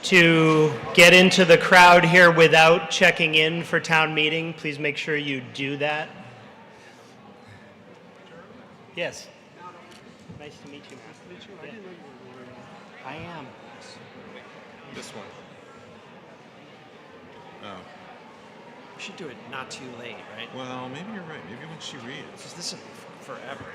To get into the crowd here without checking in for town meeting, please make sure you do that. Yes. Nice to meet you. Yeah. I am. This one. Oh. We should do it not too late, right? Well, maybe you're right. Maybe when she reads. Because this is forever.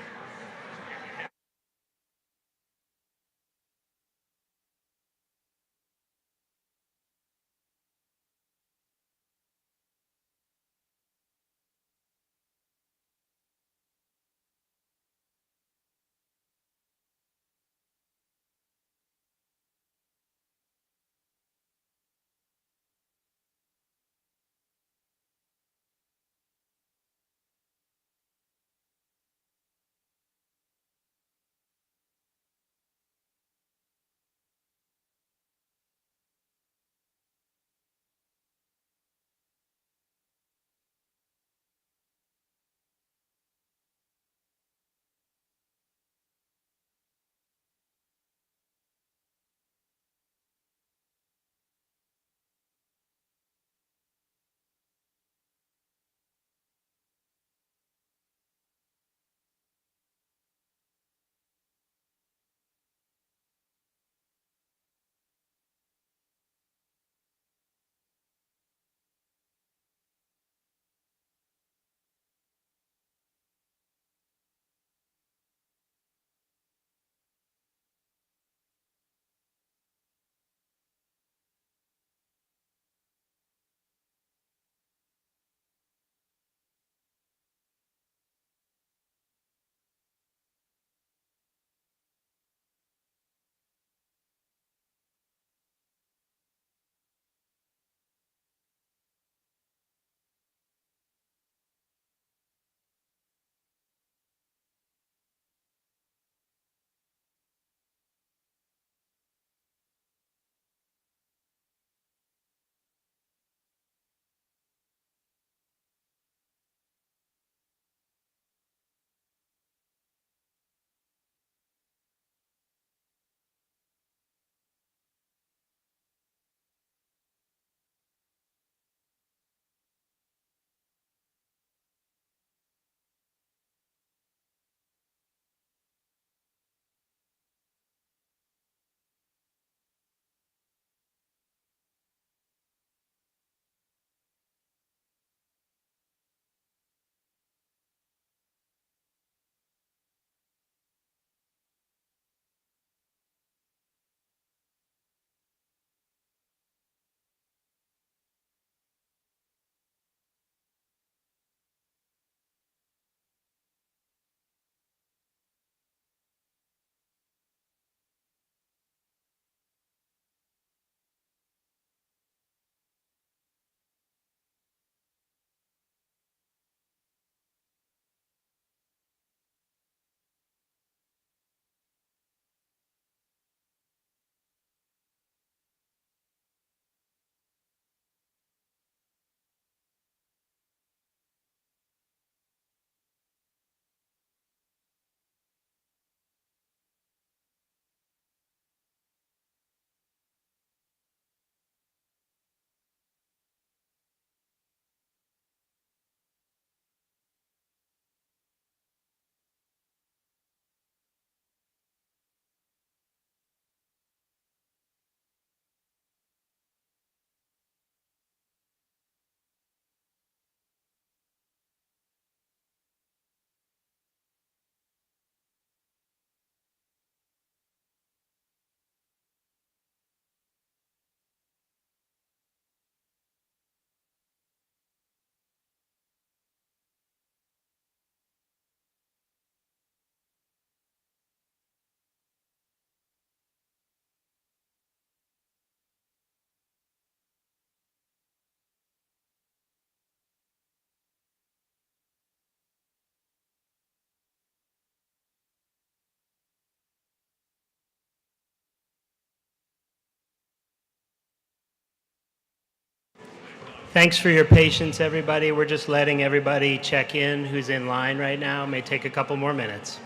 Thanks for your patience, everybody. We're just letting everybody check in who's in line right now. It may take a couple more minutes.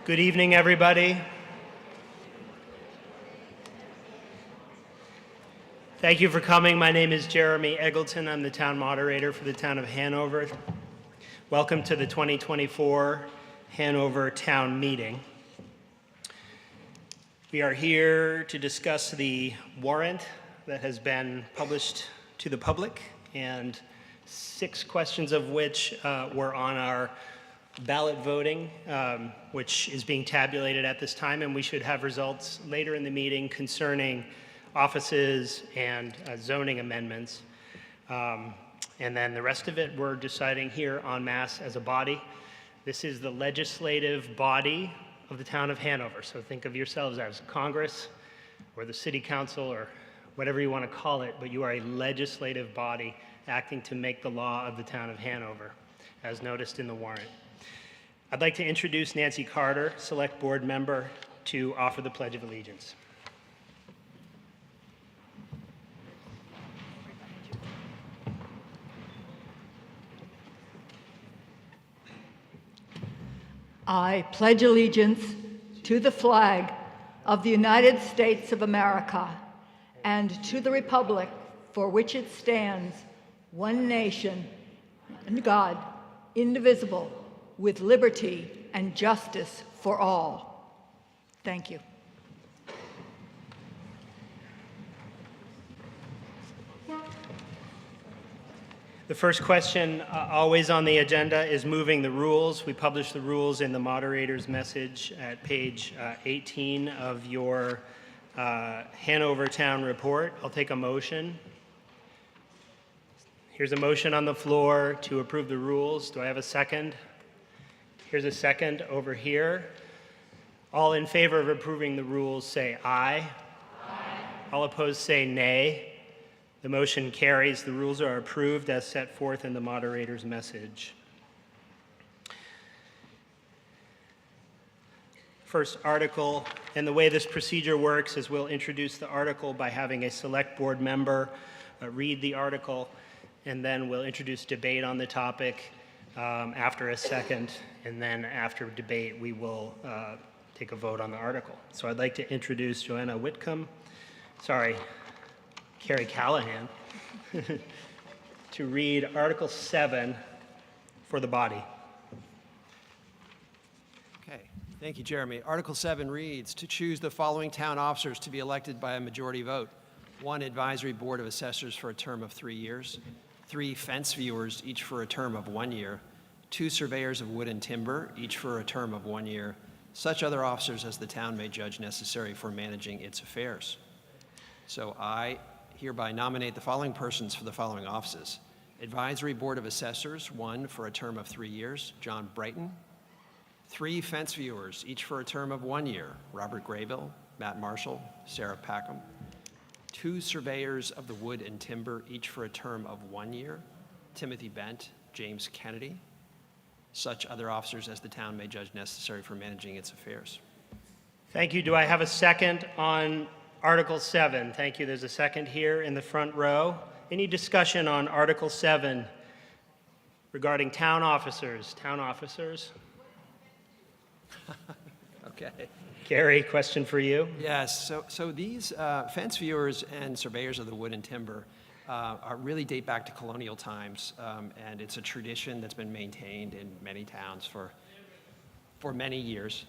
Good evening, everybody. Thank you for coming. My name is Jeremy Eggleton. I'm the town moderator for the town of Hanover. Welcome to the 2024 Hanover Town Meeting. We are here to discuss the warrant that has been published to the public, and 6 questions of which were on our ballot voting, which is being tabulated at this time, and we should have results later in the meeting concerning offices and zoning amendments. And then the rest of it we're deciding here en masse as a body. This is the legislative body of the town of Hanover. So think of yourselves as Congress or the city council or whatever you want to call it, but you are a legislative body acting to make the law of the town of Hanover, as noticed in the warrant. I'd like to introduce Nancy Carter, Select Board Member, to offer the Pledge of Allegiance. I pledge allegiance to the flag of the United States of America and to the republic for which it stands, one nation, under God, indivisible, with liberty and justice for all. Thank you. The first question, always on the agenda, is moving the rules. We publish the rules in the moderator's message at page 18 of your Hanover Town Report. I'll take a motion. Here's a motion on the floor to approve the rules. Do I have a second? Here's a second over here. All in favor of approving the rules say aye. Aye. All opposed say nay. The motion carries. The rules are approved as set forth in the moderator's message. First article, and the way this procedure works is we'll introduce the article by having a select board member read the article, and then we'll introduce debate on the topic after a second, and then after debate we will take a vote on the article. So I'd like to introduce Joanna Whitcomb, Carrie Callahan, to read Article 7 for the body. Okay, thank you, Jeremy. Article 7 reads, to choose the following town officers to be elected by a majority vote. 1 advisory board of assessors for a term of 3 years. 3 fence viewers, each for a term of 1 year. 2 surveyors of wood and timber, each for a term of 1 year. Such other officers as the town may judge necessary for managing its affairs. So I hereby nominate the following persons for the following offices. Advisory Board of Assessors, 1 for a term of 3 years, John Brighton. 3 fence viewers, each for a term of 1 year, Robert Graybill, Matt Marshall, Sarah Packham. 2 surveyors of the wood and timber, each for a term of 1 year, Timothy Bent, James Kennedy. Such other officers as the town may judge necessary for managing its affairs. Thank you. Do I have a second on Article 7? Thank you. There's a second here in the front row. Any discussion on Article 7 regarding town officers? Town officers? Okay. Gary, question for you. Yes, so these fence viewers and surveyors of the wood and timber really date back to colonial times, and it's a tradition that's been maintained in many towns for many years.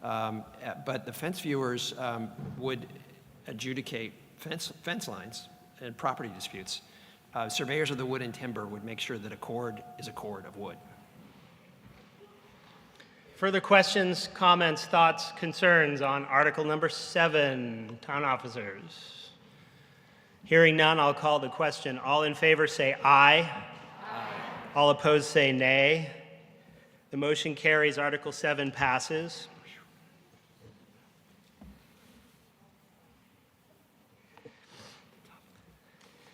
But the fence viewers would adjudicate fence lines and property disputes. Surveyors of the wood and timber would make sure that a cord is a cord of wood. Further questions, comments, thoughts, concerns on Article number 7, town officers? Hearing none, I'll call the question. All in favor say aye. Aye. All opposed say nay. The motion carries. Article 7 passes.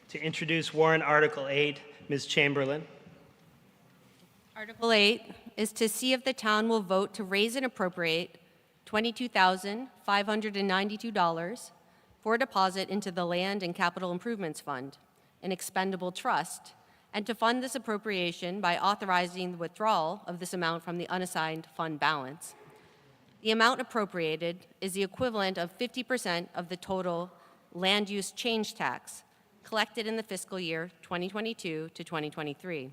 To introduce warrant Article 8, Ms. Chamberlain. Article 8 is to see if the town will vote to raise and appropriate $22,592 for a deposit into the Land and Capital Improvements Fund, an expendable trust, and to fund this appropriation by authorizing the withdrawal of this amount from the unassigned fund balance. The amount appropriated is the equivalent of 50% of the total land use change tax collected in the fiscal year 2022 to 2023.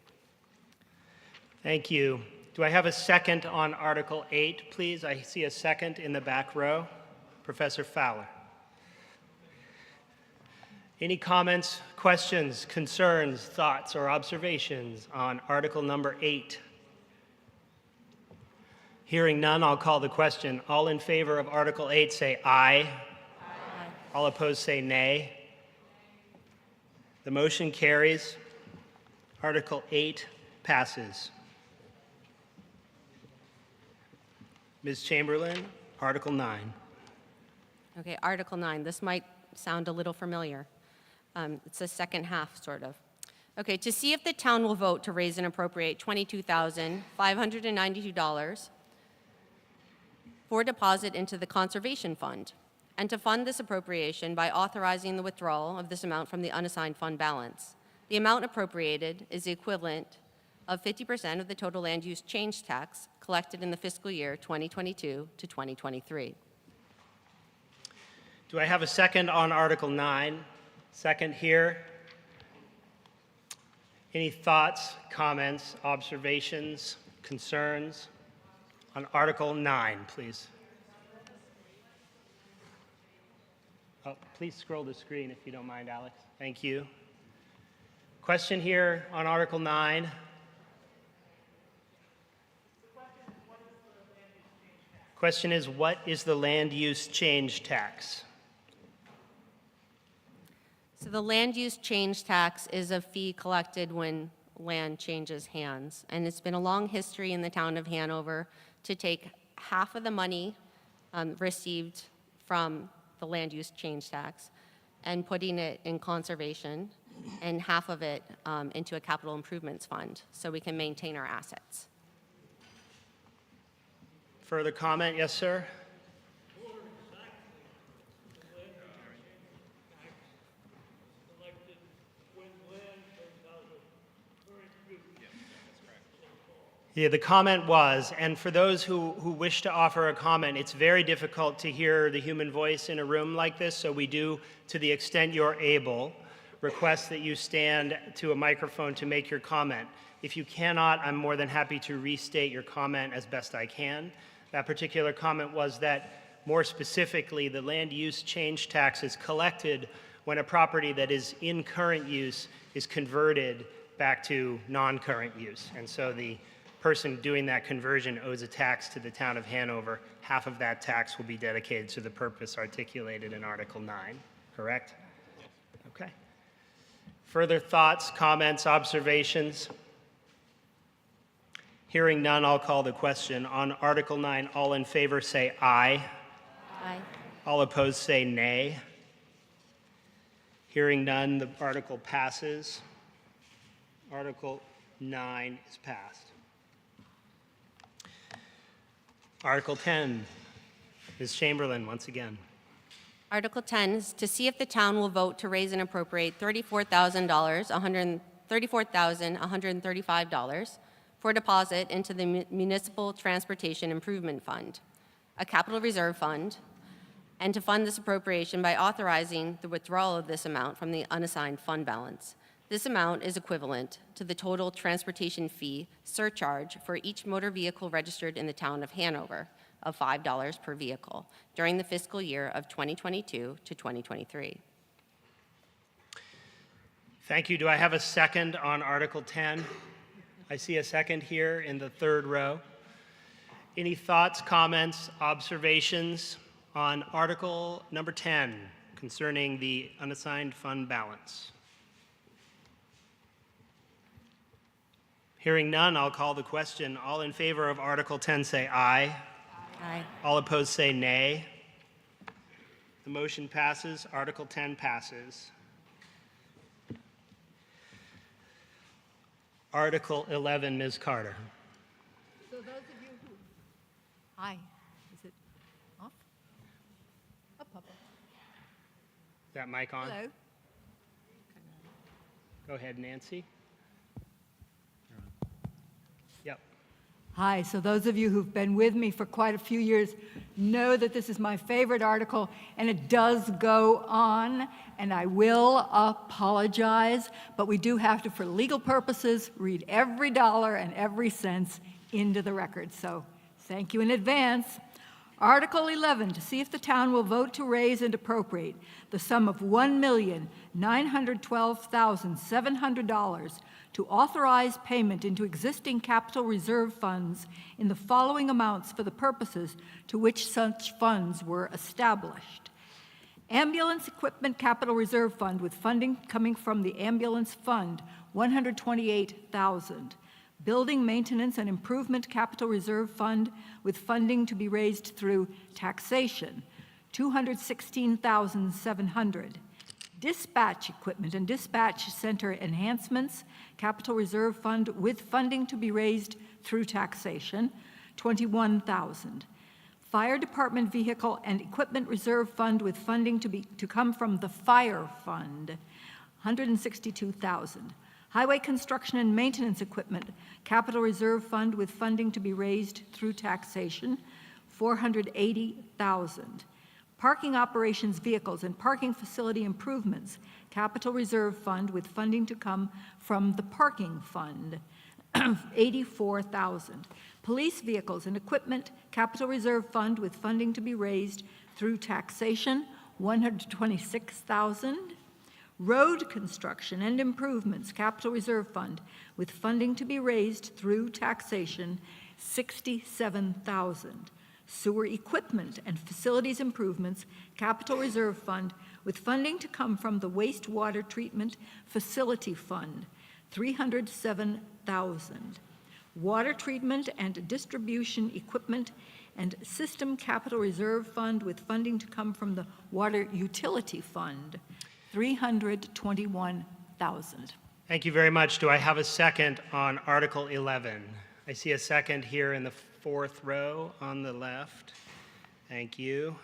Thank you. Do I have a second on Article 8, please? I see a second in the back row. Professor Fowler. Any comments, questions, concerns, thoughts, or observations on Article number 8? Hearing none, I'll call the question. All in favor of Article 8 say aye. Aye. All opposed say nay. The motion carries. Article 8 passes. Ms. Chamberlain, Article 9. Okay, Article 9. This might sound a little familiar. It's the second half, sort of. Okay, to see if the town will vote to raise and appropriate $22,592 for deposit into the Conservation Fund, and to fund this appropriation by authorizing the withdrawal of this amount from the unassigned fund balance. The amount appropriated is the equivalent of 50% of the total land use change tax collected in the fiscal year 2022 to 2023. Do I have a second on Article 9? Second here. Any thoughts, comments, observations, concerns on Article 9, please? Oh, please scroll the screen if you don't mind, Alex. Thank you. Question here on Article 9. Question is, what is the land use change tax? So the land use change tax is a fee collected when land changes hands. And it's been a long history in the town of Hanover to take half of the money received from the land use change tax and putting it in conservation and half of it into a capital improvements fund so we can maintain our assets. Further comment? Yes, sir? Yeah, the comment was, and for those who wish to offer a comment, it's very difficult to hear the human voice in a room like this, so we do, to the extent you're able, request that you stand to a microphone to make your comment. If you cannot, I'm more than happy to restate your comment as best I can. That particular comment was that, more specifically, the land use change tax is collected when a property that is in current use is converted back to non-current use. And so the person doing that conversion owes a tax to the town of Hanover. Half of that tax will be dedicated to the purpose articulated in Article 9, correct? Okay. Further thoughts, comments, observations? Hearing none, I'll call the question. On Article 9, all in favor say aye. Aye. All opposed say nay. Hearing none, the article passes. Article 9 is passed. Article 10, Ms. Chamberlain, once again. Article 10 is to see if the town will vote to raise and appropriate $34,135 for deposit into the Municipal Transportation Improvement Fund, a capital reserve fund, and to fund this appropriation by authorizing the withdrawal of this amount from the unassigned fund balance. This amount is equivalent to the total transportation fee surcharge for each motor vehicle registered in the town of Hanover of $5 per vehicle during the fiscal year of 2022 to 2023. Thank you. Do I have a second on Article 10? I see a second here in the third row. Any thoughts, comments, observations on Article number 10 concerning the unassigned fund balance? Hearing none, I'll call the question. All in favor of Article 10 say aye. Aye. All opposed say nay. The motion passes. Article 10 passes. Article 11, Ms. Carter. So those of you who... Hi. Is it off? Up, up, up. Is that mic on? Hello. Go ahead, Nancy. Yep. Hi, so those of you who've been with me for quite a few years know that this is my favorite article, and it does go on, and I will apologize, but we do have to, for legal purposes, read every dollar and every cent into the record, so thank you in advance. Article 11, to see if the town will vote to raise and appropriate the sum of $1,912,700 to authorize payment into existing capital reserve funds in the following amounts for the purposes to which such funds were established. Ambulance Equipment Capital Reserve Fund with funding coming from the Ambulance Fund, $128,000. Building Maintenance and Improvement Capital Reserve Fund with funding to be raised through taxation, $216,700. Dispatch Equipment and Dispatch Center Enhancements Capital Reserve Fund with funding to be raised through taxation, $21,000. Fire Department Vehicle and Equipment Reserve Fund with funding to come from the Fire Fund, $162,000. Highway Construction and Maintenance Equipment Capital Reserve Fund with funding to be raised through taxation, $480,000. Parking Operations Vehicles and Parking Facility Improvements Capital Reserve Fund with funding to come from the Parking Fund, $84,000. Police Vehicles and Equipment Capital Reserve Fund with funding to be raised through taxation, $126,000. Road Construction and Improvements Capital Reserve Fund with funding to be raised through taxation, $67,000. Sewer Equipment and Facilities Improvements Capital Reserve Fund with funding to come from the Wastewater Treatment Facility Fund, $307,000. Water Treatment and Distribution Equipment and System Capital Reserve Fund with funding to come from the Water Utility Fund, $321,000. Thank you very much. Do I have a second on Article 11? I see a second here in the fourth row on the left. Thank you.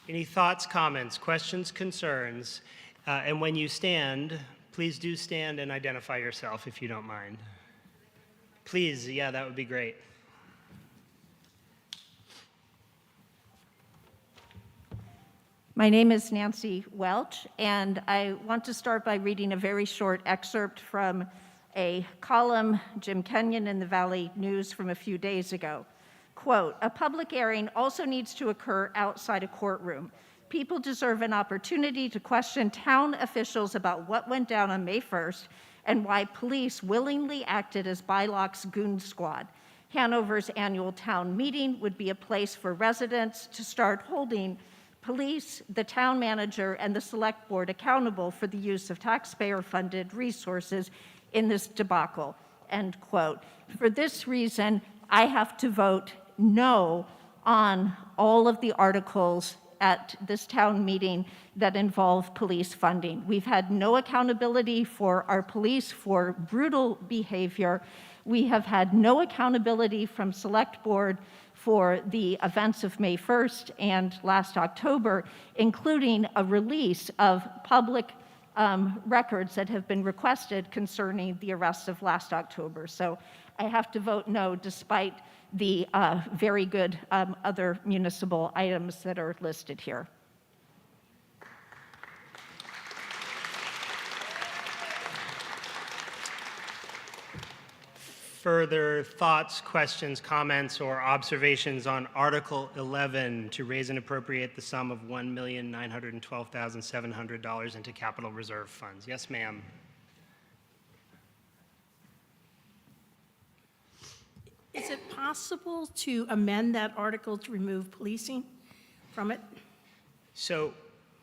Any thoughts, comments, questions, concerns? And when you stand, please do stand and identify yourself if you don't mind. Please, yeah, that would be great. My name is Nancy Welch, and I want to start by reading a very short excerpt from a column, Jim Kenyon in the Valley News from a few days ago. Quote, "A public airing also needs to occur outside a courtroom. People deserve an opportunity to question town officials about what went down on May 1st and why police willingly acted as Bylock's goon squad. Hanover's annual town meeting would be a place for residents to start holding police, the town manager, and the select board accountable for the use of taxpayer-funded resources in this debacle," end quote. For this reason, I have to vote no on all of the articles at this town meeting that involve police funding. We've had no accountability for our police for brutal behavior. We have had no accountability from select board for the events of May 1st and last October, including a release of public records that have been requested concerning the arrests of last October. So I have to vote no, despite the very good other municipal items that are listed here. Further thoughts, questions, comments, or observations on Article 11 to raise and appropriate the sum of $1,912,700 into capital reserve funds? Yes, ma'am. Is it possible to amend that article to remove policing from it? So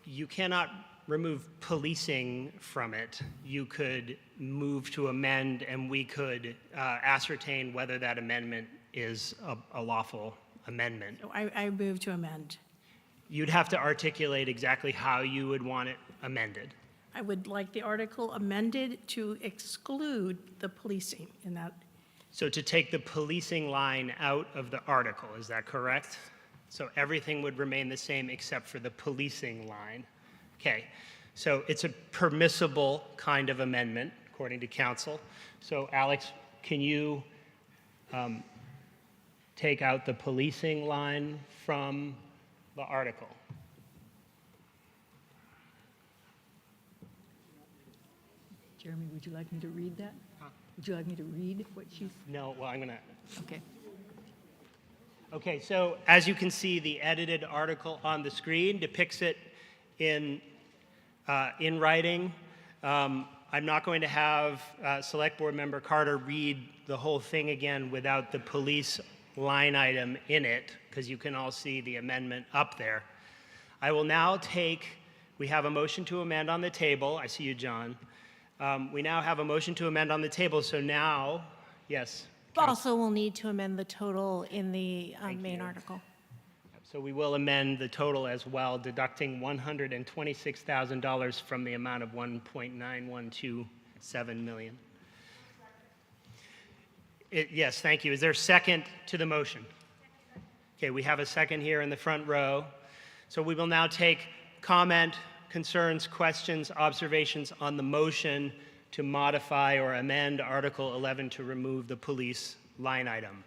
you cannot remove policing from it. You could move to amend, and we could ascertain whether that amendment is a lawful amendment. So I move to amend. You'd have to articulate exactly how you would want it amended. I would like the article amended to exclude the policing in that. So to take the policing line out of the article, is that correct? So everything would remain the same except for the policing line. Okay, so it's a permissible kind of amendment, according to council. So Alex, can you take out the policing line from the article. Jeremy, would you like me to read that? Would you like me to read what she's, No, well, I'm going to. okay. Okay, so as you can see, the edited article on the screen depicts it in writing. I'm not going to have Select Board Member Carter read the whole thing again without the police line item in it, because you can all see the amendment up there. I will now we have a motion to amend on the table. I see you, John. We now have a motion to amend on the table, so now, yes. Also, we'll need to amend the total in the main article. So we will amend the total as well, deducting $126,000 from the amount of $1.9127 million. Yes, thank you. Is there a second to the motion? Okay, we have a second here in the front row. So we will now take comment, concerns, questions, observations on the motion to modify or amend Article 11 to remove the police line item.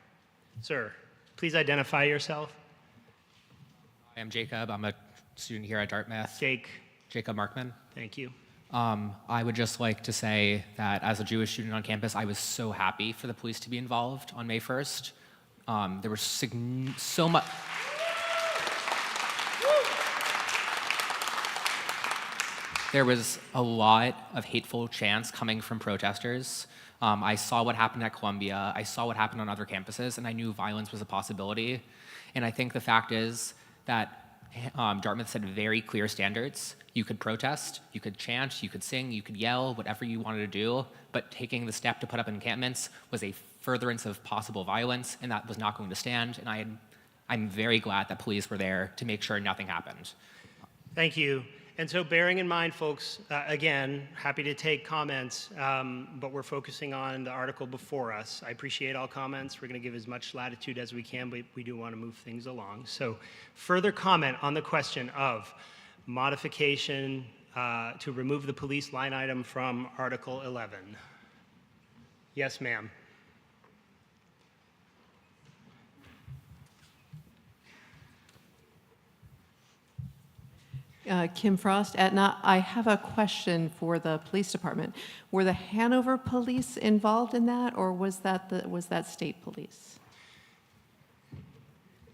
Sir, please identify yourself. I am Jacob. I'm a student here at Dartmouth. Jacob Markman. Thank you. I would just like to say that as a Jewish student on campus, I was so happy for the police to be involved on May 1st. There was so much. There was a lot of hateful chants coming from protesters. I saw what happened at Columbia. I saw what happened on other campuses, and I knew violence was a possibility. And I think the fact is that Dartmouth set very clear standards. You could protest, you could chant, you could sing, you could yell, whatever you wanted to do, but taking the step to put up encampments was a furtherance of possible violence, and that was not going to stand. And I'm very glad that police were there to make sure nothing happened. Thank you. And so bearing in mind, folks, again, happy to take comments, but we're focusing on the article before us. I appreciate all comments. We're going to give as much latitude as we can, but we do want to move things along. So further comment on the question of modification to remove the police line item from Article 11. Yes, ma'am. Kim Frost, Aetna. I have a question for the police department. Were the Hanover police involved in that, or was that state police?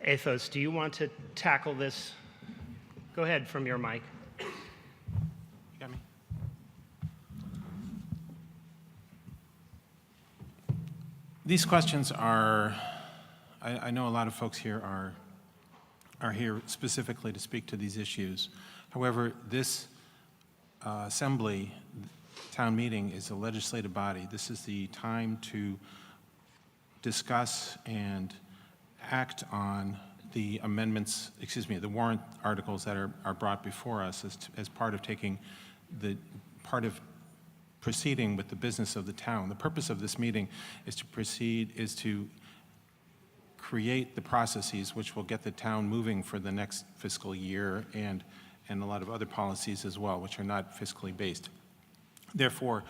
Athos, do you want to tackle this? Go ahead from your mic. You got me? These questions are, I know a lot of folks here are here specifically to speak to these issues. However, this assembly, town meeting, is a legislative body. This is the time to discuss and act on the amendments, the warrant articles that are brought before us as part of proceeding with the business of the town. The purpose of this meeting is to create the processes which will get the town moving for the next fiscal year and a lot of other policies as well, which are not fiscally based. Therefore,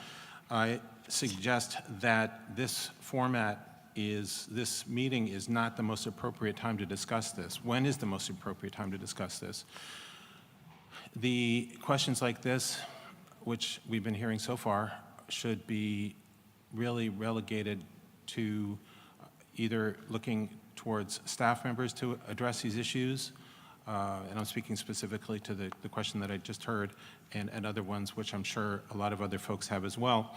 I suggest that this meeting is not the most appropriate time to discuss this. When is the most appropriate time to discuss this? The questions like this, which we've been hearing so far, should be really relegated to either looking towards staff members to address these issues, and I'm speaking specifically to the question that I just heard, and other ones which I'm sure a lot of other folks have as well,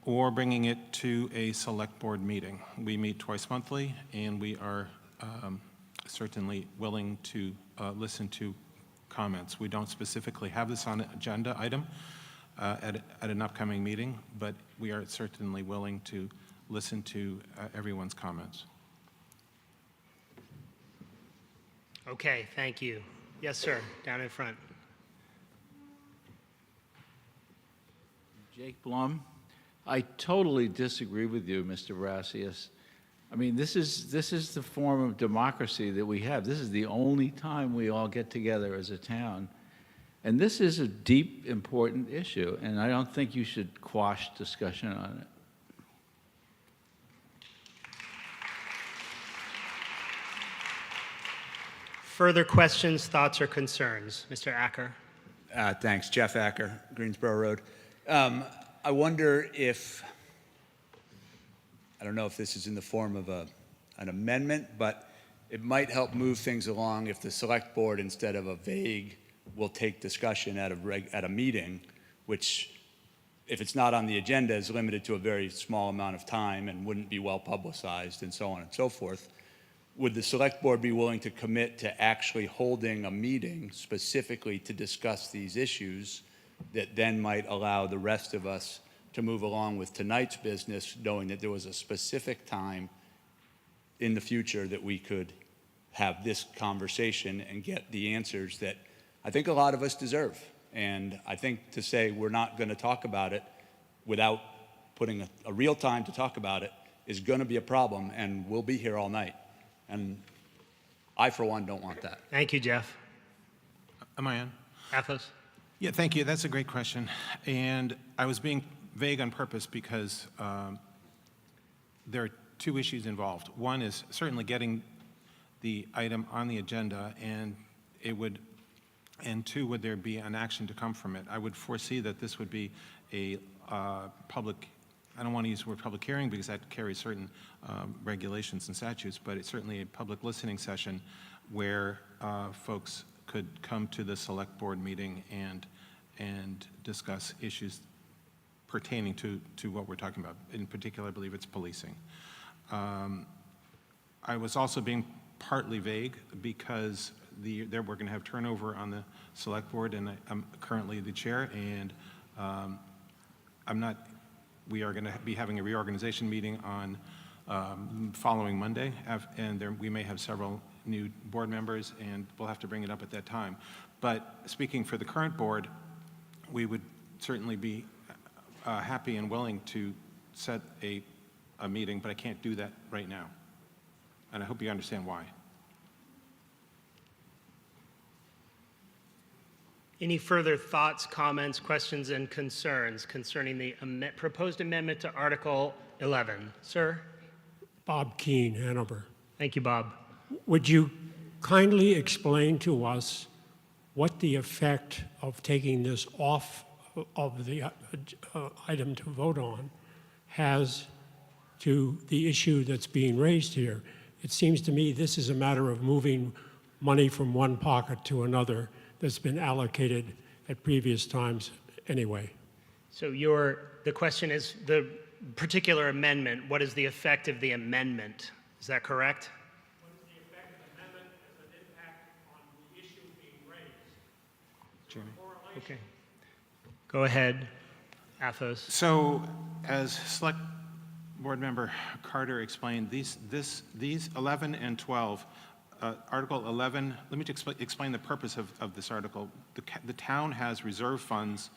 or bringing it to a select board meeting. We meet twice monthly, and we are certainly willing to listen to comments. We don't specifically have this on an agenda item at an upcoming meeting, but we are certainly willing to listen to everyone's comments. Okay, thank you. Yes, sir, down in front. Jake Blum. I totally disagree with you, Mr. Brassius. I mean, this is the form of democracy that we have. This is the only time we all get together as a town. And this is a deep, important issue, and I don't think you should quash discussion on it. Further questions, thoughts, or concerns? Mr. Acker. Thanks. Jeff Acker, Greensboro Road. I wonder if, I don't know if this is in the form of an amendment, but it might help move things along if the select board, instead of a vague, will take discussion at a meeting, which, if it's not on the agenda, is limited to a very small amount of time and wouldn't be well publicized and so on and so forth. Would the select board be willing to commit to actually holding a meeting specifically to discuss these issues that then might allow the rest of us to move along with tonight's business, knowing that there was a specific time in the future that we could have this conversation and get the answers that I think a lot of us deserve? And I think to say we're not going to talk about it without putting a real time to talk about it is going to be a problem, and we'll be here all night. And I, for one, don't want that. Thank you, Jeff. Am I on? Athos? Yeah, thank you. That's a great question. And I was being vague on purpose because there are two issues involved. One is certainly getting the item on the agenda, and two, would there be an action to come from it? I would foresee that this would be a public, I don't want to use the word public hearing because that carries certain regulations and statutes, but it's certainly a public listening session where folks could come to the select board meeting and discuss issues pertaining to what we're talking about. In particular, I believe it's policing. I was also being partly vague because we're going to have turnover on the select board, and I'm currently the chair, and we are going to be having a reorganization meeting on following Monday, and we may have several new board members, and we'll have to bring it up at that time. But speaking for the current board, we would certainly be happy and willing to set a meeting, but I can't do that right now. And I hope you understand why. Any further thoughts, comments, questions, and concerns concerning the proposed amendment to Article 11? Sir? Bob Keene, Hanover. Thank you, Bob. Would you kindly explain to us what the effect of taking this off of the item to vote on has to the issue that's being raised here? It seems to me this is a matter of moving money from one pocket to another that's been allocated at previous times anyway. So the question is the particular amendment, what is the effect of the amendment? Is that correct? What is the effect of the amendment as an impact on the issue being raised? Jeremy? Okay. Go ahead, Athos. So, as Select Board Member Carter explained, these 11 and 12, Article 11, let me just explain the purpose of this article. The town has reserve funds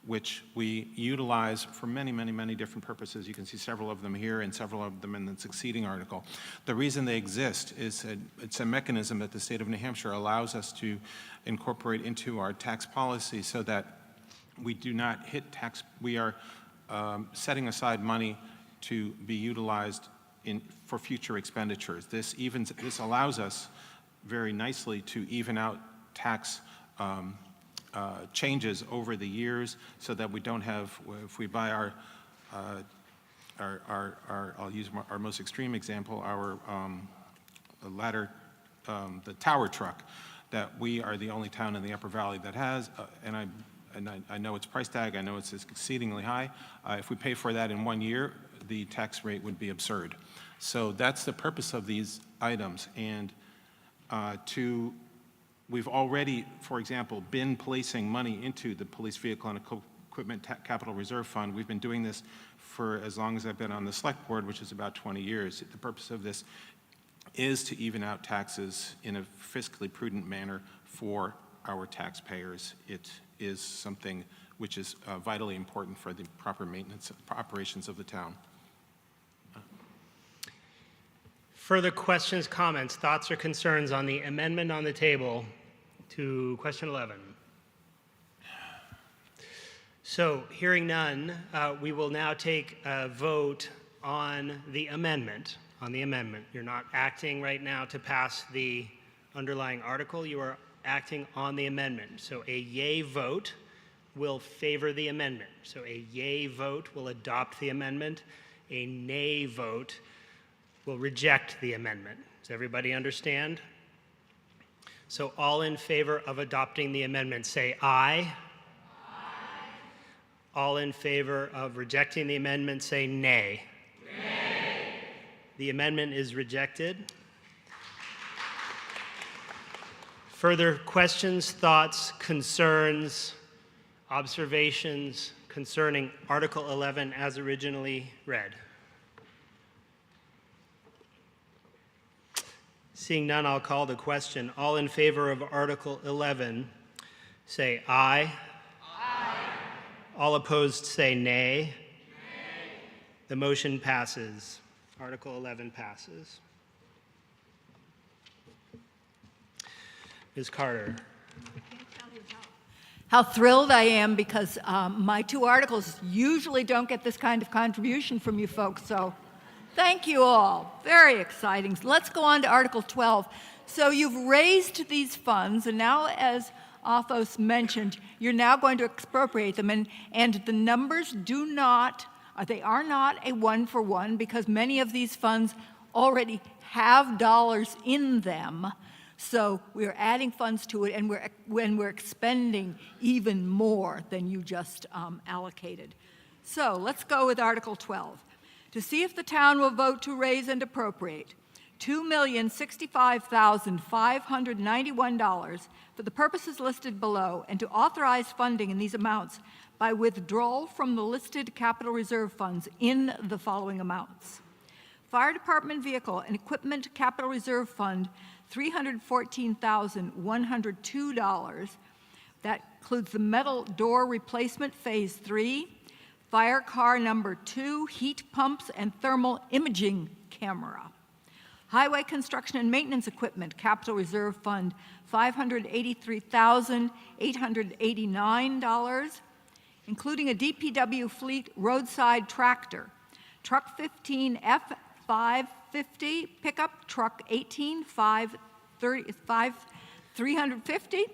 which we utilize for many, many, many different purposes. You can see several of them here and several of them in the succeeding article. The reason they exist is it's a mechanism that the state of New Hampshire allows us to incorporate into our tax policy so that we do not hit tax. We are setting aside money to be utilized for future expenditures. This allows us very nicely to even out tax changes over the years, so that we don't have, if we buy I'll use our most extreme example, our the tower truck, that we are the only town in the Upper Valley that has, and I know its price tag, I know it's exceedingly high. If we pay for that in 1 year, the tax rate would be absurd. So that's the purpose of these items. And we've already, for example, been placing money into the police vehicle and equipment capital reserve fund. We've been doing this for as long as I've been on the select board, which is about 20 years. The purpose of this is to even out taxes in a fiscally prudent manner for our taxpayers. It is something which is vitally important for the proper maintenance operations of the town. Further questions, comments, thoughts, or concerns on the amendment on the table to question 11? So, hearing none, we will now take a vote on the amendment. You're not acting right now to pass the underlying article, you are acting on the amendment. So a yay vote will favor the amendment. So a yay vote will adopt the amendment. A nay vote will reject the amendment. Does everybody understand? So all in favor of adopting the amendment, say aye. Aye. All in favor of rejecting the amendment, say nay. Nay. The amendment is rejected. Further questions, thoughts, concerns, observations concerning Article 11 as originally read? Seeing none, I'll call the question. All in favor of Article 11, say aye. Aye. All opposed, say nay. Nay. The motion passes. Article 11 passes. Ms. Carter. How thrilled I am because my two articles usually don't get this kind of contribution from you folks, so thank you all. Very exciting. Let's go on to Article 12. So you've raised these funds, and now, as Athos mentioned, you're now going to expropriate them, and the numbers they are not a one-for-one because many of these funds already have dollars in them. So we're adding funds to it, and we're expending even more than you just allocated. So let's go with Article 12. To see if the town will vote to raise and appropriate $2,065,591 for the purposes listed below, and to authorize funding in these amounts by withdrawal from the listed capital reserve funds in the following amounts. Fire Department Vehicle and Equipment Capital Reserve Fund, $314,102. That includes the metal door replacement Phase 3, fire car number 2, heat pumps and thermal imaging camera. Highway Construction and Maintenance Equipment Capital Reserve Fund, $583,889, including a DPW fleet roadside tractor, Truck 15 F550, pickup truck 18 350,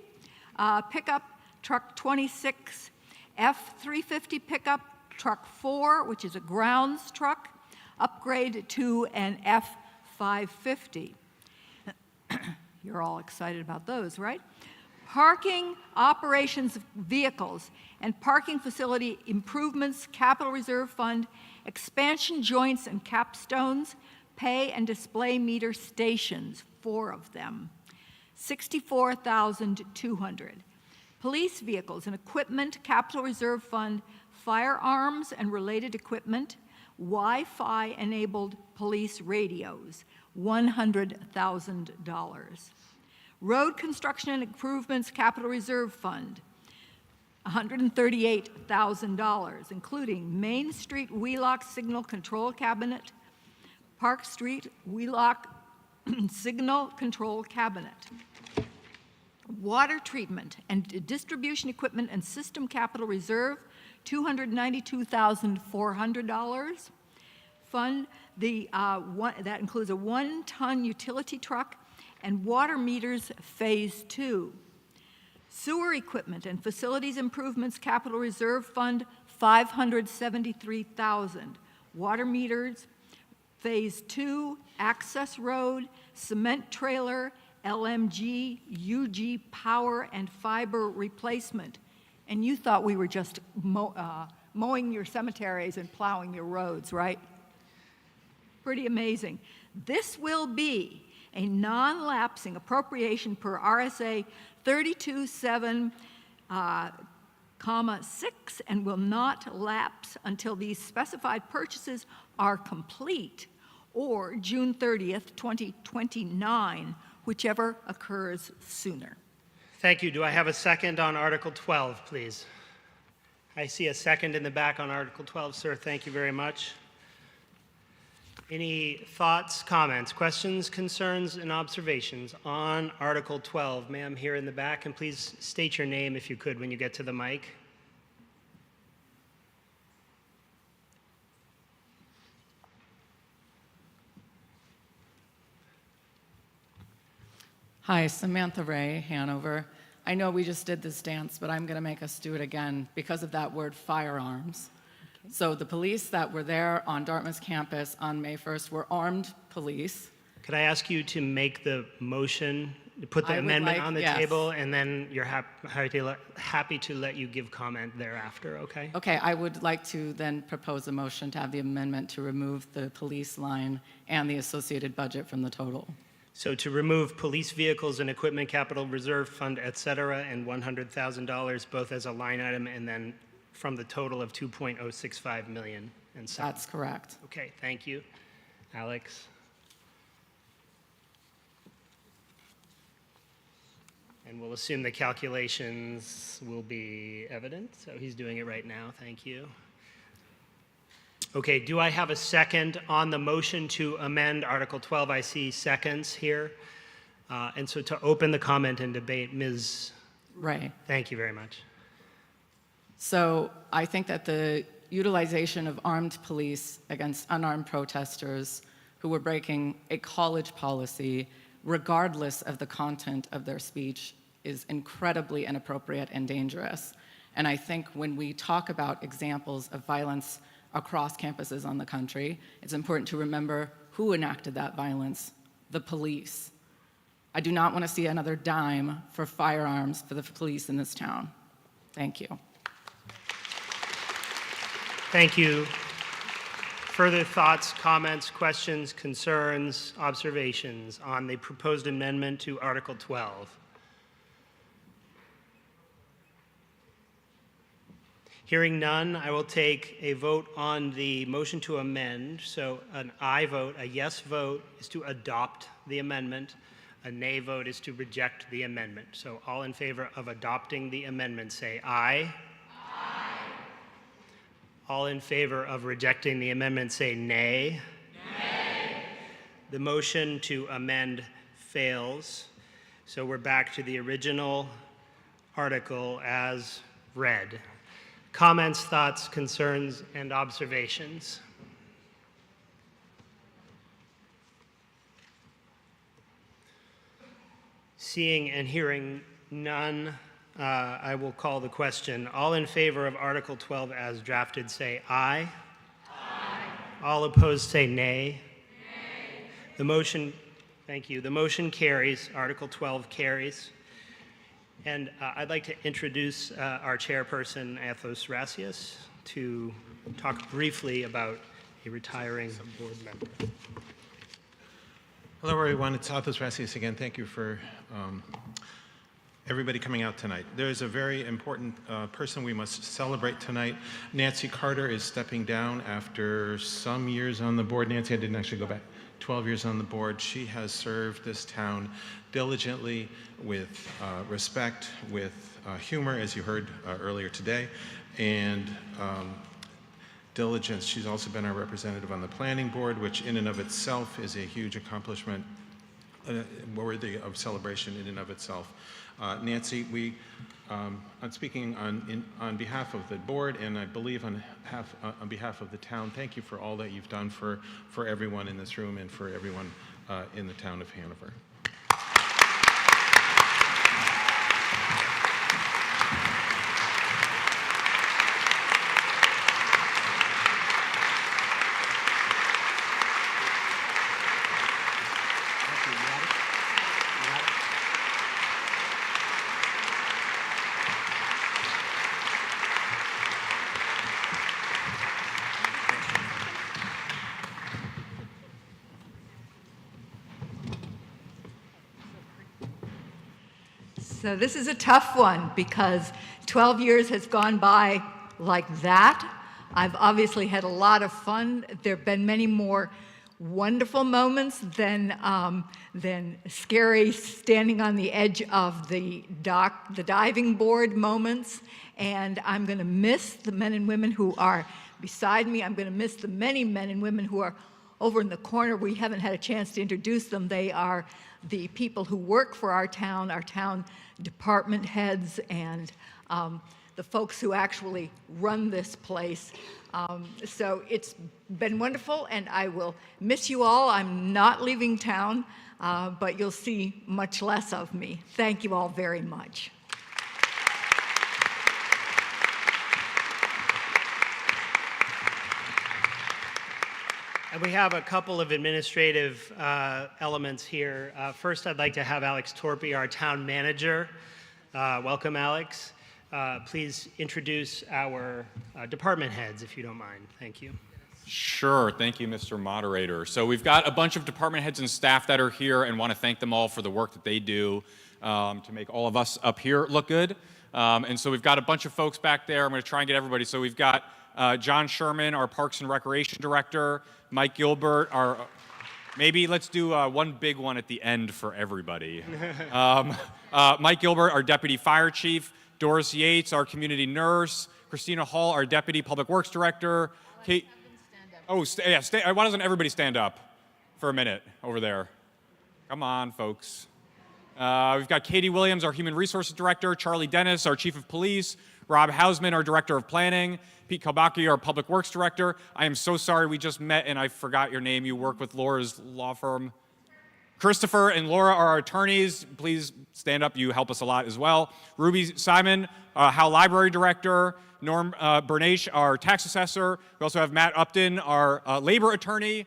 pickup truck 26 F350, pickup truck 4, which is a grounds truck, upgrade to an F550. You're all excited about those, right? Parking operations vehicles and parking facility improvements capital reserve fund, expansion joints and capstones, pay and display meter stations, 4 of them, $64,200. Police vehicles and equipment capital reserve fund, firearms and related equipment, Wi-Fi enabled police radios, $100,000. Road construction and improvements capital reserve fund, $138,000, including Main Street Wheelock Signal Control Cabinet, Park Street Wheelock Signal Control Cabinet. Water treatment and distribution equipment and system capital reserve, $292,400. Fund that includes a 1-ton utility truck and water meters Phase 2. Sewer equipment and facilities improvements capital reserve fund, $573,000. Water meters Phase 2, access road, cement trailer, LMG, UG power and fiber replacement. And you thought we were just mowing your cemeteries and plowing your roads, right? Pretty amazing. This will be a non-lapsing appropriation per RSA 32.7, and will not lapse until these specified purchases are complete, or June 30th, 2029, whichever occurs sooner. Thank you. Do I have a second on Article 12, please? I see a second in the back on Article 12, sir. Thank you very much. Any thoughts, comments, questions, concerns, and observations on Article 12? Ma'am, here in the back, and please state your name if you could when you get to the mic. Hi, Samantha Ray, Hanover. I know we just did this dance, but I'm going to make us do it again because of that word firearms. Okay. So the police that were there on Dartmouth's campus on May 1st were armed police. Could I ask you to make the motion, put the amendment on the table, and then you're happy to let you give comment thereafter, okay? Okay, I would like to then propose a motion to have the amendment to remove the police line and the associated budget from the total. So to remove police vehicles and equipment capital reserve fund, et cetera, and $100,000 both as a line item and then from the total of 2.065 million. And so. That's correct. Okay, thank you. Alex? And we'll assume the calculations will be evident. So he's doing it right now. Thank you. Okay, do I have a second on the motion to amend Article 12? I see seconds here. And so to open the comment and debate, Ms. Right. Thank you very much. So I think that the utilization of armed police against unarmed protesters who were breaking a college policy, regardless of the content of their speech, is incredibly inappropriate and dangerous. And I think when we talk about examples of violence across campuses on the country, it's important to remember who enacted that violence: the police. I do not want to see another dime for firearms for the police in this town. Thank you. Thank you. Further thoughts, comments, questions, concerns, observations on the proposed amendment to Article 12? Hearing none, I will take a vote on the motion to amend. So an aye vote, a yes vote is to adopt the amendment. A nay vote is to reject the amendment. So all in favor of adopting the amendment say aye. Aye. All in favor of rejecting the amendment say nay. Nay. The motion to amend fails. So we're back to the original article as read. Comments, thoughts, concerns, and observations? Seeing and hearing none, I will call the question. All in favor of Article 12 as drafted say aye. Aye. All opposed say nay. Nay. The motion, thank you. The motion carries. Article 12 carries. And I'd like to introduce our chairperson, Athos Rasius, to talk briefly about a retiring board member. Hello, everyone. It's Athos Rasius again. Thank you for everybody coming out tonight. There's a very important person we must celebrate tonight. Nancy Carter is stepping down after some years on the board. Nancy, I didn't actually go back. 12 years on the board. She has served this town diligently, with respect, with humor, as you heard earlier today, and diligence. She's also been our representative on the planning board, which in and of itself is a huge accomplishment, worthy of celebration in and of itself. Nancy, I'm speaking on behalf of the board, and I believe on behalf of the town. Thank you for all that you've done for everyone in this room and for everyone in the town of Hanover. So this is a tough one because 12 years has gone by like that. I've obviously had a lot of fun. There have been many more wonderful moments than scary standing on the edge of the diving board moments. And I'm going to miss the men and women who are beside me. I'm going to miss the many men and women who are over in the corner. We haven't had a chance to introduce them. They are the people who work for our town department heads, and the folks who actually run this place. So it's been wonderful, and I will miss you all. I'm not leaving town. but you'll see much less of me. Thank you all very much. And we have a couple of administrative elements here. First, I'd like to have Alex Torpy, our town manager. Welcome, Alex. Please introduce our department heads, if you don't mind. Thank you. Sure. Thank you, Mr. Moderator. So we've got a bunch of department heads and staff that are here and want to thank them all for the work that they do to make all of us up here look good. And so we've got a bunch of folks back there. I'm going to try and get everybody. So we've got John Sherman, our Parks and Recreation Director, Mike Gilbert, our, maybe let's do one big one at the end for everybody. Mike Gilbert, our Deputy Fire Chief, Doris Yates, our Community Nurse, Christina Hall, our Deputy Public Works Director, Kate, why doesn't everybody stand up for a minute over there? Come on, folks. We've got Katie Williams, our Human Resources Director, Charlie Dennis, our Chief of Police, Rob Hausman, our Director of Planning, Pete Kalbaki, our Public Works Director. I am so sorry we just met and I forgot your name. You work with Laura's law firm. Christopher and Laura are our attorneys. Please stand up. You help us a lot as well. Ruby Simon, Howe Library Director. Norm Bernache, our tax assessor. We also have Matt Upton, our labor attorney.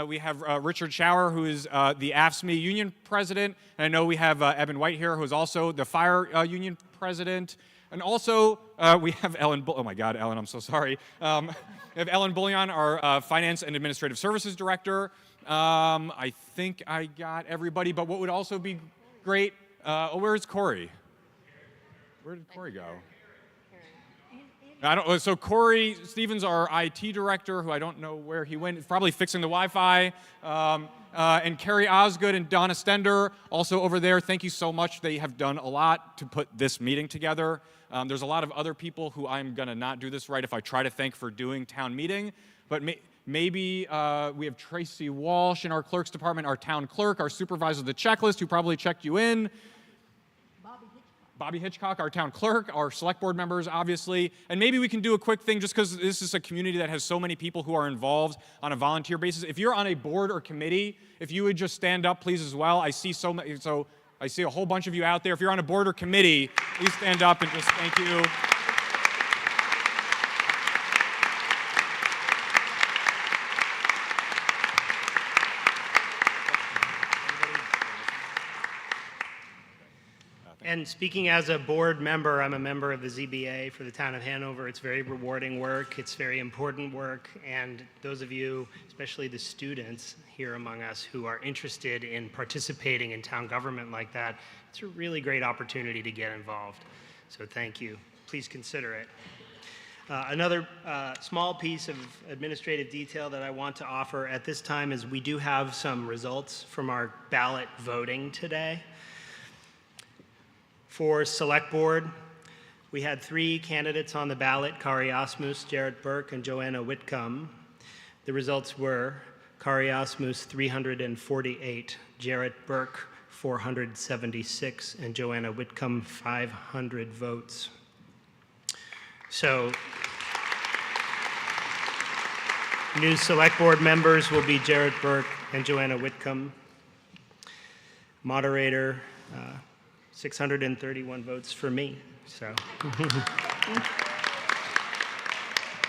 We have Richard Schauer, who is the AFSCME union president. And I know we have Evan White here, who is also the fire union president. And also, we have Ellen, oh my God, Ellen, I'm so sorry. We have Ellen Bullion, our Finance and Administrative Services Director. I think I got everybody, but what would also be great, where's Corey? Where did Corey go? So Corey Stevens, our IT director, who I don't know where he went, is probably fixing the Wi-Fi. And Carrie Osgood and Donna Stender, also over there. Thank you so much. They have done a lot to put this meeting together. There's a lot of other people who I'm going to not do this right if I try to thank for doing town meeting. But maybe we have Tracy Walsh in our clerk's department, our town clerk, our supervisor of the checklist, who probably checked you in. Bobby Hitchcock, our town clerk, our select board members, obviously. And maybe we can do a quick thing just because this is a community that has so many people who are involved on a volunteer basis. If you're on a board or committee, if you would just stand up, please, as well. I see I see a whole bunch of you out there. If you're on a board or committee, please stand up and just thank you. And speaking as a board member, I'm a member of the ZBA for the town of Hanover. It's very rewarding work. It's very important work. And those of you, especially the students here among us who are interested in participating in town government like that, it's a really great opportunity to get involved. So thank you. Please consider it. Another small piece of administrative detail that I want to offer at this time is we do have some results from our ballot voting today. For Select Board, we had 3 candidates on the ballot, Kari Asmus, Jarrett Burke, and Joanna Whitcomb. The results were Kari Asmus, 348, Jarrett Burke, 476, and Joanna Whitcomb, 500 votes. So, new Select Board members will be Jarrett Burke and Joanna Whitcomb. Moderator, 631 votes for me, so.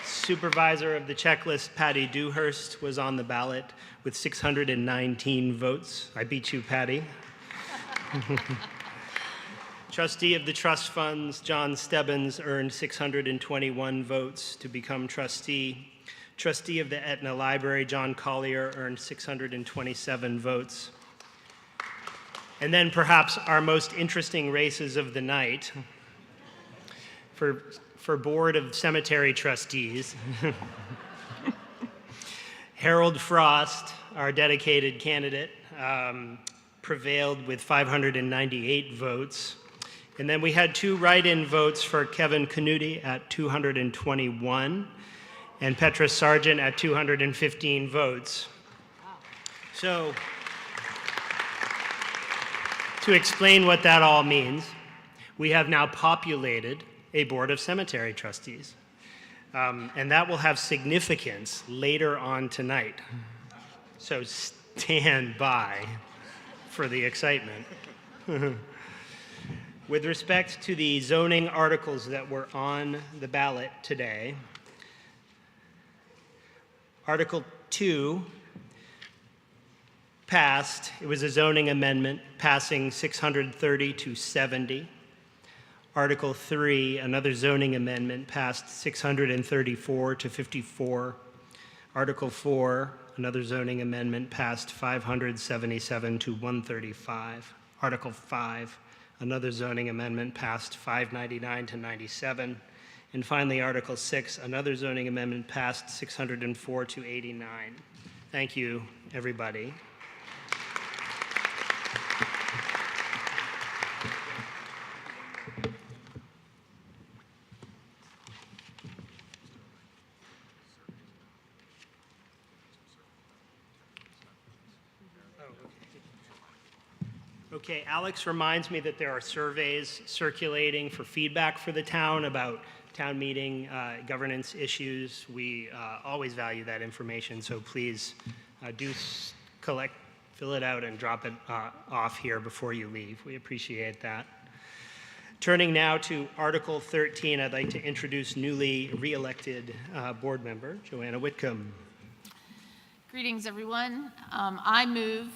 Supervisor of the checklist, Patty Dewhurst, was on the ballot with 619 votes. I beat you, Patty. Trustee of the trust funds, John Stebbins, earned 621 votes to become trustee. Trustee of the Etna Library, John Collier, earned 627 votes. And then perhaps our most interesting races of the night for Board of Cemetery Trustees. Harold Frost, our dedicated candidate, prevailed with 598 votes. And then we had 2 write-in votes for Kevin Canuti at 221 and Petra Sargent at 215 votes. So, to explain what that all means, we have now populated a Board of Cemetery Trustees. And that will have significance later on tonight. So stand by for the excitement. With respect to the zoning articles that were on the ballot today, Article 2 passed. It was a zoning amendment passing 630 to 70. Article 3, another zoning amendment, passed 634 to 54. Article 4, another zoning amendment, passed 577 to 135. Article 5, another zoning amendment, passed 599 to 97. And finally, Article 6, another zoning amendment, passed 604 to 89. Thank you, everybody. Okay, Alex reminds me that there are surveys circulating for feedback for the town about town meeting governance issues. We always value that information, so please fill it out and drop it off here before you leave. We appreciate that. Turning now to Article 13, I'd like to introduce newly re-elected board member, Joanna Whitcomb. Greetings, everyone. I move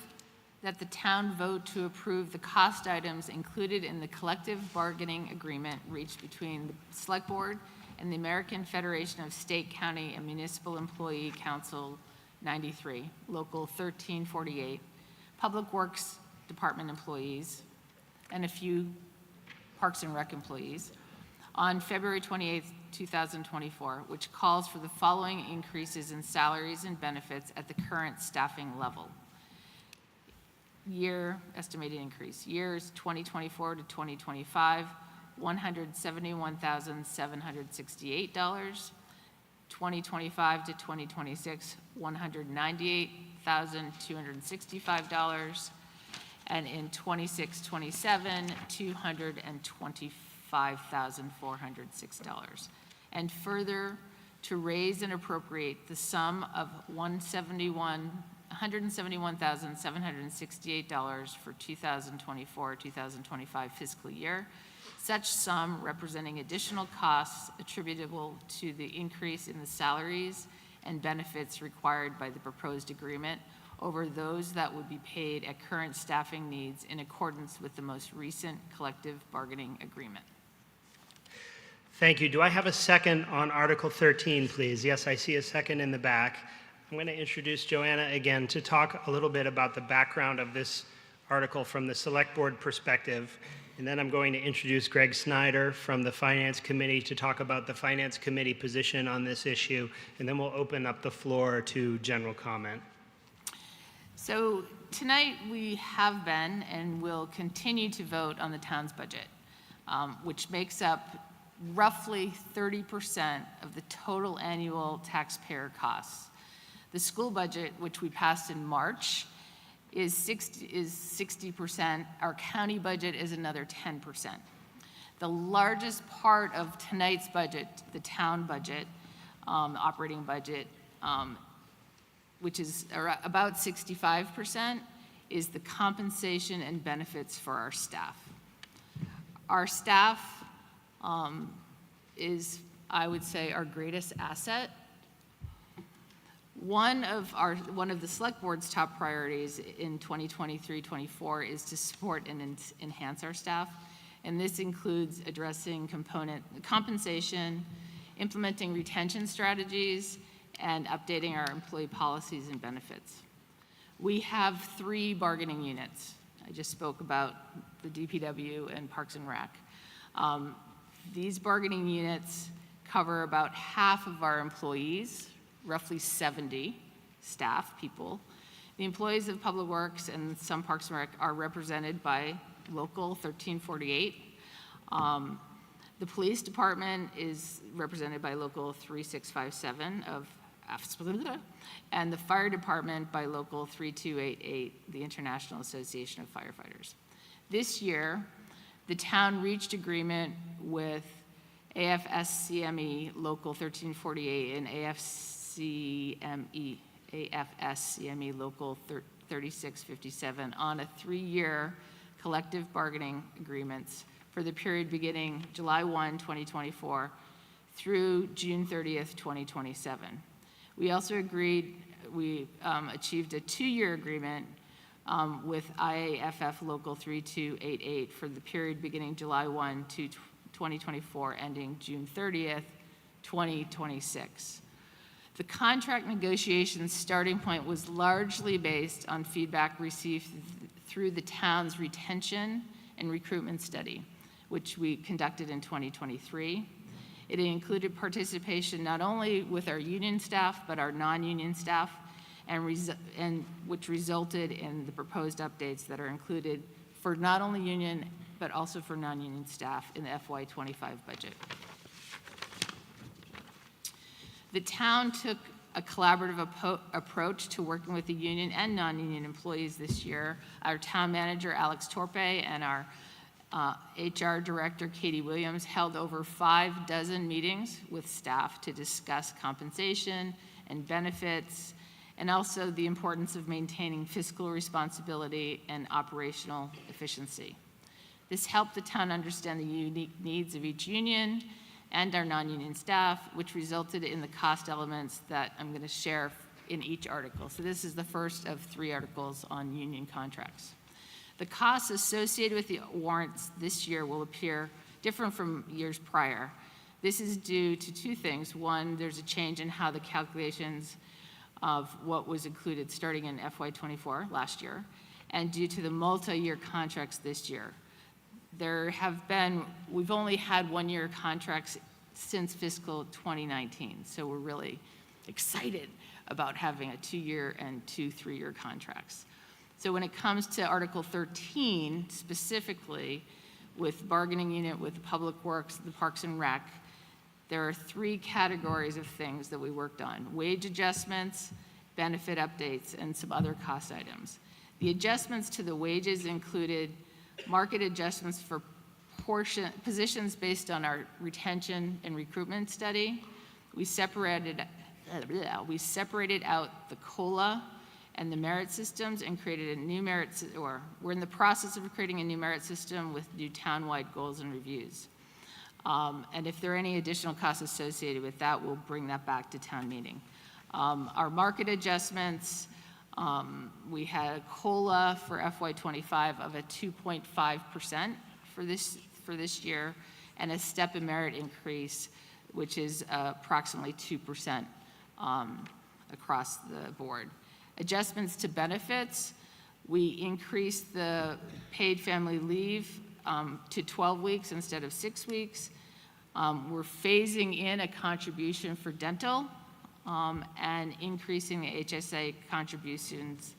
that the town vote to approve the cost items included in the collective bargaining agreement reached between the Select Board and the American Federation of State, County, and Municipal Employee Council 93, Local 1348, Public Works Department employees, and a few Parks and Rec employees, on February 28, 2024, which calls for the following increases in salaries and benefits at the current staffing level. Estimated increase. Years 2024 to 2025, $171,768. 2025 to 2026, $198,265. And in 26-27, $225,406. And further, to raise and appropriate the sum of $171,768 for 2024-2025 fiscal year, such sum representing additional costs attributable to the increase in the salaries and benefits required by the proposed agreement over those that would be paid at current staffing needs in accordance with the most recent collective bargaining agreement. Thank you. Do I have a second on Article 13, please? Yes, I see a second in the back. I'm going to introduce Joanna again to talk a little bit about the background of this article from the Select Board perspective. And then I'm going to introduce Greg Snyder from the Finance Committee to talk about the Finance Committee position on this issue. And then we'll open up the floor to general comment. So tonight we have been and will continue to vote on the town's budget, which makes up roughly 30% of the total annual taxpayer costs. The school budget, which we passed in March, is 60%. Our county budget is another 10%. The largest part of tonight's budget, the town budget, operating budget, which is about 65%, is the compensation and benefits for our staff. Our staff is, I would say, our greatest asset. One of the Select Board's top priorities in 2023-24 is to support and enhance our staff, and this includes addressing compensation, implementing retention strategies, and updating our employee policies and benefits. We have 3 bargaining units. I just spoke about the DPW and Parks and Rec. These bargaining units cover about half of our employees, roughly 70 staff people. The employees of Public Works and some Parks and Rec are represented by Local 1348. The Police Department is represented by Local 3657 of and the Fire Department by Local 3288, the International Association of Firefighters. This year, the town reached agreement with AFSCME Local 1348 and AFSCME Local 3657 on a 3-year collective bargaining agreements for the period beginning July 1, 2024 through June 30th, 2027. We also agreed, we achieved a 2-year agreement with IAFF Local 3288 for the period beginning July 1 to 2024, ending June 30th, 2026. The contract negotiations starting point was largely based on feedback received through the town's retention and recruitment study, which we conducted in 2023. It included participation not only with our union staff, but our non-union staff, and which resulted in the proposed updates that are included for not only union, but also for non-union staff in the FY25 budget. The town took a collaborative approach to working with the union and non-union employees this year. Our town manager, Alex Torpe, and our HR director, Katie Williams, held over 6 meetings with staff to discuss compensation and benefits, and also the importance of maintaining fiscal responsibility and operational efficiency. This helped the town understand the unique needs of each union and our non-union staff, which resulted in the cost elements that I'm going to share in each article. So this is the first of 3 articles on union contracts. The costs associated with the warrants this year will appear different from years prior. This is due to 2 things. One, there's a change in how the calculations of what was included starting in FY24 last year, and due to the multi-year contracts this year. We've only had 1-year contracts since fiscal 2019, so we're really excited about having a 2-year and 2 3-year contracts. So when it comes to Article 13, specifically with bargaining unit, with Public Works, the Parks and Rec, there are 3 categories of things that we worked on: wage adjustments, benefit updates, and some other cost items. The adjustments to the wages included market adjustments for positions based on our retention and recruitment study. We separated out the COLA and the merit systems and created a new we're in the process of creating a new merit system with new townwide goals and reviews. And if there are any additional costs associated with that, we'll bring that back to town meeting. Our market adjustments, we had a COLA for FY25 of a 2.5% for this year, and a step in merit increase, which is approximately 2% across the board. Adjustments to benefits, we increased the paid family leave to 12 weeks instead of 6 weeks. We're phasing in a contribution for dental and increasing the HSA contributions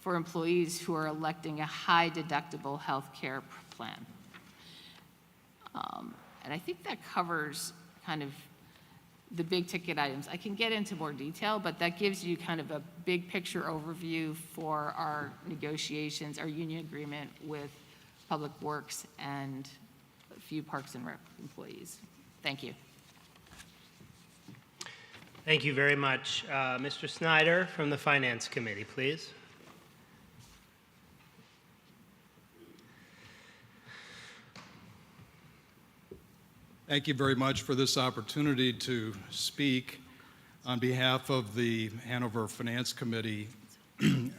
for employees who are electing a high deductible health care plan. And I think that covers kind of the big ticket items. I can get into more detail, but that gives you kind of a big picture overview for our negotiations, our union agreement with Public Works and a few Parks and Rec employees. Thank you. Thank you very much. Mr. Snyder from the Finance Committee, please. Thank you very much for this opportunity to speak on behalf of the Hanover Finance Committee.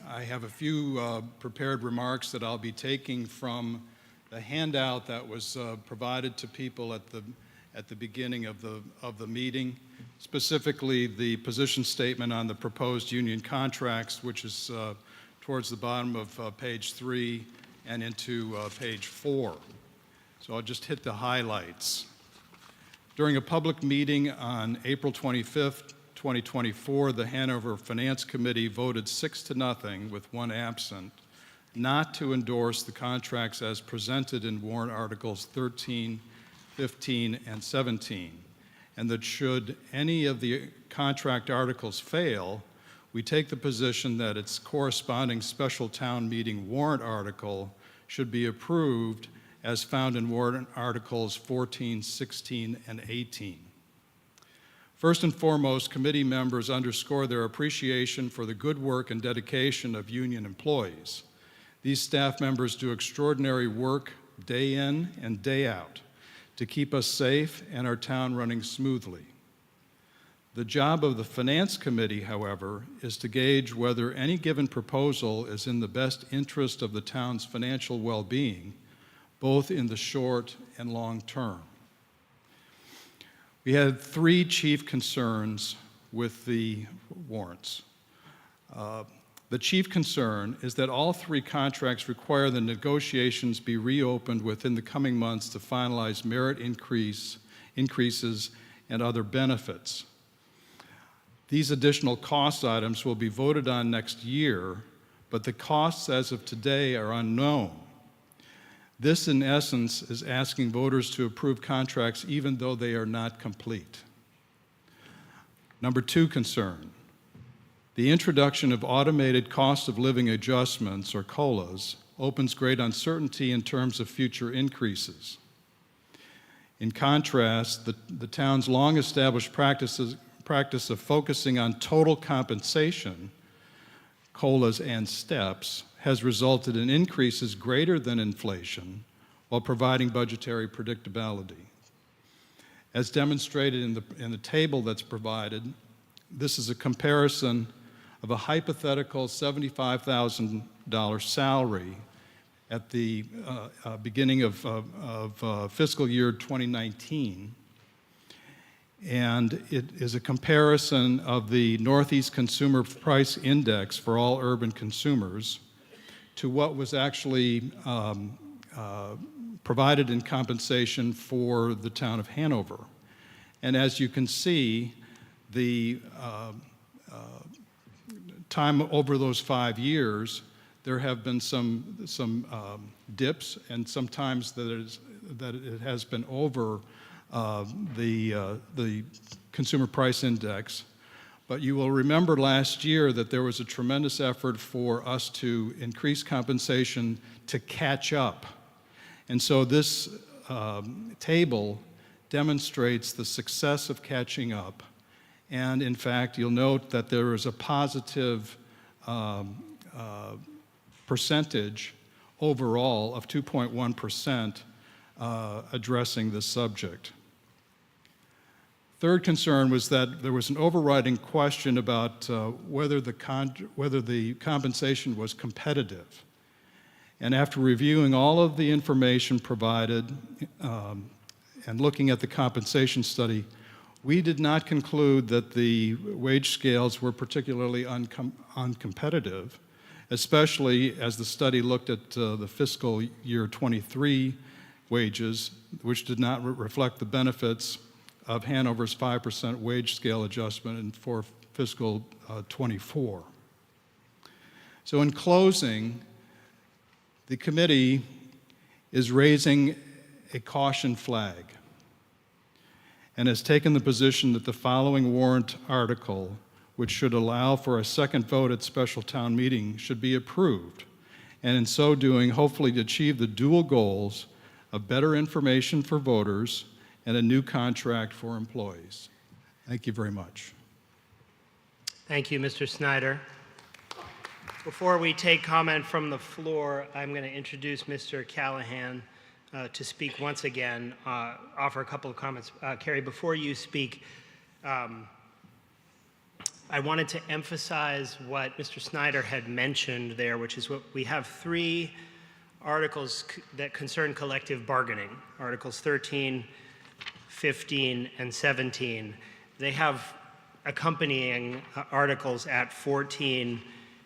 I have a few prepared remarks that I'll be taking from the handout that was provided to people at the beginning of the meeting, specifically the position statement on the proposed union contracts, which is towards the bottom of page 3 and into page 4. So I'll just hit the highlights. During a public meeting on April 25th, 2024, the Hanover Finance Committee voted 6-0 with 1 absent, not to endorse the contracts as presented in warrant articles 13, 15, and 17, and that should any of the contract articles fail, we take the position that its corresponding special town meeting warrant article should be approved as found in warrant articles 14, 16, and 18. First and foremost, committee members underscore their appreciation for the good work and dedication of union employees. These staff members do extraordinary work day in and day out to keep us safe and our town running smoothly. The job of the Finance Committee, however, is to gauge whether any given proposal is in the best interest of the town's financial well-being, both in the short and long term. We had three chief concerns with the warrants. The chief concern is that all three contracts require the negotiations be reopened within the coming months to finalize merit increases and other benefits. These additional cost items will be voted on next year, but the costs as of today are unknown. This, in essence, is asking voters to approve contracts even though they are not complete. Number two concern, the introduction of automated cost of living adjustments, or COLAs, opens great uncertainty in terms of future increases. In contrast, the town's long-established practice of focusing on total compensation, COLAs and steps, has resulted in increases greater than inflation while providing budgetary predictability. As demonstrated in the table that's provided, this is a comparison of a hypothetical $75,000 salary at the beginning of fiscal year 2019. And it is a comparison of the Northeast Consumer Price Index for all urban consumers to what was actually provided in compensation for the town of Hanover. And as you can see, the time over those 5 years, there have been some dips, and sometimes that it has been over the Consumer Price Index. But you will remember last year that there was a tremendous effort for us to increase compensation to catch up. And so this table demonstrates the success of catching up. And in fact, you'll note that there is a positive percentage overall of 2.1% addressing this subject. Third concern was that there was an overriding question about whether the compensation was competitive. And after reviewing all of the information provided and looking at the compensation study, we did not conclude that the wage scales were particularly uncompetitive, especially as the study looked at the fiscal year 23 wages, which did not reflect the benefits of Hanover's 5% wage scale adjustment for fiscal 24. So in closing, the committee is raising a caution flag and has taken the position that the following warrant article, which should allow for a second vote at special town meeting, should be approved, and in so doing, hopefully achieve the dual goals of better information for voters and a new contract for employees. Thank you very much. Thank you, Mr. Snyder. Before we take comment from the floor, I'm going to introduce Mr. Callahan to speak once again, offer a couple of comments. Carrie, before you speak, I wanted to emphasize what Mr. Snyder had mentioned there, which is what we have three articles that concern collective bargaining, Articles 13, 15, and 17. They have accompanying articles at 14,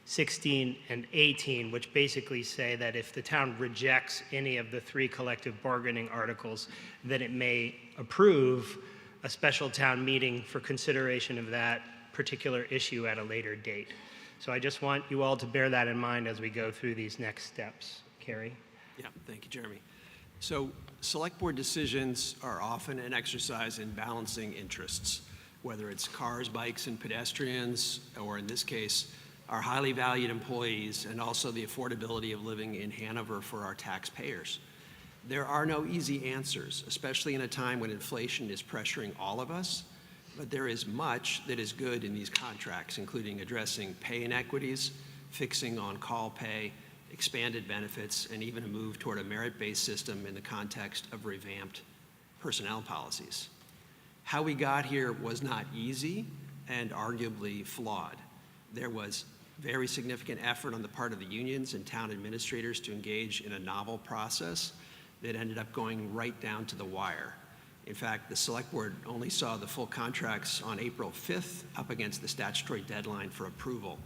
16, and 18, which basically say that if the town rejects any of the three collective bargaining articles, then it may approve a special town meeting for consideration of that particular issue at a later date. So I just want you all to bear that in mind as we go through these next steps. Carrie? Yeah, thank you, Jeremy. So select board decisions are often an exercise in balancing interests, whether it's cars, bikes, and pedestrians, or in this case, our highly valued employees, and also the affordability of living in Hanover for our taxpayers. There are no easy answers, especially in a time when inflation is pressuring all of us. But there is much that is good in these contracts, including addressing pay inequities, fixing on-call pay, expanded benefits, and even a move toward a merit-based system in the context of revamped personnel policies. How we got here was not easy and arguably flawed. There was very significant effort on the part of the unions and town administrators to engage in a novel process that ended up going right down to the wire. In fact, the select board only saw the full contracts on April 5th up against the statutory deadline for approval.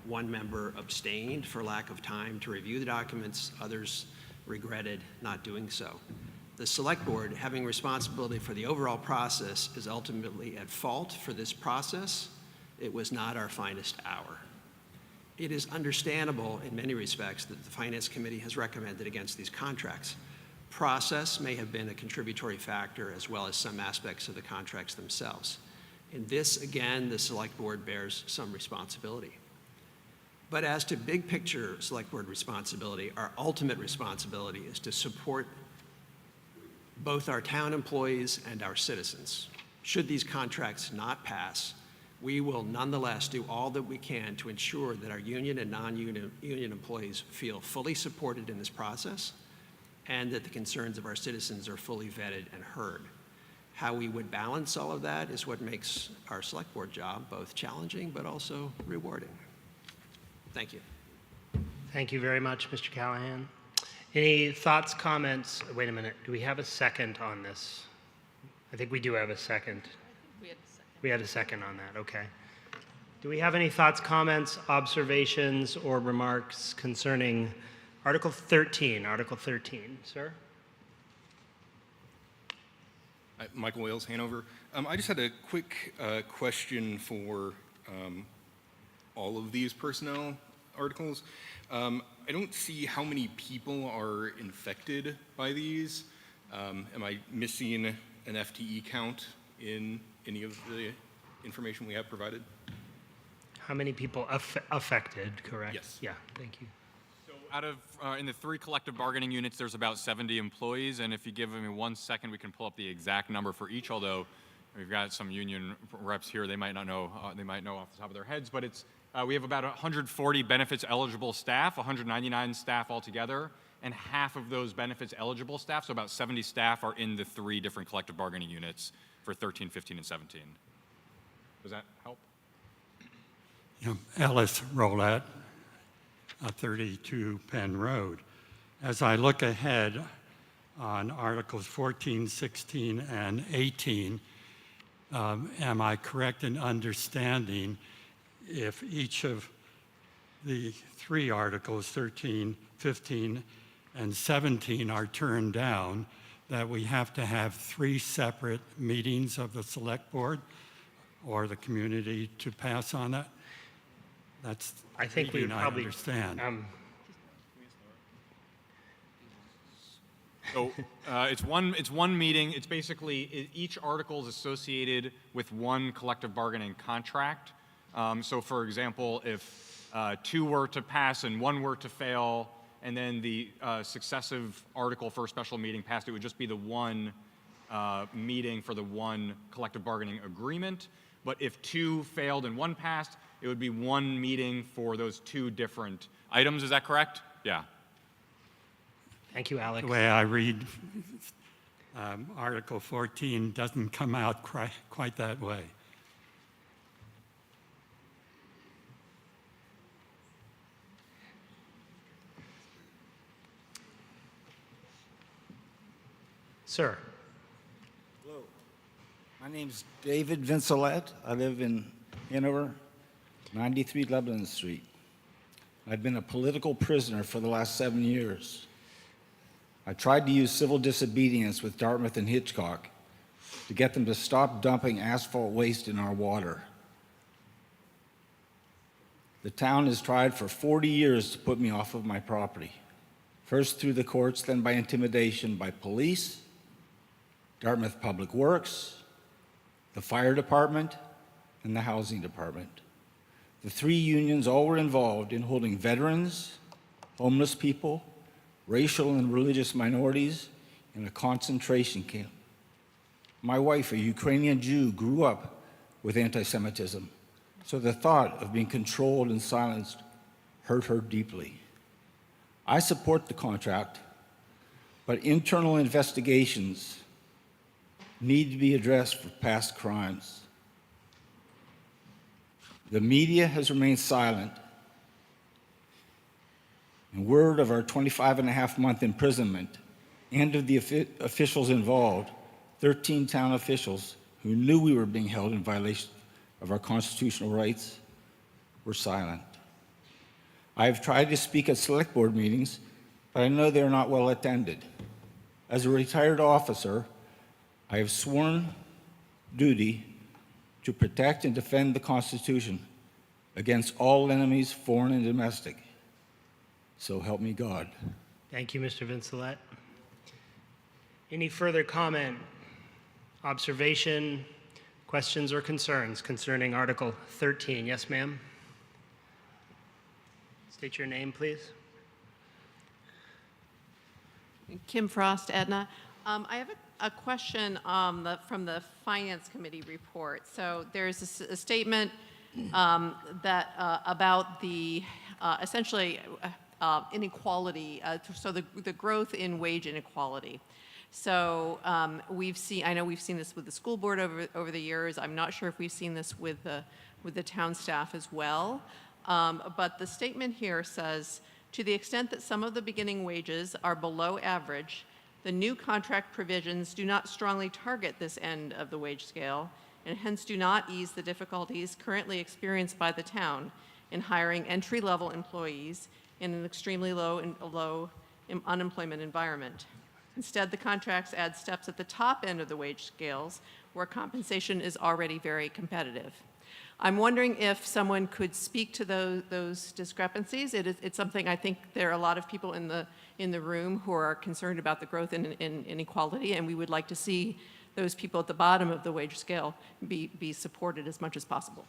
One member abstained for lack of time to review the documents. Others regretted not doing so. The select board, having responsibility for the overall process, is ultimately at fault for this process. It was not our finest hour. It is understandable in many respects that the Finance Committee has recommended against these contracts. Process may have been a contributory factor as well as some aspects of the contracts themselves. In this, again, the Select Board bears some responsibility. But as to big picture Select Board responsibility, our ultimate responsibility is to support both our town employees and our citizens. Should these contracts not pass, we will nonetheless do all that we can to ensure that our union and non-union employees feel fully supported in this process and that the concerns of our citizens are fully vetted and heard. How we would balance all of that is what makes our select board job both challenging but also rewarding. Thank you. Thank you very much, Mr. Callahan. Any thoughts, comments? Wait a minute. Do we have a second on this? I think we do have a second. We had a second on that. Okay. Do we have any thoughts, comments, observations, or remarks concerning Article 13? Article 13, sir? Michael Wales, Hanover. I just had a quick question for all of these personnel articles. I don't see how many people are infected by these. Am I missing an FTE count in any of the information we have provided? How many people affected, correct? Yes. Yeah, thank you. So out of, in the 3 collective bargaining units, there's about 70 employees, and if you give me 1 second, we can pull up the exact number for each, although we've got some union reps here, they might not know, they might know off the top of their heads, but it's, we have about 140 benefits eligible staff, 199 staff altogether, and half of those benefits eligible staff, so about 70 staff are in the 3 different collective bargaining units for 13, 15, and 17. Does that help? Ellis Rolette, 32 Penn Road. As I look ahead on Articles 14, 16, and 18, am I correct in understanding if each of the 3 articles, 13, 15, and 17, are turned down, that we have to have 3 separate meetings of the Select Board or the community to pass on that? That's I think we probably understand. So it's one meeting. It's basically each article is associated with one collective bargaining contract. So for example, if 2 were to pass and 1 were to fail, and then the successive article for a special meeting passed, it would just be the one meeting for the one collective bargaining agreement. But if 2 failed and 1 passed, it would be 1 meeting for those 2 different items. Is that correct? Yeah. Thank you, Alex. The way I read Article 14 doesn't come out quite that way. Sir. Hello. My name's David Vincelette. I live in Hanover, 93 Lebanon Street. I've been a political prisoner for the last 7 years. I tried to use civil disobedience with Dartmouth and Hitchcock to get them to stop dumping asphalt waste in our water. The town has tried for 40 years to put me off of my property, first through the courts, then by intimidation by police, Dartmouth Public Works, the fire department, and the housing department. The 3 unions all were involved in holding veterans, homeless people, racial and religious minorities in a concentration camp. My wife, a Ukrainian Jew, grew up with anti-Semitism. So the thought of being controlled and silenced hurt her deeply. I support the contract, but internal investigations need to be addressed for past crimes. The media has remained silent, and word of our 25-and-a-half-month imprisonment and of the officials involved, 13 town officials who knew we were being held in violation of our constitutional rights, were silent. I have tried to speak at select board meetings, but I know they are not well attended. As a retired officer, I have sworn duty to protect and defend the Constitution against all enemies, foreign and domestic. So help me God. Thank you, Mr. Vincelette. Any further comment, observation, questions, or concerns concerning Article 13? Yes, ma'am. State your name, please. Kim Frost, Edna. I have a question from the Finance Committee report. So there's a statement that about the essentially inequality, so the growth in wage inequality. So I know we've seen this with the school board over the years. I'm not sure if we've seen this with the town staff as well. But the statement here says, to the extent that some of the beginning wages are below average, the new contract provisions do not strongly target this end of the wage scale and hence do not ease the difficulties currently experienced by the town in hiring entry-level employees in an extremely low unemployment environment. Instead, the contracts add steps at the top end of the wage scales where compensation is already very competitive. I'm wondering if someone could speak to those discrepancies. It's something I think there are a lot of people in the room who are concerned about the growth in inequality, and we would like to see those people at the bottom of the wage scale be supported as much as possible.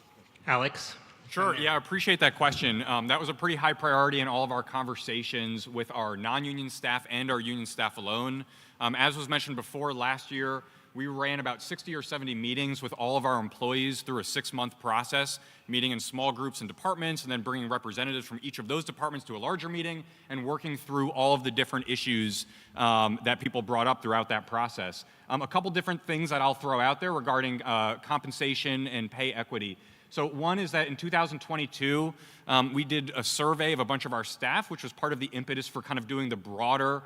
Alex? Sure, yeah, I appreciate that question. That was a pretty high priority in all of our conversations with our non-union staff and our union staff alone. As was mentioned before, last year, we ran about 60 or 70 meetings with all of our employees through a 6-month process, meeting in small groups and departments, and then bringing representatives from each of those departments to a larger meeting and working through all of the different issues that people brought up throughout that process. A couple different things that I'll throw out there regarding compensation and pay equity. So one is that in 2022, we did a survey of a bunch of our staff, which was part of the impetus for kind of doing the broader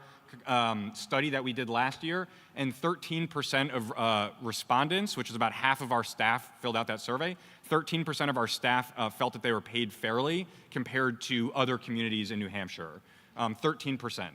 study that we did last year, and 13% of respondents, which is about half of our staff filled out that survey, 13% of our staff felt that they were paid fairly compared to other communities in New Hampshire, 13%.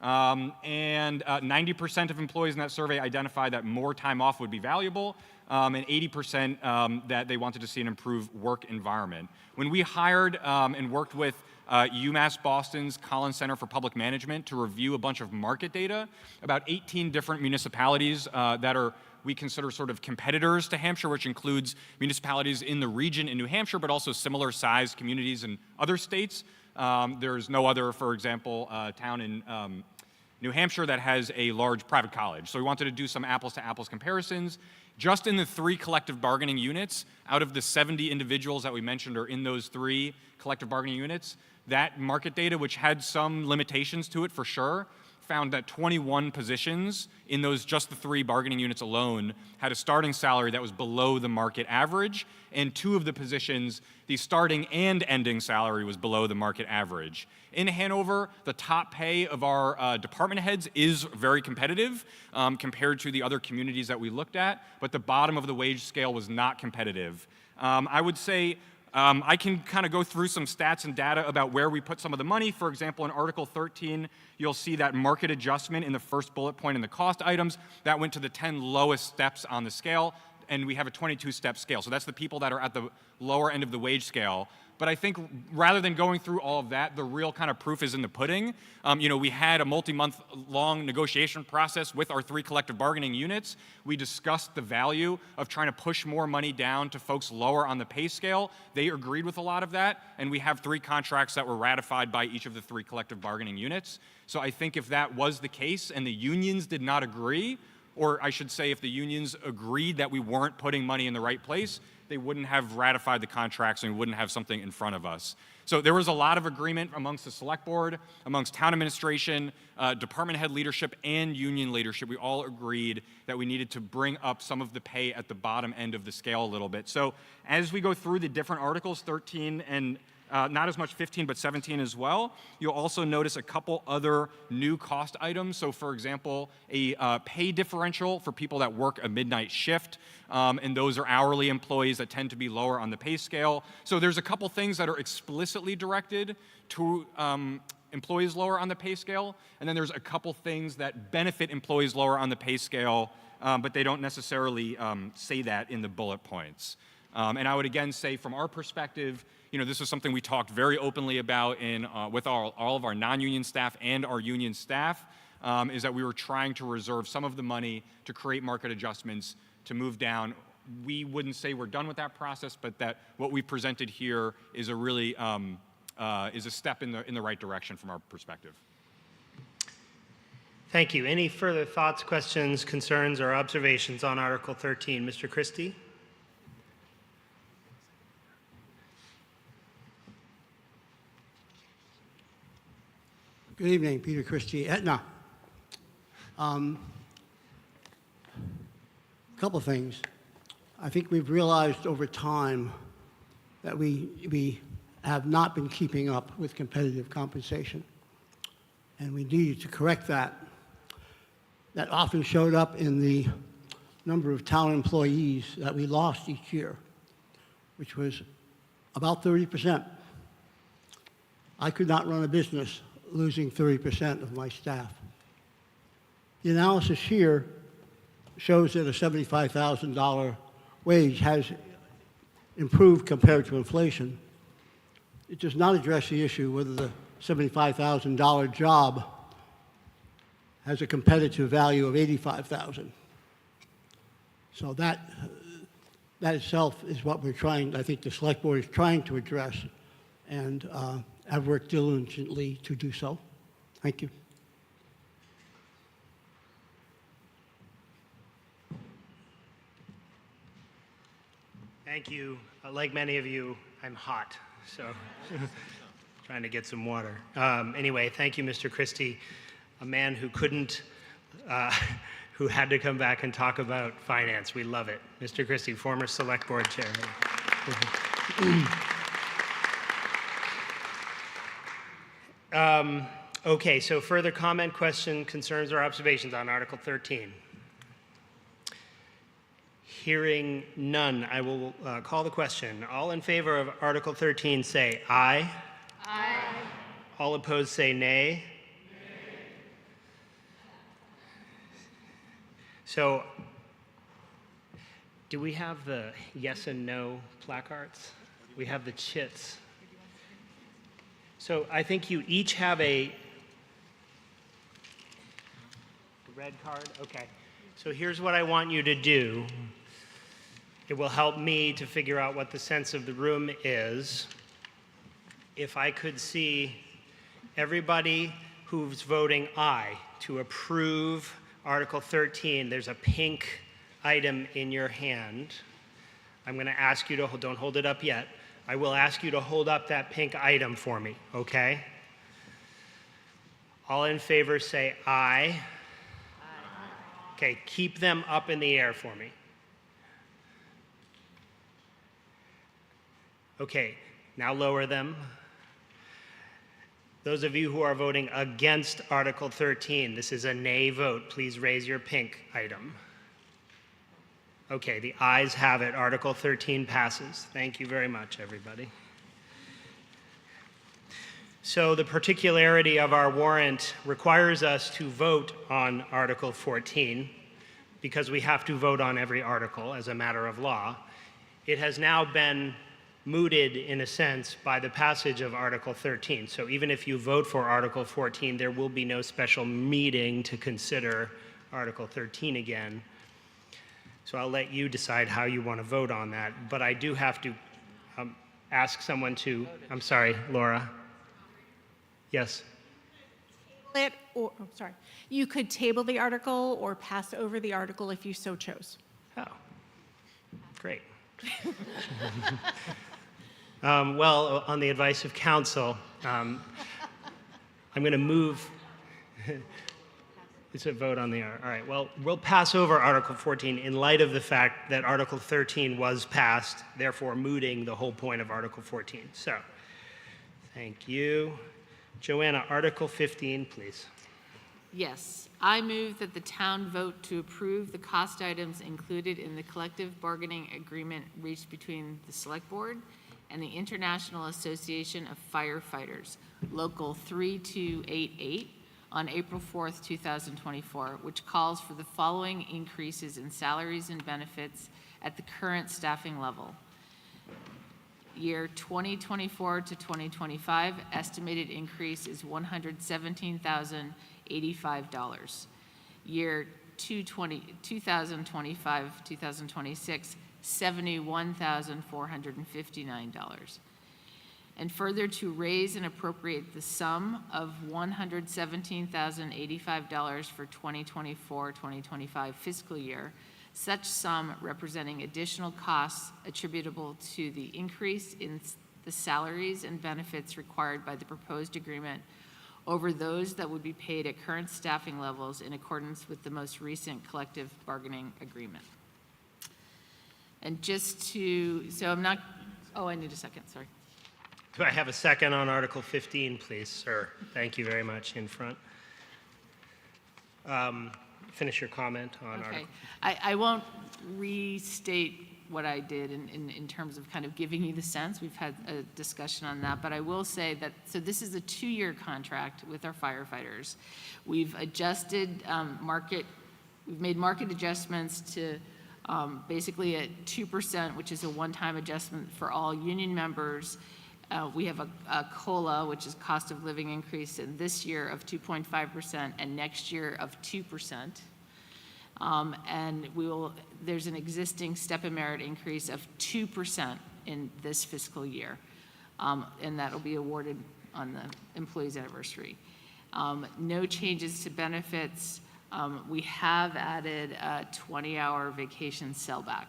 And 90% of employees in that survey identified that more time off would be valuable, and 80% that they wanted to see an improved work environment. When we hired and worked with UMass Boston's Collins Center for Public Management to review a bunch of market data, about 18 different municipalities that we consider sort of competitors to Hampshire, which includes municipalities in the region in New Hampshire, but also similar sized communities in other states. There's no other, for example, town in New Hampshire that has a large private college. So we wanted to do some apples to apples comparisons. Just in the 3 collective bargaining units, out of the 70 individuals that we mentioned are in those 3 collective bargaining units, that market data, which had some limitations to it for sure, found that 21 positions in those just the 3 bargaining units alone had a starting salary that was below the market average, and 2 of the positions, the starting and ending salary was below the market average. In Hanover, the top pay of our department heads is very competitive compared to the other communities that we looked at, but the bottom of the wage scale was not competitive. I would say I can kind of go through some stats and data about where we put some of the money. For example, in Article 13, you'll see that market adjustment in the first bullet point in the cost items. That went to the 10 lowest steps on the scale, and we have a 22-step scale. So that's the people that are at the lower end of the wage scale. But I think rather than going through all of that, the real kind of proof is in the pudding. We had a multi-month long negotiation process with our 3 collective bargaining units. We discussed the value of trying to push more money down to folks lower on the pay scale. They agreed with a lot of that, and we have 3 contracts that were ratified by each of the 3 collective bargaining units. So I think if that was the case and the unions did not agree, or I should say if the unions agreed that we weren't putting money in the right place, they wouldn't have ratified the contracts and we wouldn't have something in front of us. So there was a lot of agreement amongst the select board, amongst town administration, department head leadership, and union leadership. We all agreed that we needed to bring up some of the pay at the bottom end of the scale a little bit. So as we go through the different articles, 13 and not as much 15, but 17 as well, you'll also notice a couple other new cost items. So for example, a pay differential for people that work a midnight shift, and those are hourly employees that tend to be lower on the pay scale. So there's a couple things that are explicitly directed to employees lower on the pay scale, and then there's a couple things that benefit employees lower on the pay scale, but they don't necessarily say that in the bullet points. And I would again say from our perspective, you know, this is something we talked very openly about with all of our non-union staff and our union staff, is that we were trying to reserve some of the money to create market adjustments to move down. We wouldn't say we're done with that process, but that what we presented here is a really is a step in the right direction from our perspective. Thank you. Any further thoughts, questions, concerns, or observations on Article 13? Mr. Christie? Good evening, Peter Christie, Aetna. A couple of things. I think we've realized over time that we have not been keeping up with competitive compensation, and we needed to correct that. That often showed up in the number of town employees that we lost each year, which was about 30%. I could not run a business losing 30% of my staff. The analysis here shows that a $75,000 wage has improved compared to inflation. It does not address the issue whether the $75,000 job has a competitive value of $85,000. So that itself is what we're trying, I think the Select Board is trying to address, and I've worked diligently to do so. Thank you. Thank you. Like many of you, I'm hot, so trying to get some water. Anyway, thank you, Mr. Christie, a man who couldn't, who had to come back and talk about finance. We love it. Mr. Christie, former Select Board Chairman. Okay, so further comment, question, concerns, or observations on Article 13? Hearing none, I will call the question. All in favor of Article 13 say aye. Aye. All opposed say nay. Nay. So, do we have the yes and no placards? We have the chits. So I think you each have a red card. Okay. So here's what I want you to do. It will help me to figure out what the sense of the room is. If I could see everybody who's voting aye to approve Article 13, there's a pink item in your hand. I'm going to ask you to, don't hold it up yet. I will ask you to hold up that pink item for me, okay? All in favor say aye. Aye. Okay, keep them up in the air for me. Okay, now lower them. Those of you who are voting against Article 13, this is a nay vote. Please raise your pink item. Okay, the ayes have it. Article 13 passes. Thank you very much, everybody. So the particularity of our warrant requires us to vote on Article 14 because we have to vote on every article as a matter of law. It has now been mooted, in a sense, by the passage of Article 13. So even if you vote for Article 14, there will be no special meeting to consider Article 13 again. So I'll let you decide how you want to vote on that. But I do have to ask someone to, I'm sorry, Laura. Yes? it, or, oh, sorry, you could table the article or pass over the article if you so chose. Oh, great. Well, on the advice of counsel, I'm going to move. It's a vote on the, all right, well, we'll pass over Article 14 in light of the fact that Article 13 was passed, therefore mooting the whole point of Article 14. So, thank you. Joanna, Article 15, please. Yes, I move that the town vote to approve the cost items included in the collective bargaining agreement reached between the Select Board and the International Association of Firefighters, Local 3288, on April 4th, 2024, which calls for the following increases in salaries and benefits at the current staffing level. Year 2024 to 2025, estimated increase is $117,085. Year 2025, 2026, $71,459. And further, to raise and appropriate the sum of $117,085 for 2024-2025 fiscal year, such sum representing additional costs attributable to the increase in the salaries and benefits required by the proposed agreement over those that would be paid at current staffing levels in accordance with the most recent collective bargaining agreement. And just to, so I'm not, oh, I need a second, sorry. Do I have a second on Article 15, please, sir? Thank you very much, in front. Finish your comment on Okay. Article. I won't restate what I did in terms of kind of giving you the sense. We've had a discussion on that, but I will say that, so this is a 2-year contract with our firefighters. We've adjusted we've made market adjustments to basically at 2%, which is a one-time adjustment for all union members. We have a COLA, which is cost of living increase in this year of 2.5% and next year of 2%. And there's an existing step and merit increase of 2% in this fiscal year. And that'll be awarded on the employee's anniversary. No changes to benefits. We have added a 20-hour vacation sellback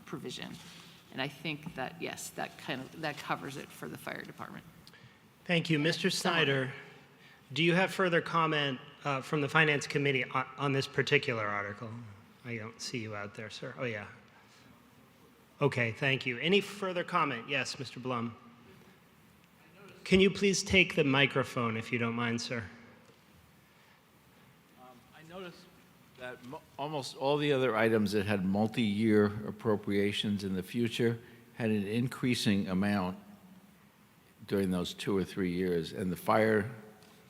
provision. And I think that, yes, that covers it for the fire department. Thank you. Mr. Snyder, do you have further comment from the Finance Committee on this particular article? I don't see you out there, sir. Oh, yeah. Okay, thank you. Any further comment? Yes, Mr. Blum. Can you please take the microphone if you don't mind, sir? I noticed that almost all the other items that had multi-year appropriations in the future had an increasing amount during those 2 or 3 years, and the fire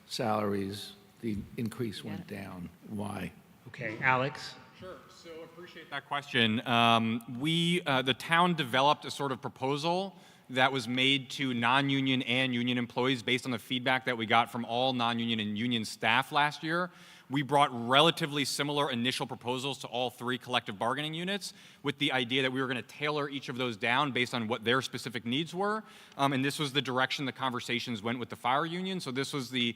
salaries, the increase went down. Why? Okay, Alex? Sure, so appreciate that question. The town developed a sort of proposal that was made to non-union and union employees based on the feedback that we got from all non-union and union staff last year. We brought relatively similar initial proposals to all 3 collective bargaining units with the idea that we were going to tailor each of those down based on what their specific needs were. And this was the direction the conversations went with the fire union. So this was the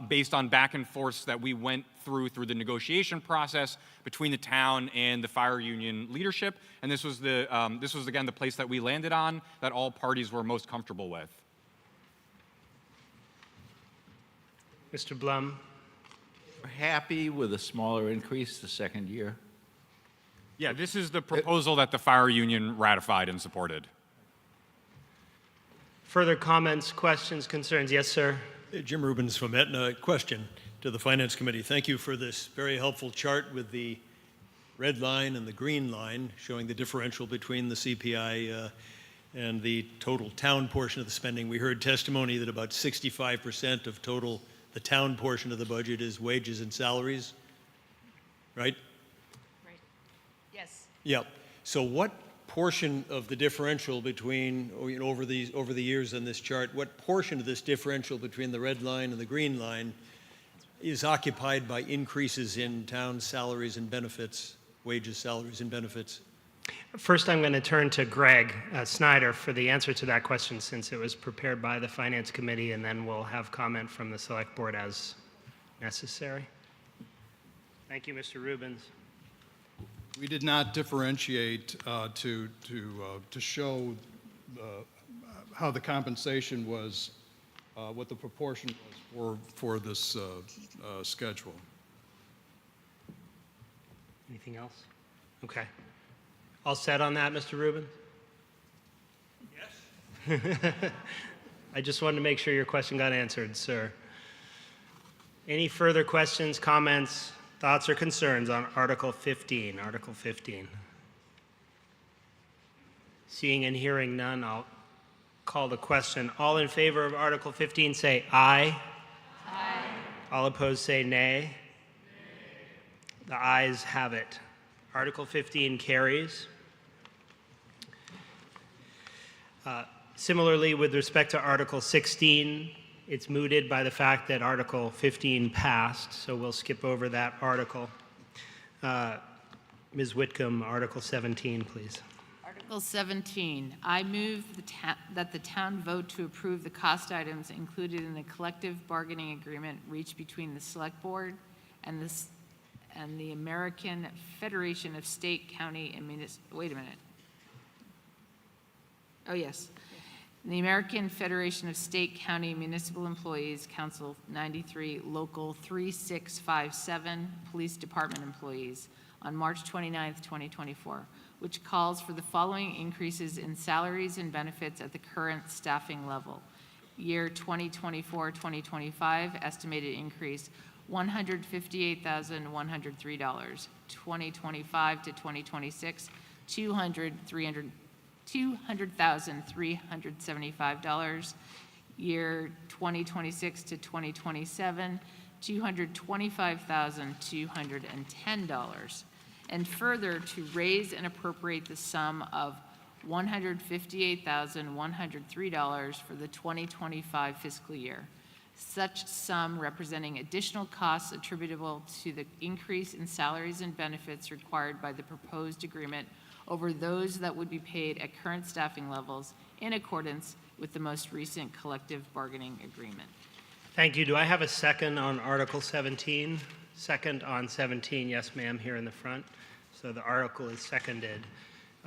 based on back and forth that we went through the negotiation process between the town and the fire union leadership. And this was again the place that we landed on that all parties were most comfortable with. Mr. Blum? Happy with a smaller increase the second year? Yeah, this is the proposal that the fire union ratified and supported. Further comments, questions, concerns? Yes, sir. Jim Rubens from Aetna. Question to the Finance Committee. Thank you for this very helpful chart with the red line and the green line showing the differential between the CPI and the total town portion of the spending. We heard testimony that about 65% of the town portion of the budget is wages and salaries, right? Right. Yes. Yep. So what portion of the differential between, over the years on this chart, what portion of this differential between the red line and the green line is occupied by increases in town salaries and benefits, wages, salaries, and benefits? First, I'm going to turn to Greg Snyder for the answer to that question since it was prepared by the Finance Committee, and then we'll have comment from the Select Board as necessary. Thank you, Mr. Rubens. We did not differentiate to show how the compensation was, what the proportion was for this schedule. Anything else? Okay. All set on that, Mr. Rubin? Yes. I just wanted to make sure your question got answered, sir. Any further questions, comments, thoughts, or concerns on Article 15? Article 15. Seeing and hearing none, I'll call the question. All in favor of Article 15 say aye. Aye. All opposed say nay. The ayes have it. Article 15 carries. Similarly, with respect to Article 16, it's mooted by the fact that Article 15 passed, so we'll skip over that article. Ms. Whitcomb, Article 17, please. Article 17, I move that the town vote to approve the cost items included in the collective bargaining agreement reached between the Select Board and the American Federation of State, County, and wait a minute. Oh, yes. The American Federation of State, County, Municipal Employees, Council 93, Local 3657, Police Department employees on March 29th, 2024, which calls for the following increases in salaries and benefits at the current staffing level. Year 2024-2025, estimated increase $158,103. 2025 to 2026, $200,375. Year 2026 to 2027, $225,210. And further, to raise and appropriate the sum of $158,103 for the 2025 fiscal year. Such sum representing additional costs attributable to the increase in salaries and benefits required by the proposed agreement over those that would be paid at current staffing levels in accordance with the most recent collective bargaining agreement. Thank you. Do I have a second on Article 17? Second on 17, yes, ma'am, here in the front. So the article is seconded.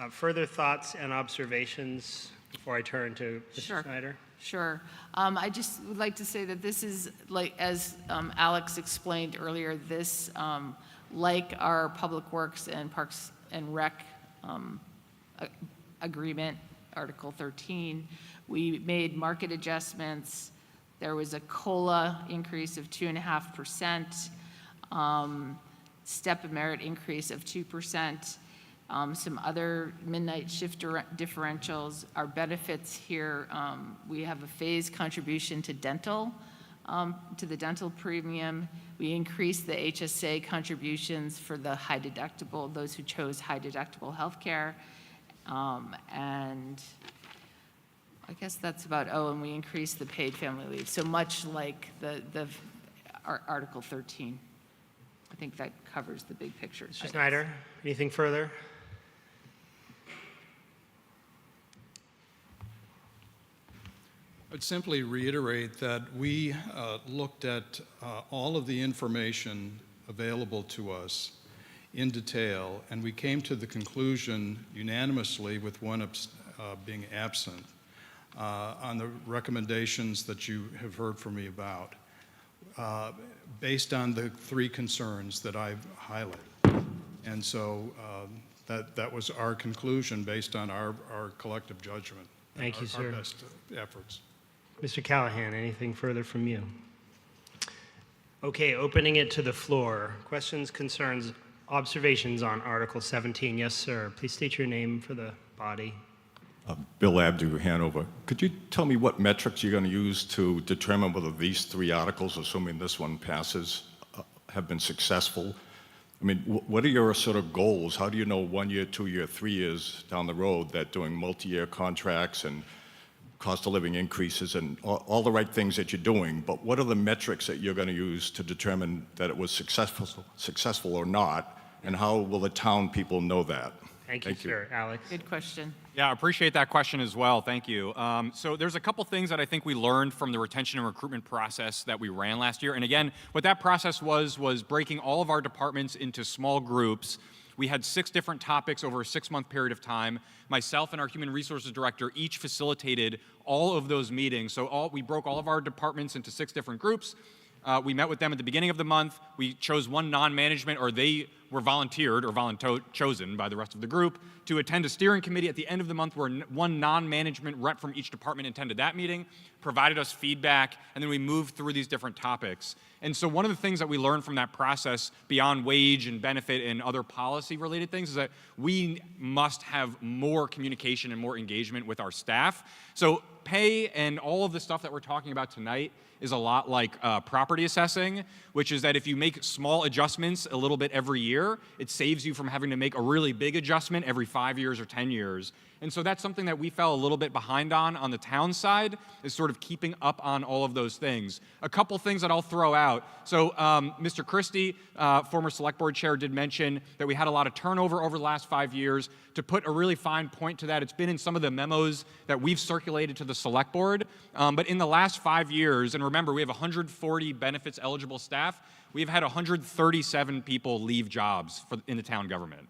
Further thoughts and observations before I turn to Mr. Snyder? Sure. I just would like to say that this is, like, as Alex explained earlier, this, like our Public Works and Parks and Rec agreement, Article 13, we made market adjustments. There was a COLA increase of 2.5%, step merit increase of 2%, some other midnight shift differentials. Our benefits here, we have a phased contribution to dental, to the dental premium. We increased the HSA contributions for the high deductible, those who chose high deductible health care. And I guess that's about, and we increased the paid family leave. So much like our Article 13. I think that covers the big picture. Mr. Snyder, anything further? I'd simply reiterate that we looked at all of the information available to us in detail, and we came to the conclusion unanimously, with one being absent, on the recommendations that you have heard from me about, based on the three concerns that I've highlighted. And so that was our conclusion based on our collective judgment. Thank you, sir. Our best efforts. Mr. Callahan, anything further from you? Okay, opening it to the floor. Questions, concerns, observations on Article 17? Yes, sir. Please state your name for the body. Bill Abdu, Hanover. Could you tell me what metrics you're going to use to determine whether these three articles, assuming this one passes, have been successful? I mean, what are your sort of goals? How do you know 1 year, 2 year, 3 years down the road that doing multi-year contracts and cost of living increases and all the right things that you're doing, but what are the metrics that you're going to use to determine that it was successful or not, and how will the town people know that? Thank you, Thank you. sir. Alex? Good question. Yeah, I appreciate that question as well. Thank you. So there's a couple things that I think we learned from the retention and recruitment process that we ran last year. And again, what that process was breaking all of our departments into small groups. We had 6 different topics over a 6-month period of time. Myself and our human resources director each facilitated all of those meetings. So we broke all of our departments into 6 different groups. We met with them at the beginning of the month. We chose one non-management, or they were volunteered or chosen by the rest of the group to attend a steering committee at the end of the month where one non-management rep from each department attended that meeting, provided us feedback, and then we moved through these different topics. And so one of the things that we learned from that process, beyond wage and benefit and other policy-related things, is that we must have more communication and more engagement with our staff. So pay and all of the stuff that we're talking about tonight is a lot like property assessing, which is that if you make small adjustments a little bit every year, it saves you from having to make a really big adjustment every 5 years or 10 years. And so that's something that we fell a little bit behind on the town side, is sort of keeping up on all of those things. A couple things that I'll throw out. So Mr. Christie, former select board chair, did mention that we had a lot of turnover over the last 5 years. To put a really fine point to that, it's been in some of the memos that we've circulated to the select board. But in the last 5 years, and remember, we have 140 benefits eligible staff, we've had 137 people leave jobs in the town government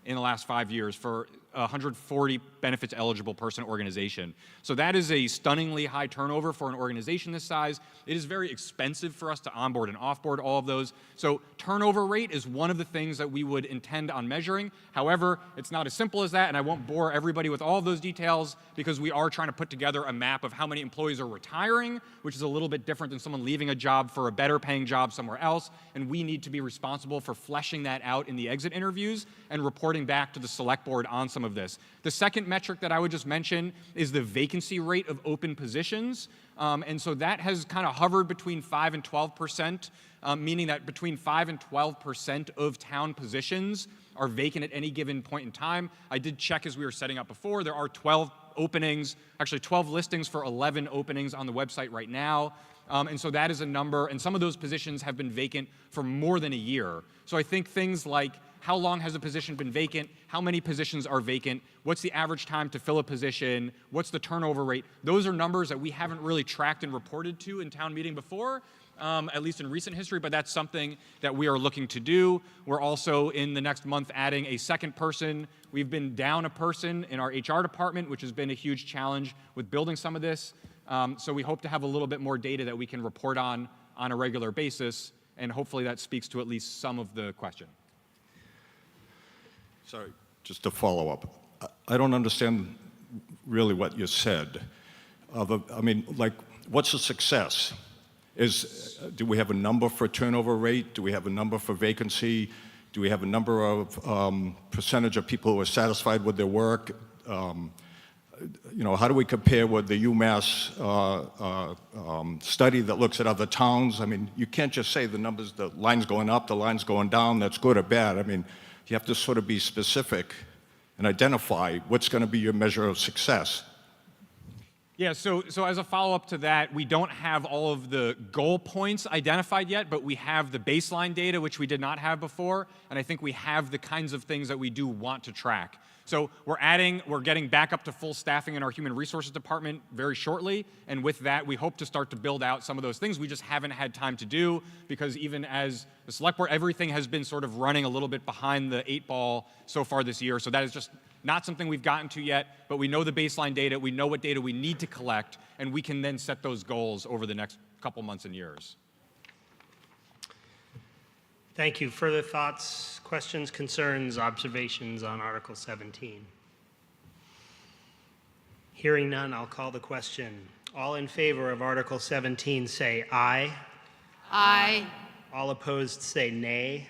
in the last 5 years for 140 benefits eligible person organization. So that is a stunningly high turnover for an organization this size. It is very expensive for us to onboard and offboard all of those. So turnover rate is one of the things that we would intend on measuring. However, it's not as simple as that, and I won't bore everybody with all of those details because we are trying to put together a map of how many employees are retiring, which is a little bit different than someone leaving a job for a better paying job somewhere else, and we need to be responsible for fleshing that out in the exit interviews and reporting back to the select board on some of this. The second metric that I would just mention is the vacancy rate of open positions. And so that has kind of hovered between 5 and 12%, meaning that between 5 and 12% of town positions are vacant at any given point in time. I did check as we were setting up before. There are 12 openings, actually 12 listings for 11 openings on the website right now. And so that is a number, and some of those positions have been vacant for more than a year. So I think things like how long has a position been vacant, how many positions are vacant, what's the average time to fill a position, what's the turnover rate, those are numbers that we haven't really tracked and reported to in town meeting before, at least in recent history, but that's something that we are looking to do. We're also in the next month adding a second person. We've been down a person in our HR department, which has been a huge challenge with building some of this. So we hope to have a little bit more data that we can report on a regular basis, and hopefully that speaks to at least some of the question. Sorry, just to follow up. I don't understand really what you said. I mean, like, what's a success? Do we have a number for turnover rate? Do we have a number for vacancy? Do we have a number of percentage of people who are satisfied with their work? You know, how do we compare with the UMass study that looks at other towns? I mean, you can't just say the numbers, the line's going up, the line's going down, that's good or bad. I mean, you have to sort of be specific and identify what's going to be your measure of success. Yeah, so as a follow-up to that, we don't have all of the goal points identified yet, but we have the baseline data, which we did not have before, and I think we have the kinds of things that we do want to track. So we're getting back up to full staffing in our human resources department very shortly, and with that, we hope to start to build out some of those things we just haven't had time to do, because even as the select board, everything has been sort of running a little bit behind the 8 ball so far this year, so that is just not something we've gotten to yet, but we know the baseline data, we know what data we need to collect, and we can then set those goals over the next couple months and years. Thank you. Further thoughts, questions, concerns, observations on Article 17? Hearing none, I'll call the question. All in favor of Article 17 say aye. Aye. All opposed say nay.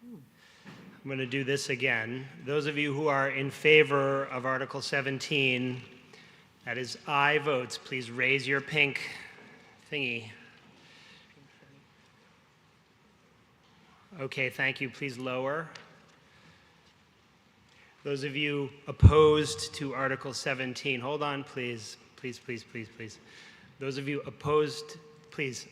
I'm going to do this again. Those of you who are in favor of Article 17, that is aye votes, please raise your pink thingy. Okay, thank you. Please lower. Those of you opposed to Article 17, hold on, please. Please, please, please, please. Those of you opposed, please.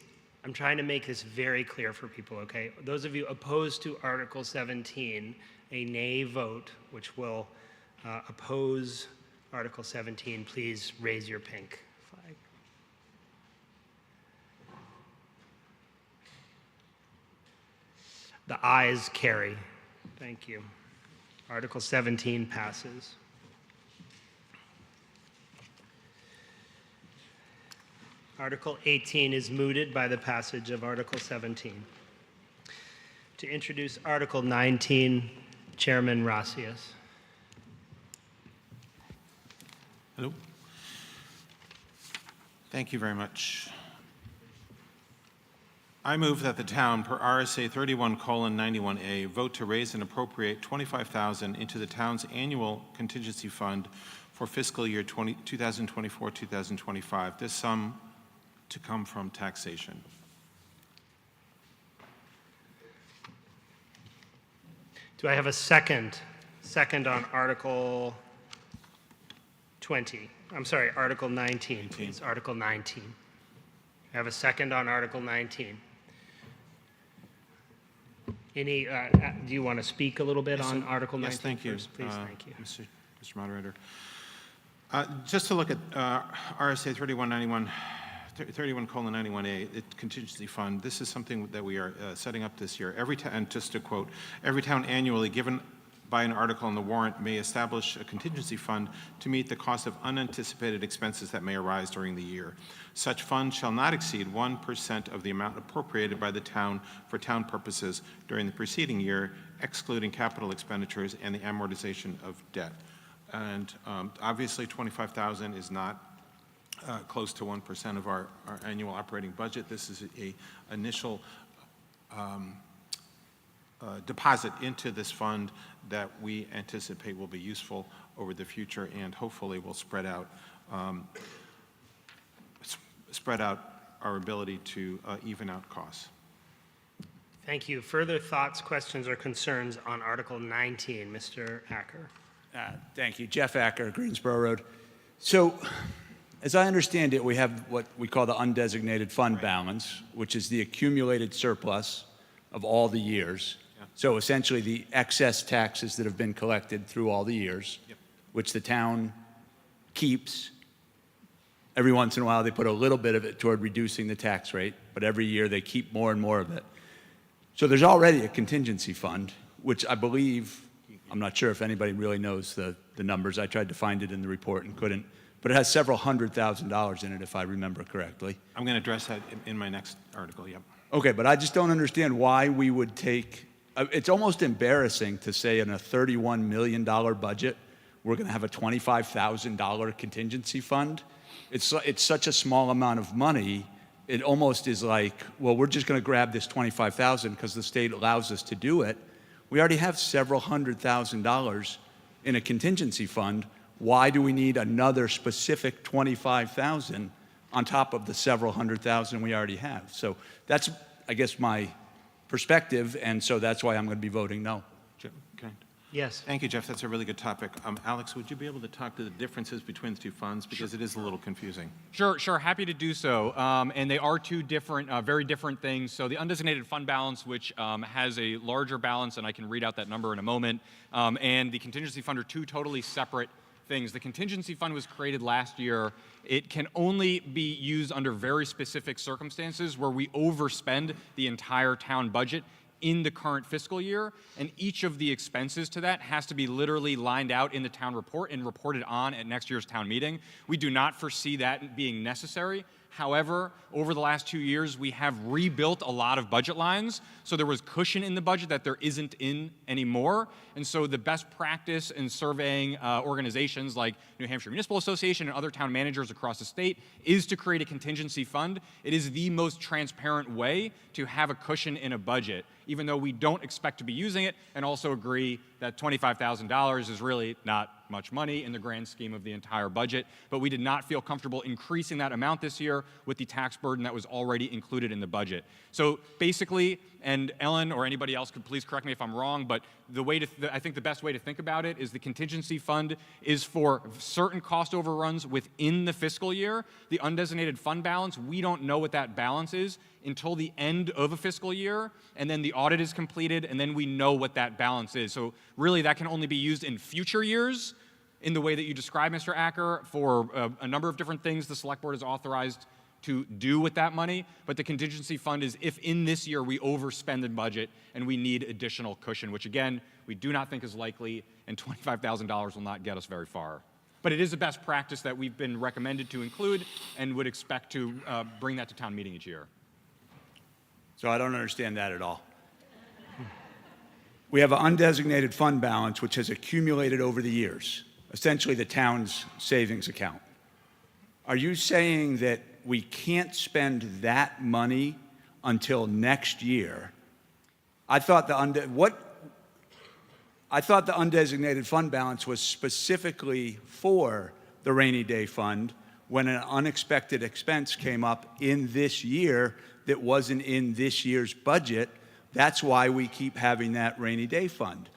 I'm trying to make this very clear for people, okay? Those of you opposed to Article 17, a nay vote, which will oppose Article 17, please raise your pink flag. The ayes carry. Thank you. Article 17 passes. Article 18 is mooted by the passage of Article 17. To introduce Article 19, Chairman Rassius. Hello. Thank you very much. I move that the town, per RSA 31:91A, vote to raise and appropriate $25,000 into the town's annual contingency fund for fiscal year 2024-2025. This sum to come from taxation. Do I have a second? Second on Article 20. I'm sorry, Article 19, please. Article 19. I have a second on Article 19. Any, do you want to speak a little bit on Article 19 Yes, thank you. first, please? Thank you. Mr. Moderator. Just to look at RSA 31:91A, the contingency fund, this is something that we are setting up this year. And just to quote, every town annually given by an article on the warrant may establish a contingency fund to meet the cost of unanticipated expenses that may arise during the year. Such fund shall not exceed 1% of the amount appropriated by the town for town purposes during the preceding year, excluding capital expenditures and the amortization of debt. And obviously, $25,000 is not close to 1% of our annual operating budget. This is an initial deposit into this fund that we anticipate will be useful over the future and hopefully will spread out our ability to even out costs. Thank you. Further thoughts, questions, or concerns on Article 19? Mr. Acker. Thank you. Jeff Acker, Greensboro Road. So, as I understand it, we have what we call the undesignated fund balance, which is the accumulated surplus of all the years. So essentially the excess taxes that have been collected through all the years, which the town keeps. Every once in a while they put a little bit of it toward reducing the tax rate, but every year they keep more and more of it. So there's already a contingency fund, which I believe, I'm not sure if anybody really knows the numbers. I tried to find it in the report and couldn't, but it has several $100,000 in it if I remember correctly. I'm going to address that in my next article, yep. Okay, but I just don't understand why we would take, it's almost embarrassing to say in a $31 million budget, we're going to have a $25,000 contingency fund. It's such a small amount of money, it almost is like, well, we're just going to grab this $25,000 because the state allows us to do it. We already have several $100,000 in a contingency fund. Why do we need another specific $25,000 on top of the several $100,000 we already have? So that's, I guess, my perspective, and so that's why I'm going to be voting no. Okay. Yes. Thank you, Jeff. That's a really good topic. Alex, would you be able to talk to the differences between the two funds? Because it is a little confusing. Sure. Happy to do so. And they are two different, very different things. So the undesignated fund balance, which has a larger balance, and I can read out that number in a moment, and the contingency fund are two totally separate things. The contingency fund was created last year. It can only be used under very specific circumstances where we overspend the entire town budget in the current fiscal year, and each of the expenses to that has to be literally lined out in the town report and reported on at next year's town meeting. We do not foresee that being necessary. However, over the last 2 years, we have rebuilt a lot of budget lines, so there was cushion in the budget that there isn't in anymore. And so the best practice in surveying organizations like New Hampshire Municipal Association and other town managers across the state is to create a contingency fund. It is the most transparent way to have a cushion in a budget, even though we don't expect to be using it, and also agree that $25,000 is really not much money in the grand scheme of the entire budget, but we did not feel comfortable increasing that amount this year with the tax burden that was already included in the budget. So basically, and Ellen or anybody else could please correct me if I'm wrong, but the way to I think the best way to think about it is the contingency fund is for certain cost overruns within the fiscal year. The undesignated fund balance, we don't know what that balance is until the end of a fiscal year, and then the audit is completed, and then we know what that balance is. So really that can only be used in future years in the way that you described, Mr. Acker, for a number of different things the select board is authorized to do with that money. But the contingency fund is if in this year we overspend the budget and we need additional cushion, which again, we do not think is likely, and $25,000 will not get us very far. But it is a best practice that we've been recommended to include and would expect to bring that to town meeting each year. So I don't understand that at all. We have an undesignated fund balance which has accumulated over the years, essentially the town's savings account. Are you saying that we can't spend that money until next year? I thought the undesignated fund balance was specifically for the rainy day fund when an unexpected expense came up in this year that wasn't in this year's budget. That's why we keep having that rainy day fund.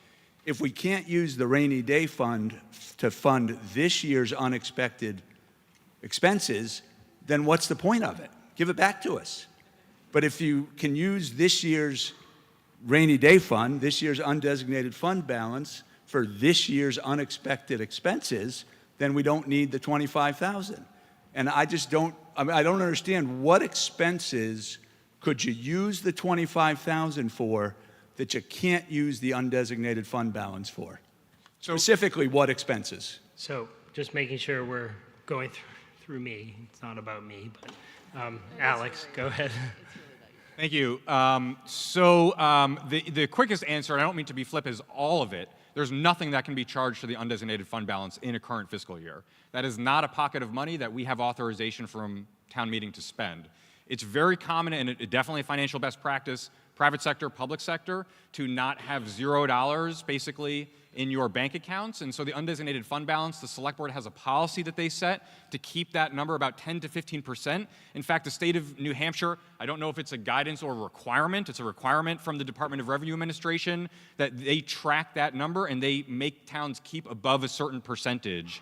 If we can't use the rainy day fund to fund this year's unexpected expenses, then what's the point of it? Give it back to us. But if you can use this year's rainy day fund, this year's undesignated fund balance for this year's unexpected expenses, then we don't need the $25,000. And I don't understand what expenses could you use the $25,000 for that you can't use the undesignated fund balance for? Specifically, what expenses? So just making sure we're going through me. It's not about me, but Alex, go ahead. Thank you. The quickest answer, and I don't mean to be flip, is all of it. There's nothing that can be charged to the undesignated fund balance in a current fiscal year. That is not a pocket of money that we have authorization from town meeting to spend. It's very common and definitely a financial best practice, private sector, public sector, to not have $0 basically in your bank accounts. And so the undesignated fund balance, the select board has a policy that they set to keep that number about 10 to 15%. In fact, the state of New Hampshire, I don't know if it's a guidance or a requirement, it's a requirement from the Department of Revenue Administration that they track that number and they make towns keep above a certain percentage.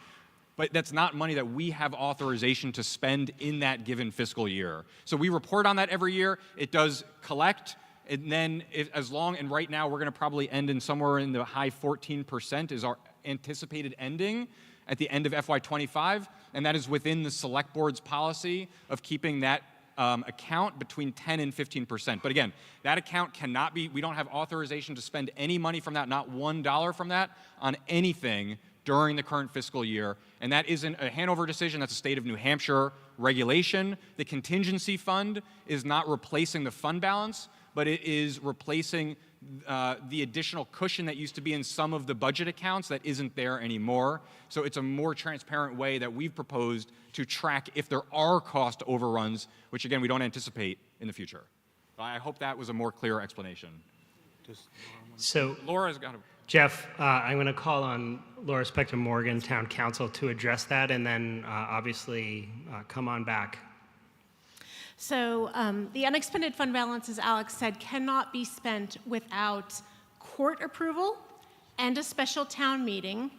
But that's not money that we have authorization to spend in that given fiscal year. So we report on that every year. It does collect. And then and right now we're going to probably end in somewhere in the high 14% is our anticipated ending at the end of FY25. And that is within the select board's policy of keeping that account between 10 and 15%. But again, that account cannot be, we don't have authorization to spend any money from that, not $1 from that, on anything during the current fiscal year. And that isn't a Hanover decision, that's a state of New Hampshire regulation. The contingency fund is not replacing the fund balance, but it is replacing the additional cushion that used to be in some of the budget accounts that isn't there anymore. So it's a more transparent way that we've proposed to track if there are cost overruns, which again, we don't anticipate in the future. I hope that was a more clear explanation. So Laura's got a... Jeff, I'm going to call on Laura Spector-Morgan, Town Council, to address that, and then obviously come on back. So the unexpended fund balance, as Alex said, cannot be spent without court approval and a special town meeting,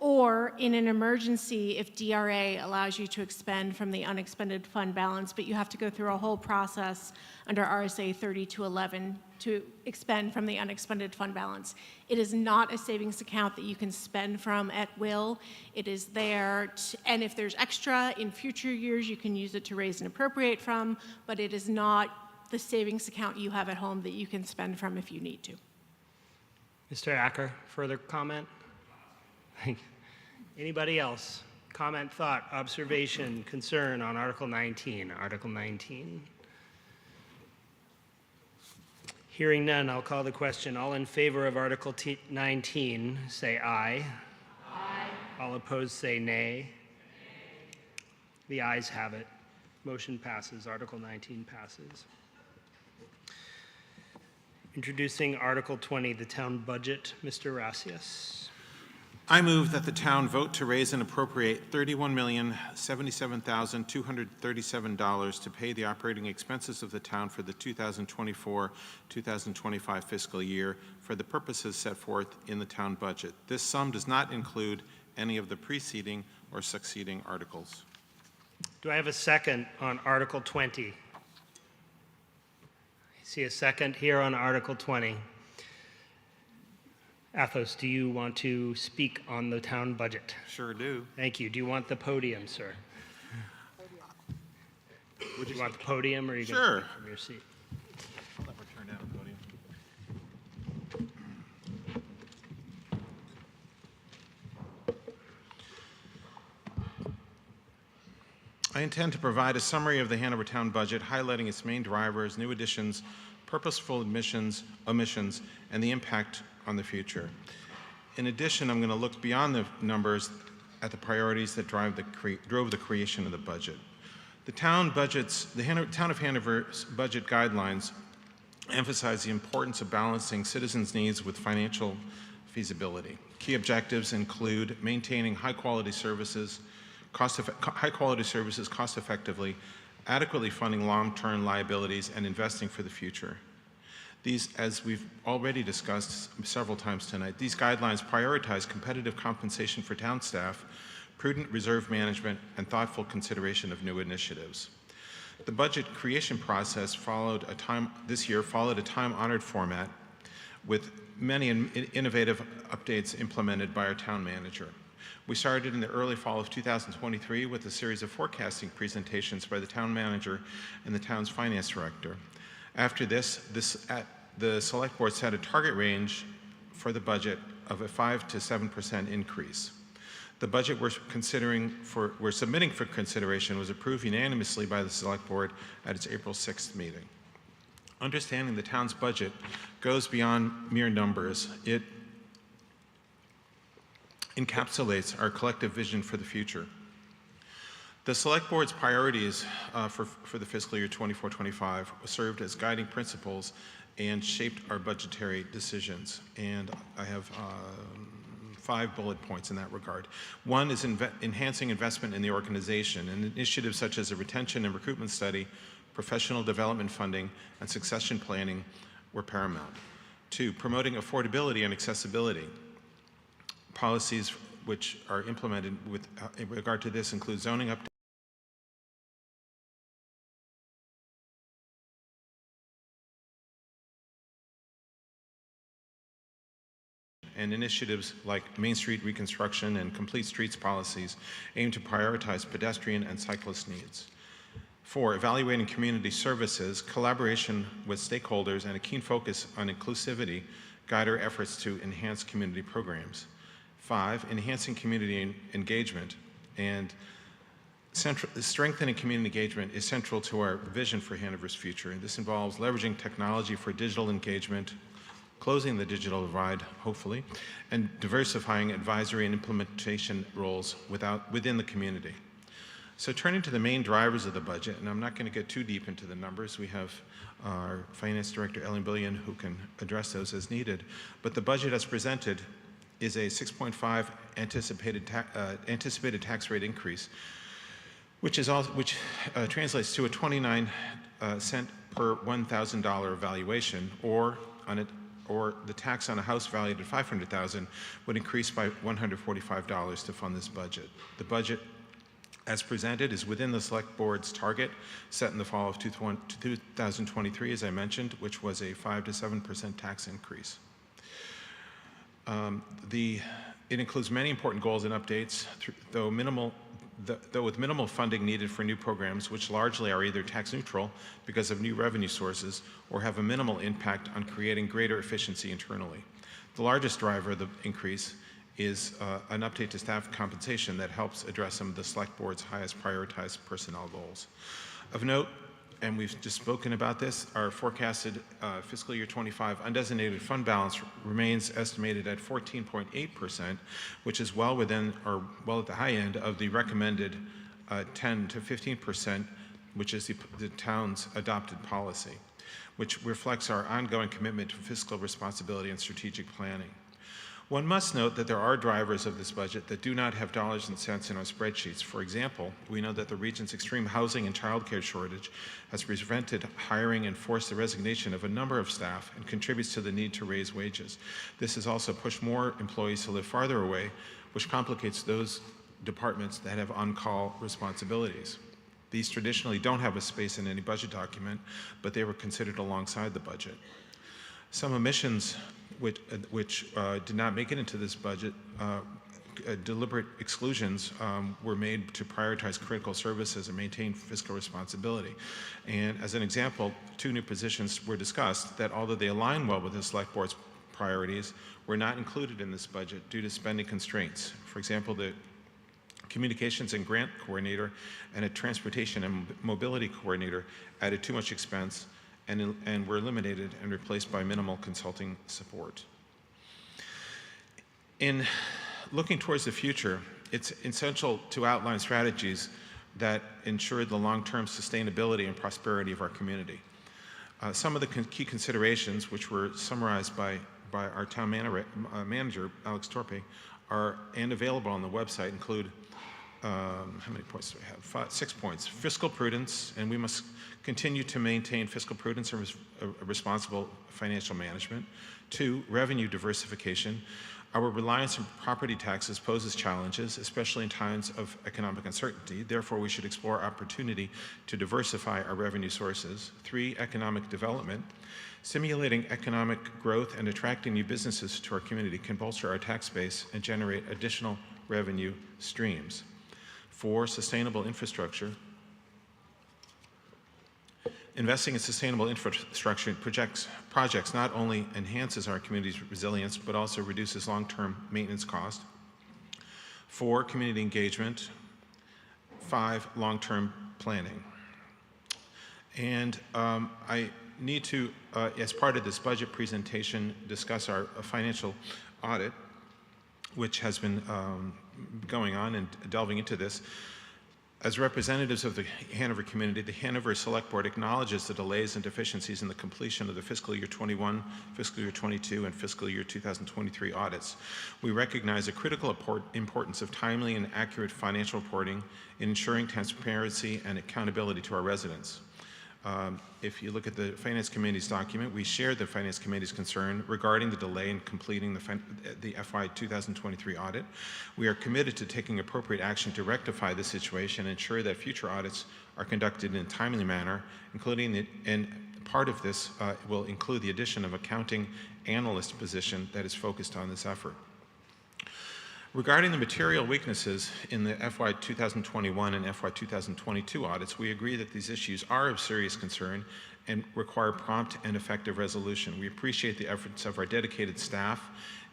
or in an emergency if DRA allows you to expend from the unexpended fund balance, but you have to go through a whole process under RSA 3211 to expend from the unexpended fund balance. It is not a savings account that you can spend from at will. It is there, and if there's extra in future years, you can use it to raise and appropriate from, but it is not the savings account you have at home that you can spend from if you need to. Mr. Acker, further comment? Anybody else? Comment, thought, observation, concern on Article 19? Article 19. Hearing none, I'll call the question. All in favor of Article 19, say aye. Aye. All opposed, say nay. The ayes have it. Motion passes. Article 19 passes. Introducing Article 20, the town budget. Mr. Rassius. I move that the town vote to raise and appropriate $31,077,237 to pay the operating expenses of the town for the 2024-2025 fiscal year for the purposes set forth in the town budget. This sum does not include any of the preceding or succeeding articles. Do I have a second on Article 20? I see a second here on Article 20. Athos, do you want to speak on the town budget? Sure do. Thank you. Do you want the podium, sir? Would you want the podium, or are you going to Sure. speak from your seat? I'll never turn down the podium. I intend to provide a summary of the Hanover Town budget, highlighting its main drivers, new additions, purposeful omissions, and the impact on the future. In addition, I'm going to look beyond the numbers at the priorities that drove the creation of the budget. The town of Hanover's budget guidelines emphasize the importance of balancing citizens' needs with financial feasibility. Key objectives include maintaining high-quality services cost effectively, adequately funding long-term liabilities, and investing for the future. These, as we've already discussed several times tonight, these guidelines prioritize competitive compensation for town staff, prudent reserve management, and thoughtful consideration of new initiatives. The budget creation process this year followed a time-honored format with many innovative updates implemented by our town manager. We started in the early fall of 2023 with a series of forecasting presentations by the town manager and the town's finance director. After this, the select board set a target range for the budget of a 5 to 7% increase. The budget we're submitting for consideration was approved unanimously by the select board at its April 6th meeting. Understanding the town's budget goes beyond mere numbers. It encapsulates our collective vision for the future. The Select Board's priorities for the fiscal year 24-25 served as guiding principles and shaped our budgetary decisions. And I have 5 bullet points in that regard. One is enhancing investment in the organization, and initiatives such as a retention and recruitment study, professional development funding, and succession planning were paramount. 2, promoting affordability and accessibility. Policies which are implemented in regard to this include zoning updates, and initiatives like Main Street reconstruction and complete streets policies aim to prioritize pedestrian and cyclist needs. 4, evaluating community services, collaboration with stakeholders, and a keen focus on inclusivity guide our efforts to enhance community programs. 5, enhancing community engagement, and strengthening community engagement is central to our vision for Hanover's future. And this involves leveraging technology for digital engagement, closing the digital divide, hopefully, and diversifying advisory and implementation roles within the community. So turning to the main drivers of the budget, and I'm not going to get too deep into the numbers. We have our Finance Director, Ellen Billion, who can address those as needed. But the budget as presented is a 6.5 anticipated tax rate increase, which translates to a 29 cent per $1,000 valuation, or the tax on a house valued at $500,000 would increase by $145 to fund this budget. The budget, as presented, is within the Select Board's target set in the fall of 2023, as I mentioned, which was a 5 to 7% tax increase. It includes many important goals and updates, though with minimal funding needed for new programs, which largely are either tax neutral because of new revenue sources or have a minimal impact on creating greater efficiency internally. The largest driver of the increase is an update to staff compensation that helps address some of the Select Board's highest prioritized personnel goals. Of note, and we've just spoken about this, our forecasted fiscal year 25 undesignated fund balance remains estimated at 14.8%, which is well at the high end of the recommended 10 to 15%, which is the town's adopted policy, which reflects our ongoing commitment to fiscal responsibility and strategic planning. One must note that there are drivers of this budget that do not have dollars and cents in our spreadsheets. For example, we know that the region's extreme housing and childcare shortage has prevented hiring and forced the resignation of a number of staff and contributes to the need to raise wages. This has also pushed more employees to live farther away, which complicates those departments that have on-call responsibilities. These traditionally don't have a space in any budget document, but they were considered alongside the budget. Some omissions which did not make it into this budget, deliberate exclusions were made to prioritize critical services and maintain fiscal responsibility. And as an example, 2 new positions were discussed that, although they align well with the Select Board's priorities, were not included in this budget due to spending constraints. For example, the Communications and Grant Coordinator and a Transportation and Mobility Coordinator added too much expense and were eliminated and replaced by minimal consulting support. In looking towards the future, it's essential to outline strategies that ensure the long-term sustainability and prosperity of our community. Some of the key considerations, which were summarized by our town manager, Alex Torpe, are and available on the website include, how many points do we have? 6 points. Fiscal prudence, and we must continue to maintain fiscal prudence and responsible financial management. 2, revenue diversification. Our reliance on property taxes poses challenges, especially in times of economic uncertainty. Therefore, we should explore opportunity to diversify our revenue sources. 3, economic development. Stimulating economic growth and attracting new businesses to our community can bolster our tax base and generate additional revenue streams. 4, sustainable infrastructure. Investing in sustainable infrastructure projects not only enhances our community's resilience, but also reduces long-term maintenance costs. 4, community engagement. 5, long-term planning. And I need to, as part of this budget presentation, discuss our financial audit, which has been going on and delving into this. As representatives of the Hanover community, the Hanover Select Board acknowledges the delays and deficiencies in the completion of the fiscal year 21, fiscal year 22, and fiscal year 2023 audits. We recognize the critical importance of timely and accurate financial reporting in ensuring transparency and accountability to our residents. If you look at the Finance Committee's document, we shared the Finance Committee's concern regarding the delay in completing the FY 2023 audit. We are committed to taking appropriate action to rectify this situation and ensure that future audits are conducted in a timely manner, and part of this will include the addition of accounting analyst position that is focused on this effort. Regarding the material weaknesses in the FY 2021 and FY 2022 audits, we agree that these issues are of serious concern and require prompt and effective resolution. We appreciate the efforts of our dedicated staff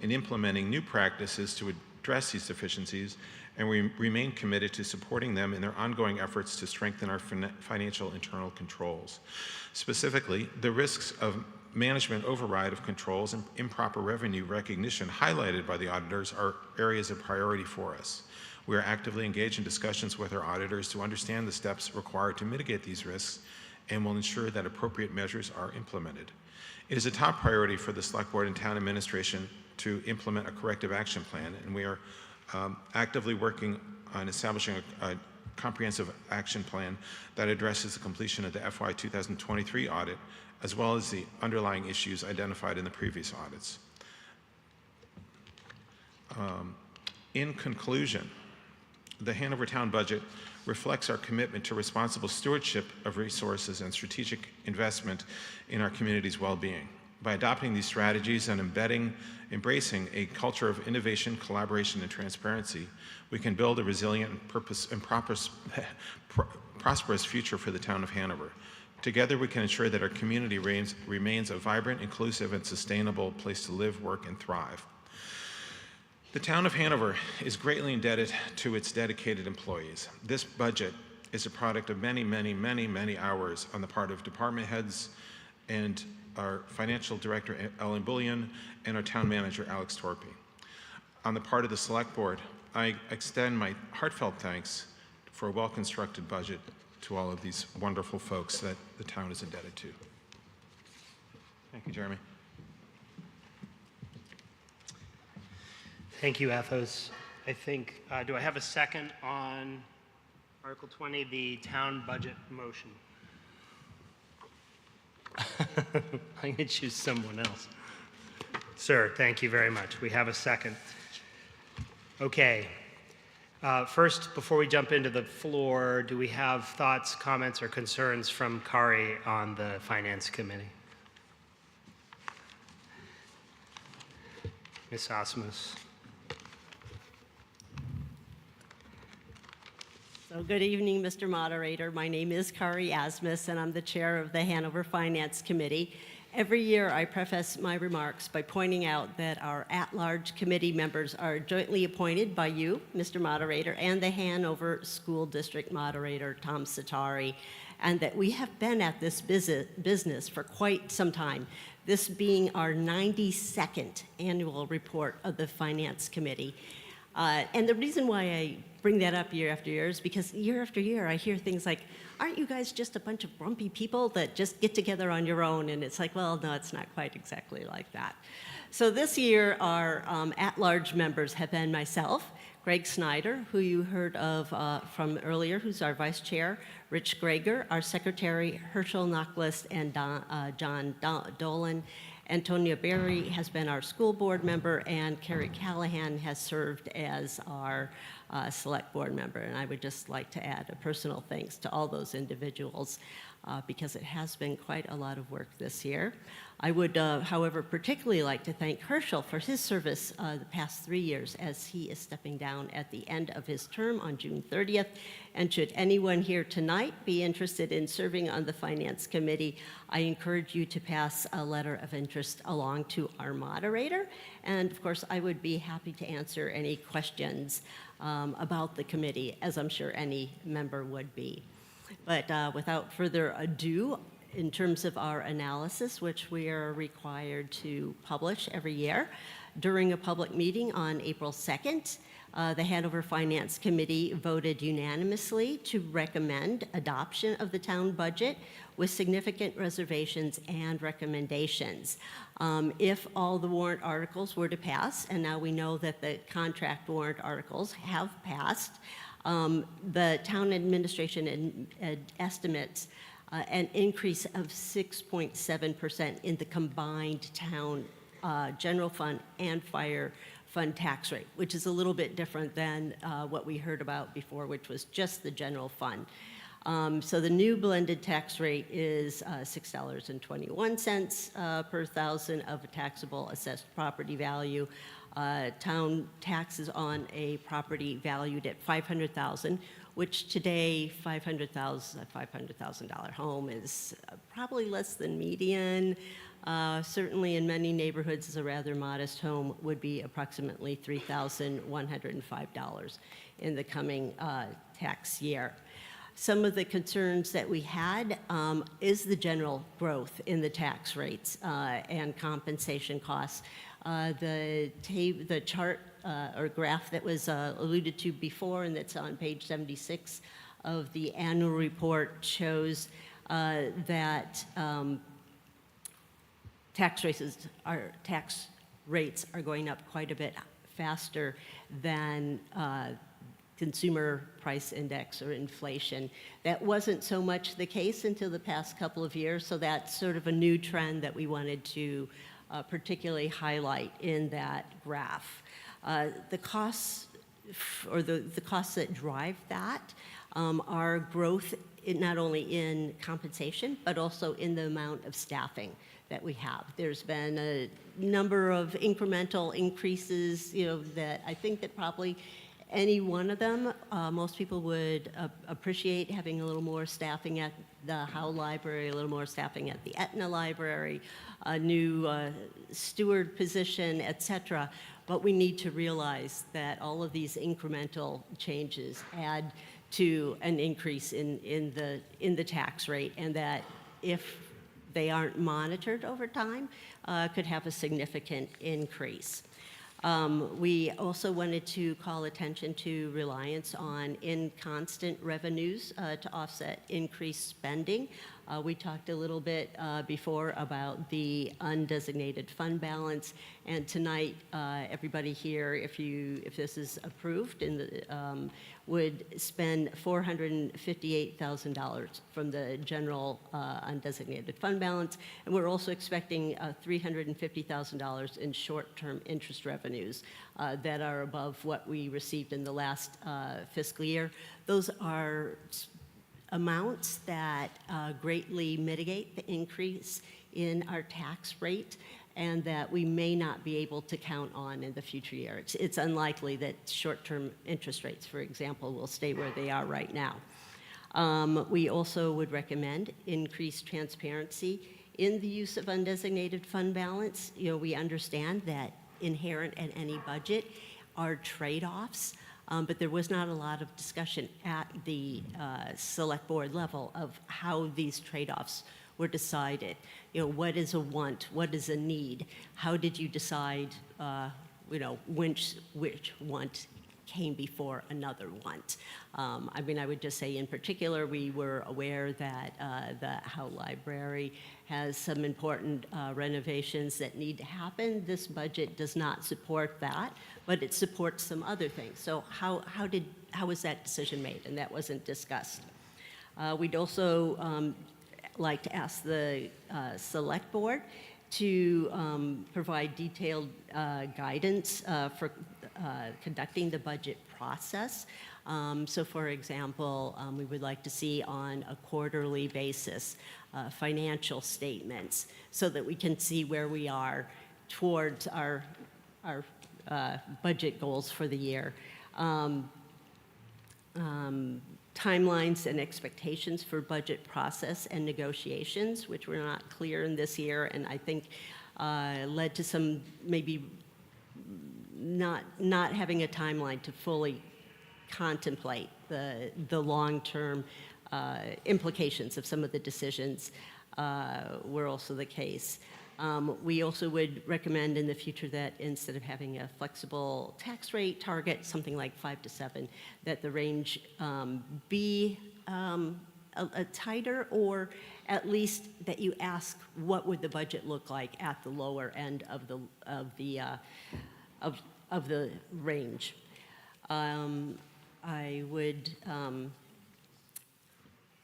in implementing new practices to address these deficiencies, and we remain committed to supporting them in their ongoing efforts to strengthen our financial internal controls. Specifically, the risks of management override of controls and improper revenue recognition highlighted by the auditors are areas of priority for us. We are actively engaged in discussions with our auditors to understand the steps required to mitigate these risks and will ensure that appropriate measures are implemented. It is a top priority for the Select Board and Town Administration to implement a corrective action plan, and we are actively working on establishing a comprehensive action plan that addresses the completion of the FY 2023 audit, as well as the underlying issues identified in the previous audits. In conclusion, the Hanover Town budget reflects our commitment to responsible stewardship of resources and strategic investment in our community's well-being. By adopting these strategies and embracing a culture of innovation, collaboration, and transparency, we can build a resilient and prosperous future for the town of Hanover. Together, we can ensure that our community remains a vibrant, inclusive, and sustainable place to live, work, and thrive. The town of Hanover is greatly indebted to its dedicated employees. This budget is a product of many, many, many, many hours on the part of department heads and our financial director, Ellen Bullion, and our town manager, Alex Torpe. On the part of the Select Board, I extend my heartfelt thanks for a well-constructed budget to all of these wonderful folks that the town is indebted to. Thank you, Jeremy. Thank you, Athos. I think, do I have a second on Article 20, the town budget motion? I'm going to choose someone else. Sir, thank you very much. We have a second. Okay. First, before we jump into the floor, do we have thoughts, comments, or concerns from Kari on the Finance Committee? Ms. Osmus. So good evening, Mr. Moderator. My name is Kari Asmus, and I'm the chair of the Hanover Finance Committee. Every year, I preface my remarks by pointing out that our at-large committee members are jointly appointed by you, Mr. Moderator, and the Hanover School District Moderator, Tom Satari, and that we have been at this business for quite some time, this being our 92nd annual report of the Finance Committee. And the reason why I bring that up year after year is because year after year I hear things like, aren't you guys just a bunch of grumpy people that just get together on your own? And it's like, well, no, it's not quite exactly like that. So this year our at-large members have been myself, Greg Snyder, who you heard of from earlier, who's our vice chair, Rich Greger, our secretary, Herschel Knocklist, and John Dolan. Antonia Berry has been our school board member, and Carrie Callahan has served as our select board member. And I would just like to add a personal thanks to all those individuals because it has been quite a lot of work this year. I would, however, particularly like to thank Herschel for his service the past 3 years as he is stepping down at the end of his term on June 30th. And should anyone here tonight be interested in serving on the Finance Committee, I encourage you to pass a letter of interest along to our moderator. And of course, I would be happy to answer any questions about the committee, as I'm sure any member would be. But without further ado, in terms of our analysis, which we are required to publish every year, during a public meeting on April 2nd, the Hanover Finance Committee voted unanimously to recommend adoption of the town budget with significant reservations and recommendations. If all the warrant articles were to pass, and now we know that the contract warrant articles have passed, the town administration estimates an increase of 6.7% in the combined town general fund and fire fund tax rate, which is a little bit different than what we heard about before, which was just the general fund. So the new blended tax rate is $6.21 per thousand of a taxable assessed property value. Town taxes on a property valued at $500,000, which today $500,000 home is probably less than median. Certainly in many neighborhoods, a rather modest home would be approximately $3,105 in the coming tax year. Some of the concerns that we had is the general growth in the tax rates and compensation costs. The chart or graph that was alluded to before and that's on page 76 of the annual report shows that tax rates are going up quite a bit faster than consumer price index or inflation. That wasn't so much the case until the past couple of years, so that's sort of a new trend that we wanted to particularly highlight in that graph. The costs or the costs that drive that are growth not only in compensation, but also in the amount of staffing that we have. There's been a number of incremental increases, that I think that probably any one of them, most people would appreciate having a little more staffing at the Howe Library, a little more staffing at the Etna Library, a new steward position, et cetera. But we need to realize that all of these incremental changes add to an increase in the tax rate, and that if they aren't monitored over time, could have a significant increase. We also wanted to call attention to reliance on inconstant revenues to offset increased spending. We talked a little bit before about the undesignated fund balance, and tonight everybody here, if this is approved, would spend $458,000 from the general undesignated fund balance, and we're also expecting $350,000 in short-term interest revenues that are above what we received in the last fiscal year. Those are amounts that greatly mitigate the increase in our tax rate and that we may not be able to count on in the future year. It's unlikely that short-term interest rates, for example, will stay where they are right now. We also would recommend increased transparency in the use of undesignated fund balance. You know, we understand that inherent in any budget are trade-offs, but there was not a lot of discussion at the select board level of how these trade-offs were decided. You know, what is a want? What is a need? How did you decide, you know, which want came before another want? I mean, I would just say in particular, we were aware that the Howe Library has some important renovations that need to happen. This budget does not support that, but it supports some other things. So how was that decision made? And that wasn't discussed. We'd also like to ask the select board to provide detailed guidance for conducting the budget process. So for example, we would like to see on a quarterly basis financial statements so that we can see where we are towards our budget goals for the year. Timelines and expectations for budget process and negotiations, which were not clear in this year, and I think led to some maybe not having a timeline to fully contemplate the long-term implications of some of the decisions were also the case. We also would recommend in the future that instead of having a flexible tax rate target, something like 5 to 7, that the range be a tighter, or at least that you ask what would the budget look like at the lower end of the range. I would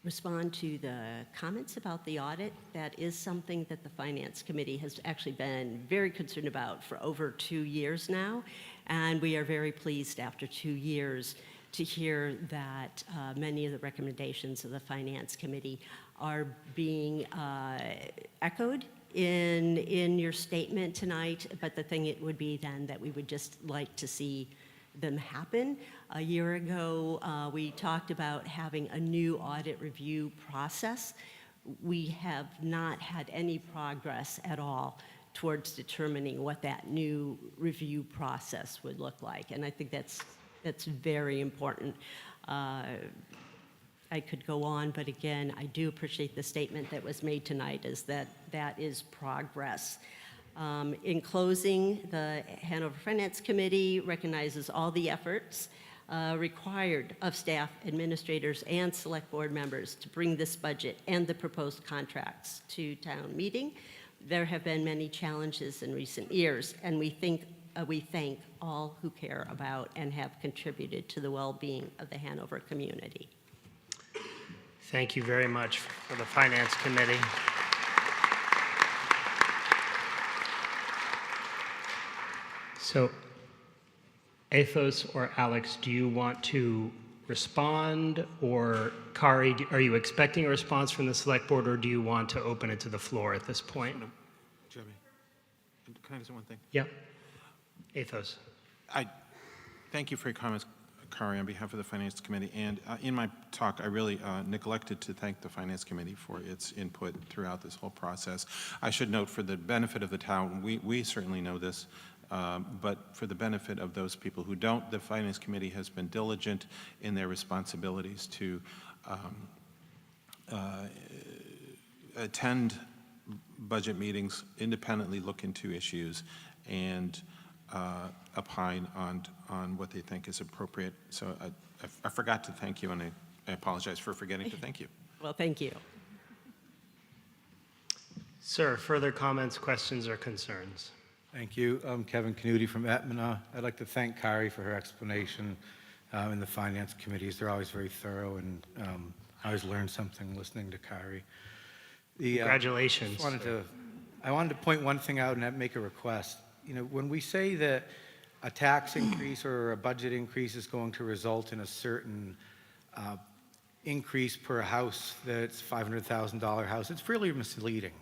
respond to the comments about the audit. That is something that the Finance Committee has actually been very concerned about for over 2 years now, and we are very pleased after 2 years to hear that many of the recommendations of the Finance Committee are being echoed in your statement tonight, but the thing it would be then that we would just like to see them happen. A year ago, we talked about having a new audit review process. We have not had any progress at all towards determining what that new review process would look like, and I think that's very important. I could go on, but again, I do appreciate the statement that was made tonight, is that is progress. In closing, the Hanover Finance Committee recognizes all the efforts required of staff, administrators, and select board members to bring this budget and the proposed contracts to town meeting. There have been many challenges in recent years, and we thank all who care about and have contributed to the well-being of the Hanover community. Thank you very much for the Finance Committee. So, Athos or Alex, do you want to respond? Or Kari, are you expecting a response from the select board, or do you want to open it to the floor at this point? Jeremy, can I say one thing? Yeah. Athos. Thank you for your comments, Kari, on behalf of the Finance Committee. And in my talk, I really neglected to thank the Finance Committee for its input throughout this whole process. I should note, for the benefit of the town, we certainly know this, but for the benefit of those people who don't, the Finance Committee has been diligent in their responsibilities to attend budget meetings, independently look into issues, and opine on what they think is appropriate. So I forgot to thank you, and I apologize for forgetting to thank you. Well, thank you. Sir, further comments, questions, or concerns? Thank you. I'm Kevin Canuti from Etmina. I'd like to thank Kari for her explanation in the Finance Committees. They're always very thorough, and I always learn something listening to Kari. Congratulations. I wanted to point one thing out and make a request. You know, when we say that a tax increase or a budget increase is going to result in a certain increase per house that's $500,000 house, it's really misleading.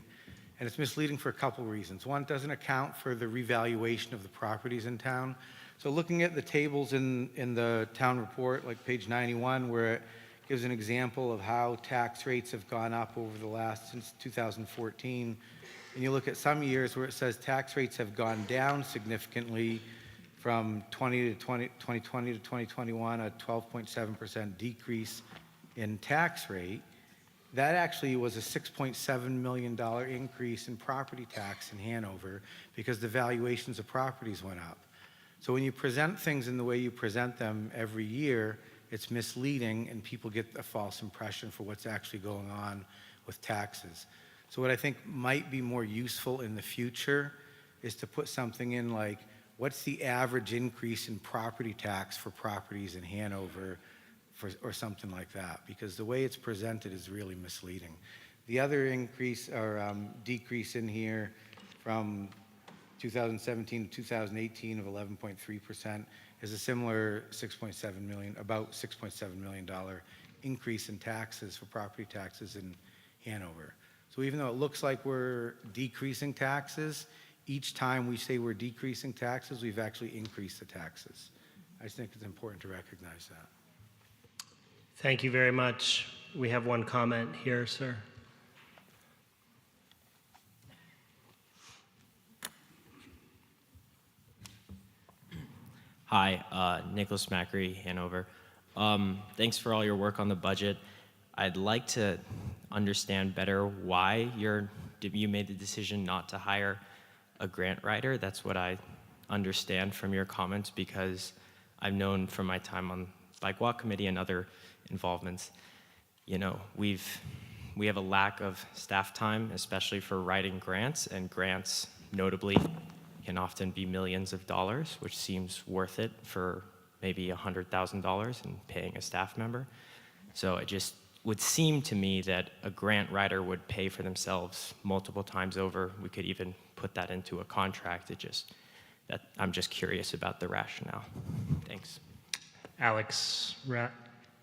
And it's misleading for a couple reasons. One, it doesn't account for the revaluation of the properties in town. So looking at the tables in the town report, like page 91, where it gives an example of how tax rates have gone up over the last, since 2014, and you look at some years where it says tax rates have gone down significantly from 2020 to 2021, a 12.7% decrease in tax rate. That actually was a $6.7 million increase in property tax in Hanover because the valuations of properties went up. So when you present things in the way you present them every year, it's misleading and people get a false impression for what's actually going on with taxes. So what I think might be more useful in the future is to put something in like, what's the average increase in property tax for properties in Hanover, or something like that, because the way it's presented is really misleading. The other increase or decrease in here from 2017 to 2018 of 11.3% is a similar $6.7 million, about $6.7 million increase in taxes for property taxes in Hanover. So even though it looks like we're decreasing taxes, each time we say we're decreasing taxes, we've actually increased the taxes. I just think it's important to recognize that. Thank you very much. We have one comment here, sir. Hi, Nicholas Macri, Hanover. Thanks for all your work on the budget. I'd like to understand better why you made the decision not to hire a grant writer. That's what I understand from your comments, because I've known from my time on Bike Walk Committee and other involvements, we have a lack of staff time, especially for writing grants, and grants notably can often be millions of dollars, which seems worth it for maybe $100,000 in paying a staff member. So it just would seem to me that a grant writer would pay for themselves multiple times over. We could even put that into a contract. I'm just curious about the rationale. Thanks. Alex,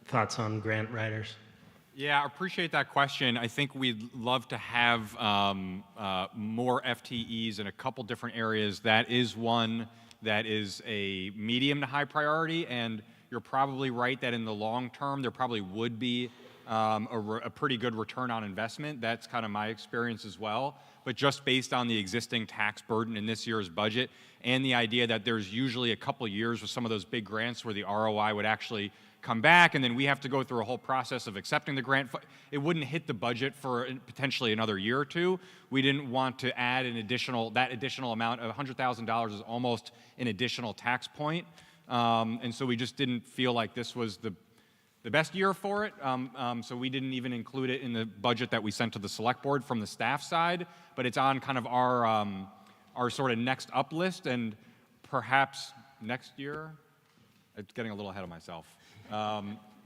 thoughts on grant writers? Yeah, I appreciate that question. I think we'd love to have more FTEs in a couple different areas. That is one that is a medium to high priority, and you're probably right that in the long term there probably would be a pretty good return on investment. That's kind of my experience as well. But just based on the existing tax burden in this year's budget and the idea that there's usually a couple years with some of those big grants where the ROI would actually come back, and then we have to go through a whole process of accepting the grant. It wouldn't hit the budget for potentially another year or two. We didn't want to add that additional amount of $100,000 is almost an additional tax point. And so we just didn't feel like this was the best year for it. So we didn't even include it in the budget that we sent to the select board from the staff side, but it's on kind of our sort of next up list, and perhaps next year. It's getting a little ahead of myself.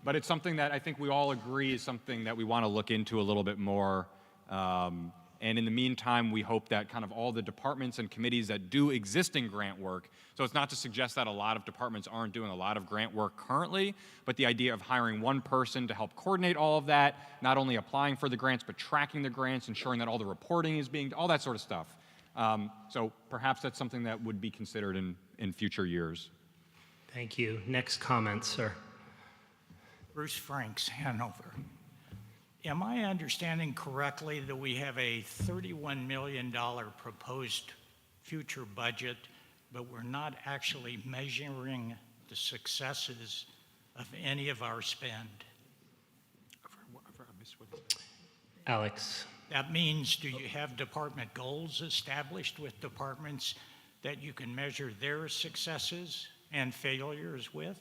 But it's something that I think we all agree is something that we want to look into a little bit more. And in the meantime, we hope that kind of all the departments and committees that do existing grant work, so it's not to suggest that a lot of departments aren't doing a lot of grant work currently, but the idea of hiring one person to help coordinate all of that, not only applying for the grants, but tracking the grants, ensuring that all the reporting is all that sort of stuff. So perhaps that's something that would be considered in future years. Thank you. Next comment, sir. Bruce Franks, Hanover. Am I understanding correctly that we have a $31 million proposed future budget, but we're not actually measuring the successes of any of our spend? Alex. That means, do you have department goals established with departments that you can measure their successes and failures with?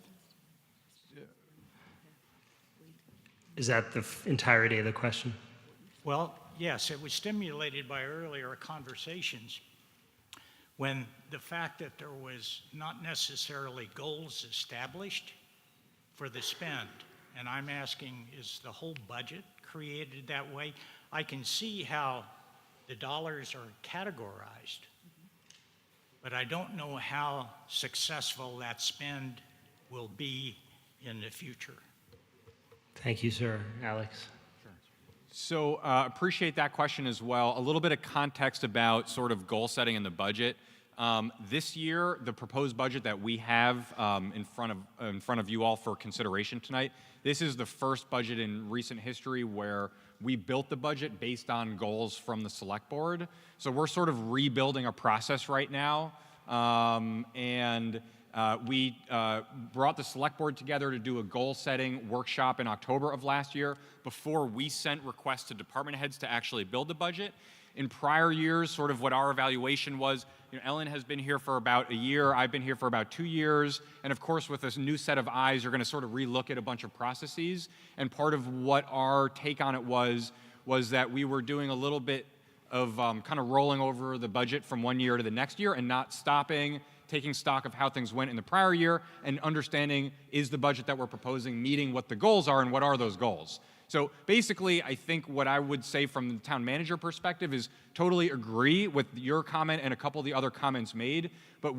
Is that the entirety of the question? Well, yes, it was stimulated by earlier conversations when the fact that there was not necessarily goals established for the spend. And I'm asking, is the whole budget created that way? I can see how the dollars are categorized, but I don't know how successful that spend will be in the future. Thank you, sir. Alex. So appreciate that question as well. A little bit of context about sort of goal setting in the budget. This year, the proposed budget that we have in front of you all for consideration tonight, this is the first budget in recent history where we built the budget based on goals from the select board. So we're sort of rebuilding a process right now. We brought the select board together to do a goal setting workshop in October of last year before we sent requests to department heads to actually build the budget. In prior years, sort of what our evaluation was, Ellen has been here for about a year, I've been here for about 2 years, and of course with this new set of eyes, you're going to sort of relook at a bunch of processes. And part of what our take on it was that we were doing a little bit of kind of rolling over the budget from one year to the next year and not stopping, taking stock of how things went in the prior year and understanding, is the budget that we're proposing meeting what the goals are and what are those goals? So basically, I think what I would say from the town manager perspective is totally agree with your comment and a couple of the other comments made, but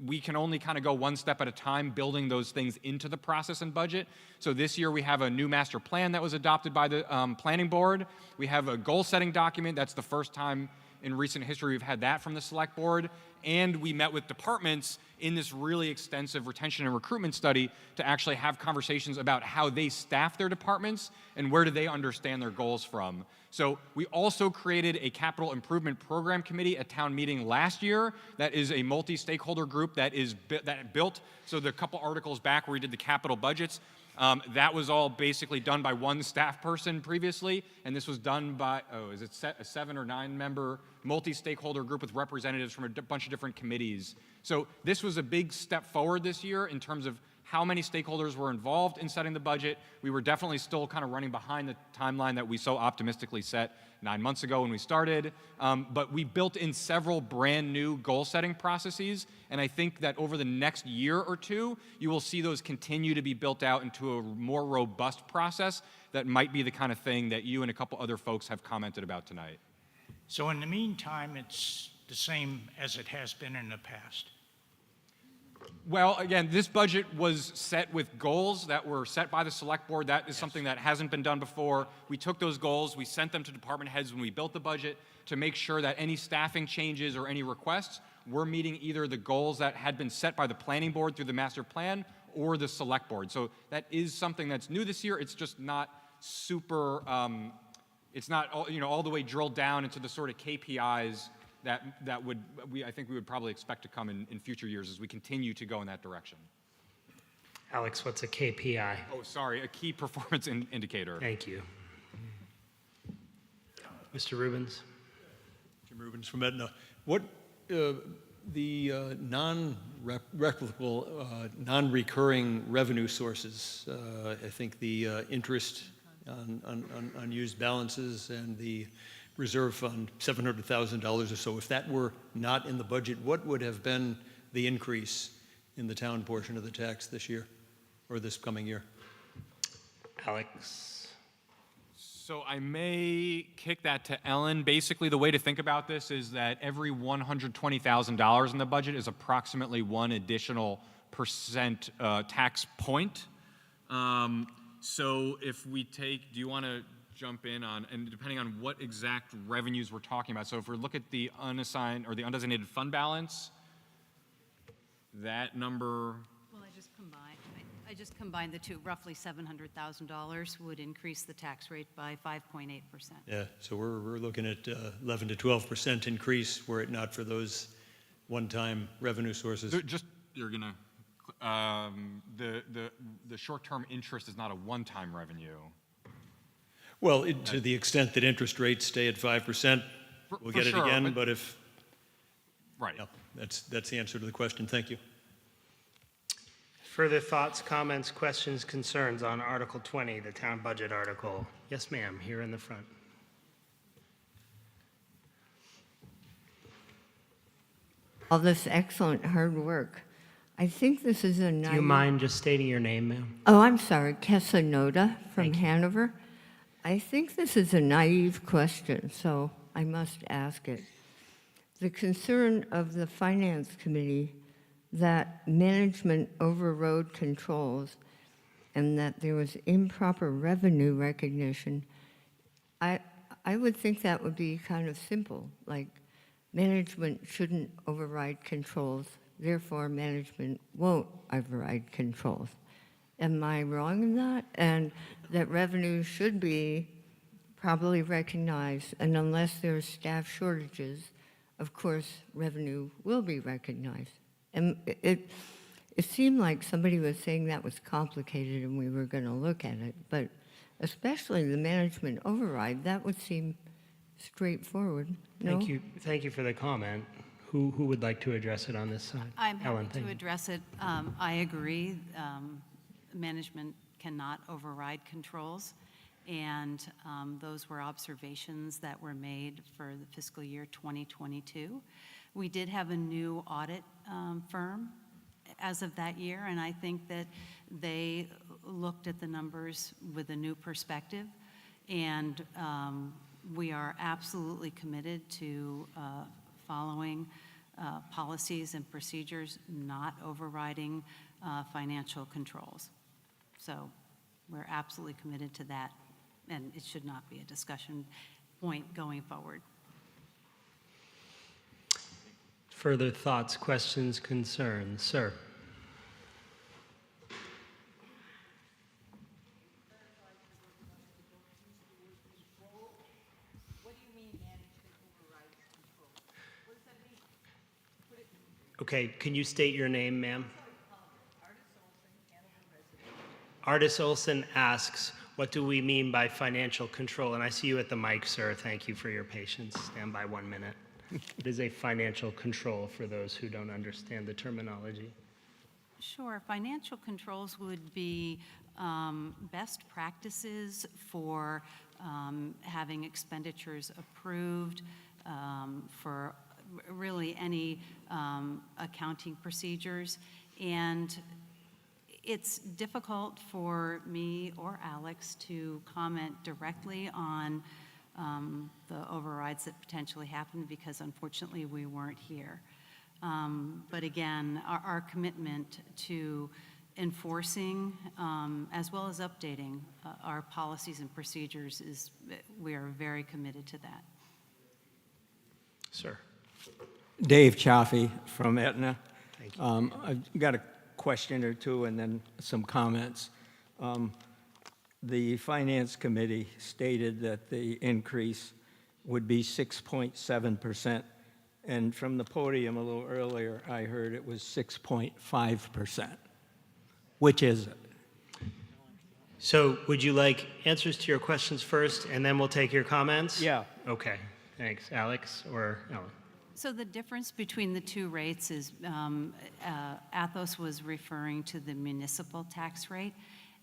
we can only kind of go one step at a time building those things into the process and budget. So this year we have a new master plan that was adopted by the planning board. We have a goal setting document. That's the first time in recent history we've had that from the select board. And we met with departments in this really extensive retention and recruitment study to actually have conversations about how they staff their departments and where do they understand their goals from. So we also created a capital improvement program committee at town meeting last year. That is a multi-stakeholder group that built, so the couple articles back where we did the capital budgets, that was all basically done by one staff person previously, and this was done by, a 7 or 9 member multi-stakeholder group with representatives from a bunch of different committees. So this was a big step forward this year in terms of how many stakeholders were involved in setting the budget. We were definitely still kind of running behind the timeline that we so optimistically set 9 months ago when we started, but we built in several brand new goal-setting processes, and I think that over the next year or two, you will see those continue to be built out into a more robust process that might be the kind of thing that you and a couple other folks have commented about tonight. So in the meantime, it's the same as it has been in the past. Well, again, this budget was set with goals that were set by the select board. That is something that hasn't been done before. We took those goals, we sent them to department heads when we built the budget to make sure that any staffing changes or any requests were meeting either the goals that had been set by the planning board through the master plan or the select board. So that is something that's new this year. It's just not super, it's not all the way drilled down into the sort of KPIs that I think we would probably expect to come in future years as we continue to go in that direction. Alex, what's a KPI? Oh, sorry, a key performance indicator. Thank you. Mr. Rubens? Jim Rubens from Aetna. What the non-replicable, non-recurring revenue sources, I think the interest on unused balances and the reserve fund, $700,000 or so. If that were not in the budget, what would have been the increase in the town portion of the tax this year or this coming year? Alex? So I may kick that to Ellen. Basically, the way to think about this is that every $120,000 in the budget is approximately 1 additional percent tax point. So if we take, do you want to jump in on, and depending on what exact revenues we're talking about. So if we look at the unassigned or the undesignated fund balance, that number. Well, I just combined the two. Roughly $700,000 would increase the tax rate by 5.8%. Yeah, so we're looking at 11 to 12% increase were it not for those one-time revenue sources. You're gonna, the short-term interest is not a one-time revenue. Well, to the extent that interest rates stay at 5%, we'll get it sure, again, but if... Right. Yeah, that's the answer to the question. Thank you. Further thoughts, comments, questions, concerns on Article 20, the town budget article? Yes, ma'am, here in the front. All this excellent hard work. I think this is a nice... Do you mind just stating your name, ma'am? Oh, I'm sorry, Kesanoda from Hanover. I think this is a naive question, so I must ask it. The concern of the Finance Committee that management overrode controls and that there was improper revenue recognition I, I would think that would be kind of simple, like management shouldn't override controls, therefore management won't override controls. Am I wrong in that? And that revenue should be probably recognized, and unless there's staff shortages, of course, revenue will be recognized. And it seemed like somebody was saying that was complicated and we were going to look at it, but especially the management override, that would seem straightforward. No? Thank you for the comment. Who would like to address it on this side? I'm Ellen, happy thank to you. address it. I agree. Management cannot override controls, and those were observations that were made for the fiscal year 2022. We did have a new audit firm as of that year, and I think that they looked at the numbers with a new perspective, and we are absolutely committed to following policies and procedures, not overriding financial controls. So we're absolutely committed to that, and it should not be a discussion point going forward. Further thoughts, questions, concerns? Sir. Okay, can you state your name, ma'am? Artis Olson asks, what do we mean by financial control? And I see you at the mic, sir. Thank you for your patience. Stand by 1 minute. It is a financial control for those who don't understand the terminology. Sure. Financial controls would be best practices for having expenditures approved, for really any accounting procedures. And it's difficult for me or Alex to comment directly on the overrides that potentially happened because unfortunately we weren't here. But again, our commitment to enforcing as well as updating our policies and procedures is, we are very committed to that. Sir. Dave Chaffee from Aetna. Thank you. I've got a question or two and then some comments. The Finance Committee stated that the increase would be 6.7%, and from the podium a little earlier, I heard it was 6.5%. Which is it? So would you like answers to your questions first, and then we'll take your comments? Yeah. Okay, thanks. Alex or Ellen? So the difference between the two rates is Athos was referring to the municipal tax rate,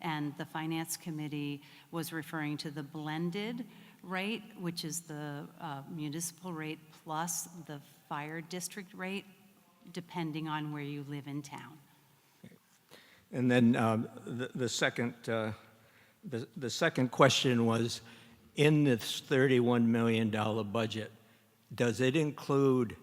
and the Finance Committee was referring to the blended rate, which is the municipal rate plus the fire district rate, depending on where you live in town. And then the second question was, in this $31 million budget, does it include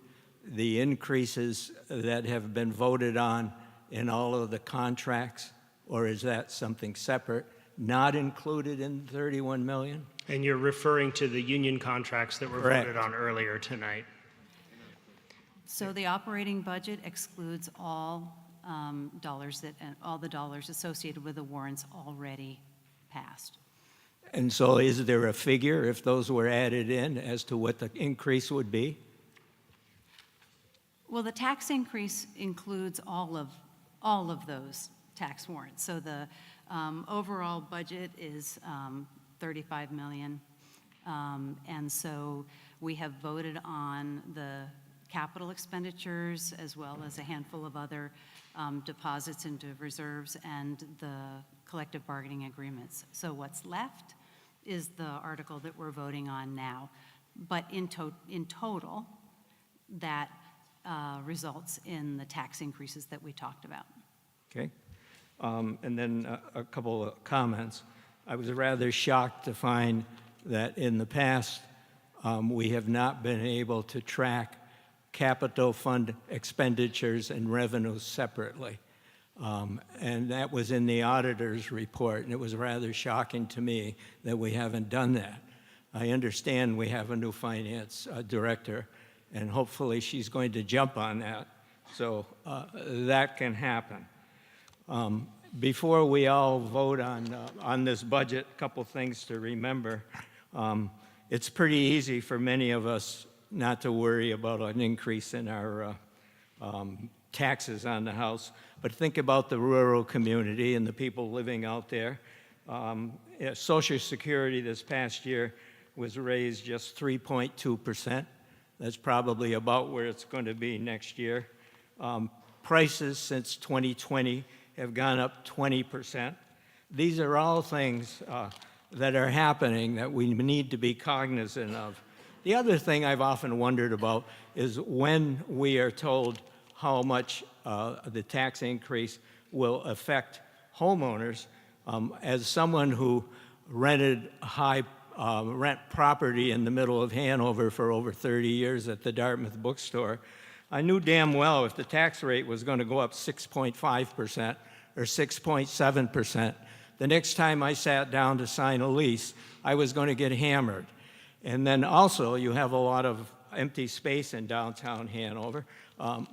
the increases that have been voted on in all of the contracts, or is that something separate, not included in 31 million? And you're referring to the union contracts that were Correct. voted on earlier tonight. So the operating budget excludes all dollars and all the dollars associated with the warrants already passed. And so is there a figure, if those were added in, as to what the increase would be? Well, the tax increase includes all of those tax warrants. So the overall budget is 35 million. And so we have voted on the capital expenditures as well as a handful of other deposits into reserves and the collective bargaining agreements. So what's left is the article that we're voting on now. But in total, that results in the tax increases that we talked about. Okay. And then a couple of comments. I was rather shocked to find that in the past, we have not been able to track capital fund expenditures and revenues separately. And that was in the auditor's report, and it was rather shocking to me that we haven't done that. I understand we have a new finance director, and hopefully she's going to jump on that, so that can happen. Before we all vote on this budget, a couple things to remember. It's pretty easy for many of us not to worry about an increase in our taxes on the house, but think about the rural community and the people living out there. Social Security this past year was raised just 3.2%. That's probably about where it's going to be next year. Prices since 2020 have gone up 20%. These are all things that are happening that we need to be cognizant of. The other thing I've often wondered about is when we are told how much the tax increase will affect homeowners. As someone who rented high rent property in the middle of Hanover for over 30 years at the Dartmouth bookstore, I knew damn well if the tax rate was going to go up 6.5% or 6.7%, the next time I sat down to sign a lease, I was going to get hammered. And then also, you have a lot of empty space in downtown Hanover.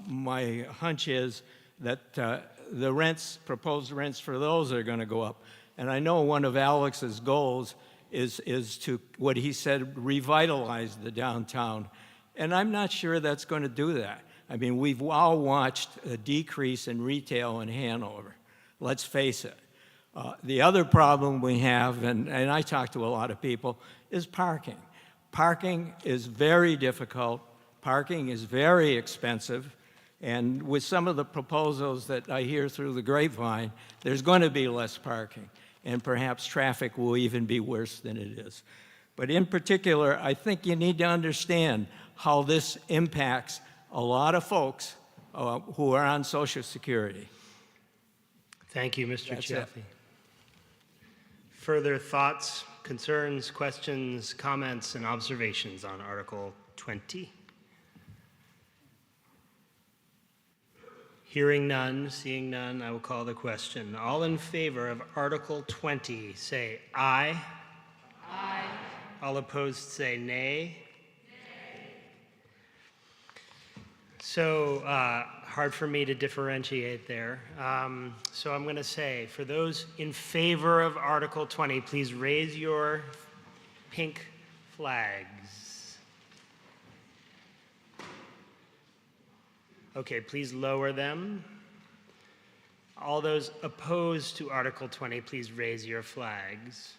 My hunch is that the rents, proposed rents for those are going to go up. And I know one of Alex's goals is to, what he said, revitalize the downtown. And I'm not sure that's going to do that. I mean, we've all watched a decrease in retail in Hanover. Let's face it. The other problem we have, and I talk to a lot of people, is parking. Parking is very difficult. Parking is very expensive. And with some of the proposals that I hear through the grapevine, there's going to be less parking. And perhaps traffic will even be worse than it is. But in particular, I think you need to understand how this impacts a lot of folks who are on Social Security. Thank you, Mr. That's Chaffee. Further thoughts, concerns, questions, comments, and observations on Article 20? Hearing none, seeing none, I will call the question. All in favor of Article 20, say aye. Aye. All opposed, say nay. Nay. So hard for me to differentiate there. So I'm going to say, for those in favor of Article 20, please raise your pink flags. Okay, please lower them. All those opposed to Article 20, please raise your flags.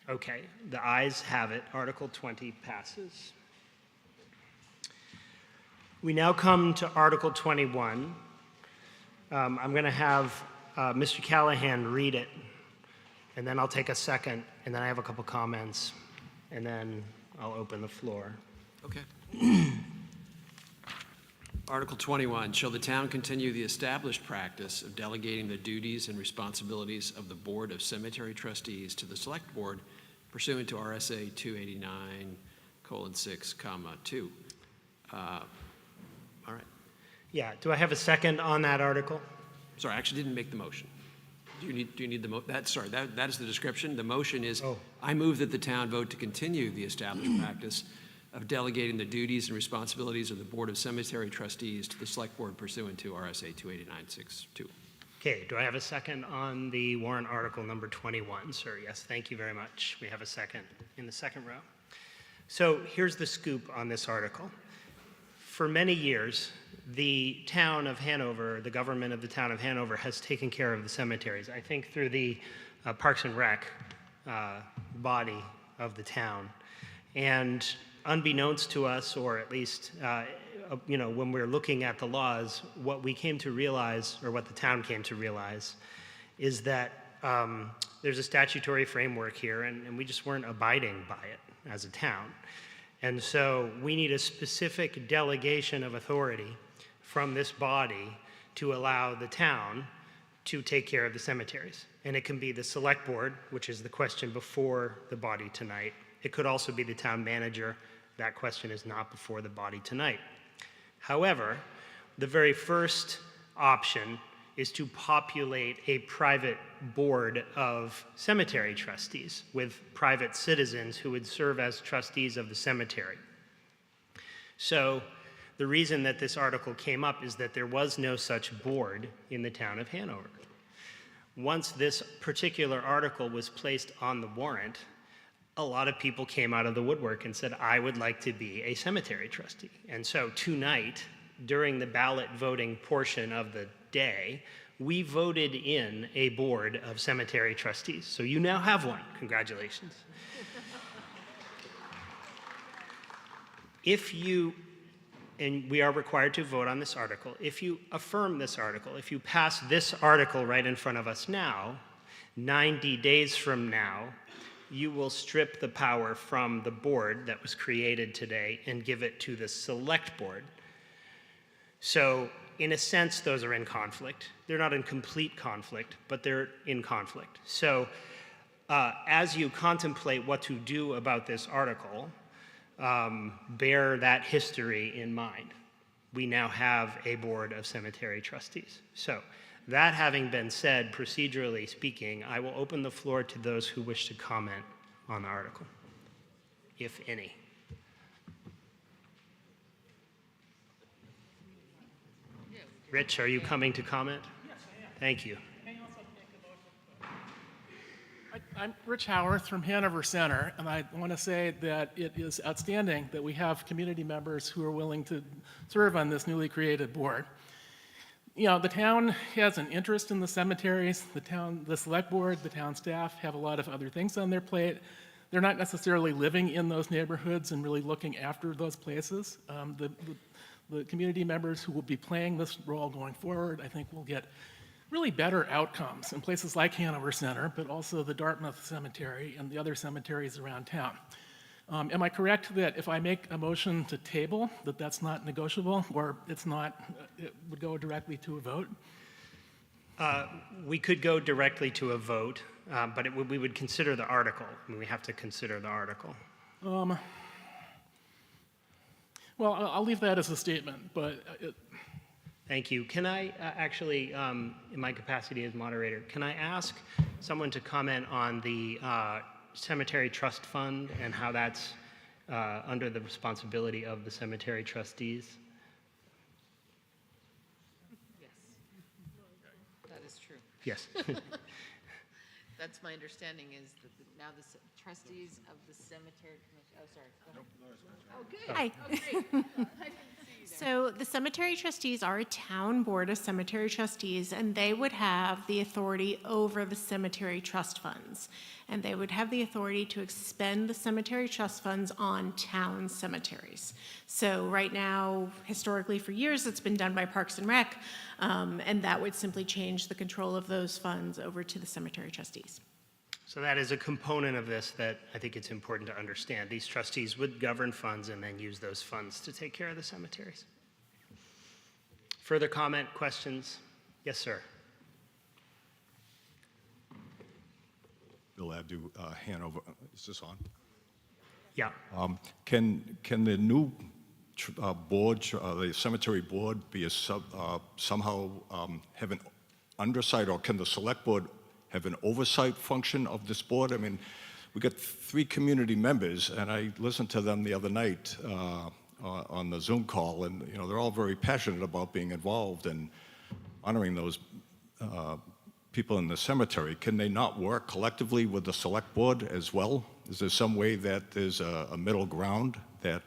Okay, the ayes have it. Article 20 passes. We now come to Article 21. I'm going to have Mr. Callahan read it, and then I'll take a second, and then I have a couple comments, and then I'll open the floor. Okay. Article 21, shall the town continue the established practice of delegating the duties and responsibilities of the Board of Cemetery Trustees to the Select Board pursuant to RSA 289:6, 2? All right. Yeah, do I have a second on that article? Sorry, I actually didn't make the motion. Do you need the that is the description. The motion is, I move that the town vote to continue the established practice of delegating the duties and responsibilities of the Board of Cemetery Trustees to the Select Board pursuant to RSA 289:6, 2. Okay, do I have a second on the warrant article number 21, sir? Yes, thank you very much. We have a second in the second row. So here's the scoop on this article. For many years, the town of Hanover, the government of the town of Hanover, has taken care of the cemeteries. I think through the Parks and Rec body of the town. And unbeknownst to us, or at least when we're looking at the laws, what we came to realize, or what the town came to realize, is that there's a statutory framework here, and we just weren't abiding by it as a town. And so we need a specific delegation of authority from this body to allow the town to take care of the cemeteries. And it can be the Select Board, which is the question before the body tonight. It could also be the town manager. That question is not before the body tonight. However, the very first option is to populate a private board of cemetery trustees with private citizens who would serve as trustees of the cemetery. So the reason that this article came up is that there was no such board in the town of Hanover. Once this particular article was placed on the warrant, a lot of people came out of the woodwork and said, I would like to be a cemetery trustee. And so tonight, during the ballot voting portion of the day, we voted in a board of cemetery trustees. So you now have one. Congratulations. If you, and we are required to vote on this article, if you affirm this article, if you pass this article right in front of us now, 90 days from now, you will strip the power from the board that was created today and give it to the select board. So in a sense, those are in conflict. They're not in complete conflict, but they're in conflict. So as you contemplate what to do about this article, bear that history in mind. We now have a board of cemetery trustees. So that having been said, procedurally speaking, I will open the floor to those who wish to comment on the article, if any. Rich, are you coming to comment? Yes, I am. Thank you. I'm Rich Howarth from Hanover Center, and I want to say that it is outstanding that we have community members who are willing to serve on this newly created board. You know, the town has an interest in the cemeteries. The select board, the town staff have a lot of other things on their plate. They're not necessarily living in those neighborhoods and really looking after those places. The community members who will be playing this role going forward, I think, will get really better outcomes in places like Hanover Center, but also the Dartmouth Cemetery and the other cemeteries around town. Am I correct that if I make a motion to table, that that's not negotiable, or it's not, it would go directly to a vote? We could go directly to a vote, but we would consider the article. I mean, we have to consider the article. Well, I'll leave that as a statement, but Thank you. Can I actually, in my capacity as moderator, can I ask someone to comment on the cemetery trust fund and how that's under the responsibility of the cemetery trustees? Yes, that is true. Yes. That's my understanding is that now the trustees of the cemetery commission, oh, sorry. Go ahead. Oh, good. Hi. Oh, great. I didn't see you there. So the cemetery trustees are a town board of cemetery trustees, and they would have the authority over the cemetery trust funds. And they would have the authority to expend the cemetery trust funds on town cemeteries. So right now, historically for years, it's been done by Parks and Rec, and that would simply change the control of those funds over to the cemetery trustees. So that is a component of this that I think it's important to understand. These trustees would govern funds and then use those funds to take care of the cemeteries. Further comment, questions? Yes, sir. Bill Abdu, Hanover. Is this on? Yeah. Can the new board, the cemetery board, be a somehow have an underside, or can the select board have an oversight function of this board? I mean, we got 3 community members, and I listened to them the other night on the Zoom call, and they're all very passionate about being involved and honoring those people in the cemetery. Can they not work collectively with the select board as well? Is there some way that there's a middle ground that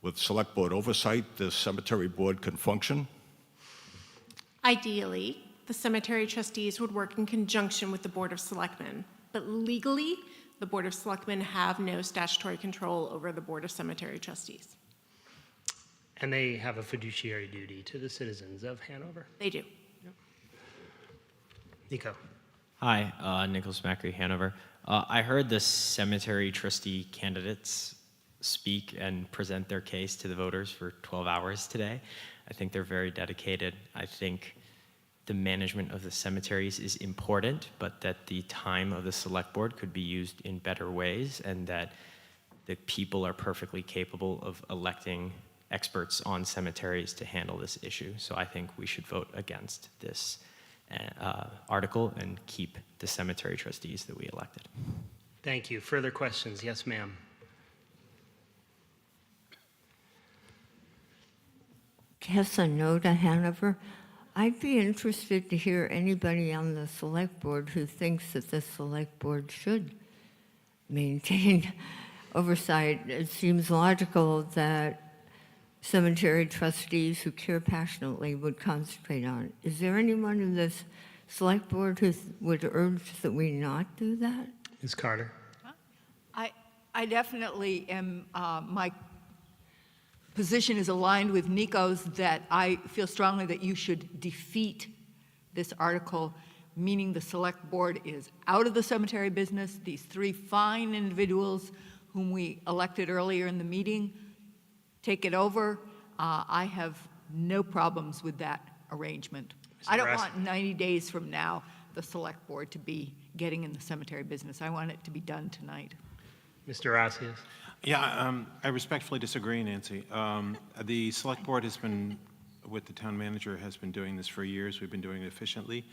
with select board oversight, the cemetery board can function? Ideally, the cemetery trustees would work in conjunction with the Board of Selectmen. But legally, the Board of Selectmen have no statutory control over the Board of Cemetery Trustees. And they have a fiduciary duty to the citizens of Hanover. They do. Nico. Hi, Nicholas Macri, Hanover. I heard the cemetery trustee candidates speak and present their case to the voters for 12 hours today. I think they're very dedicated. I think the management of the cemeteries is important, but that the time of the select board could be used in better ways, and that the people are perfectly capable of electing experts on cemeteries to handle this issue. So I think we should vote against this article and keep the cemetery trustees that we elected. Thank you. Further questions? Yes, ma'am. Hanover, Hanover. I'd be interested to hear anybody on the select board who thinks that the select board should maintain oversight. It seems logical that cemetery trustees who care passionately would concentrate on it. Is there anyone in this select board who would urge that we not do that? Ms. Carter. I definitely am, my position is aligned with Nico's, that I feel strongly that you should defeat this article, meaning the select board is out of the cemetery business. These three fine individuals whom we elected earlier in the meeting take it over. I have no problems with that arrangement. I don't want 90 days from now the select board to be getting in the cemetery business. I want it to be done tonight. Mr. Rassius. Yeah, I respectfully disagree, Nancy. The select board has been, with the town manager, has been doing this for years. We've been doing it efficiently.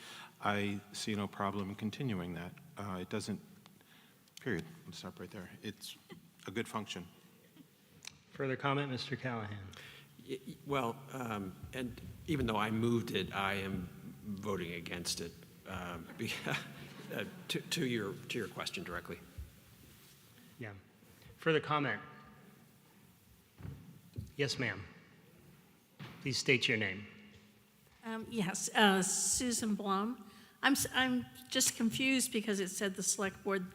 I see no problem in continuing that. It doesn't, period. Let's stop right there. It's a good function. Further comment, Mr. Callahan? Well, and even though I moved it, I am voting against it to your question directly. Yeah. Further comment? Yes, ma'am. Please state your name. Yes, Susan Blum. I'm just confused because it said the select board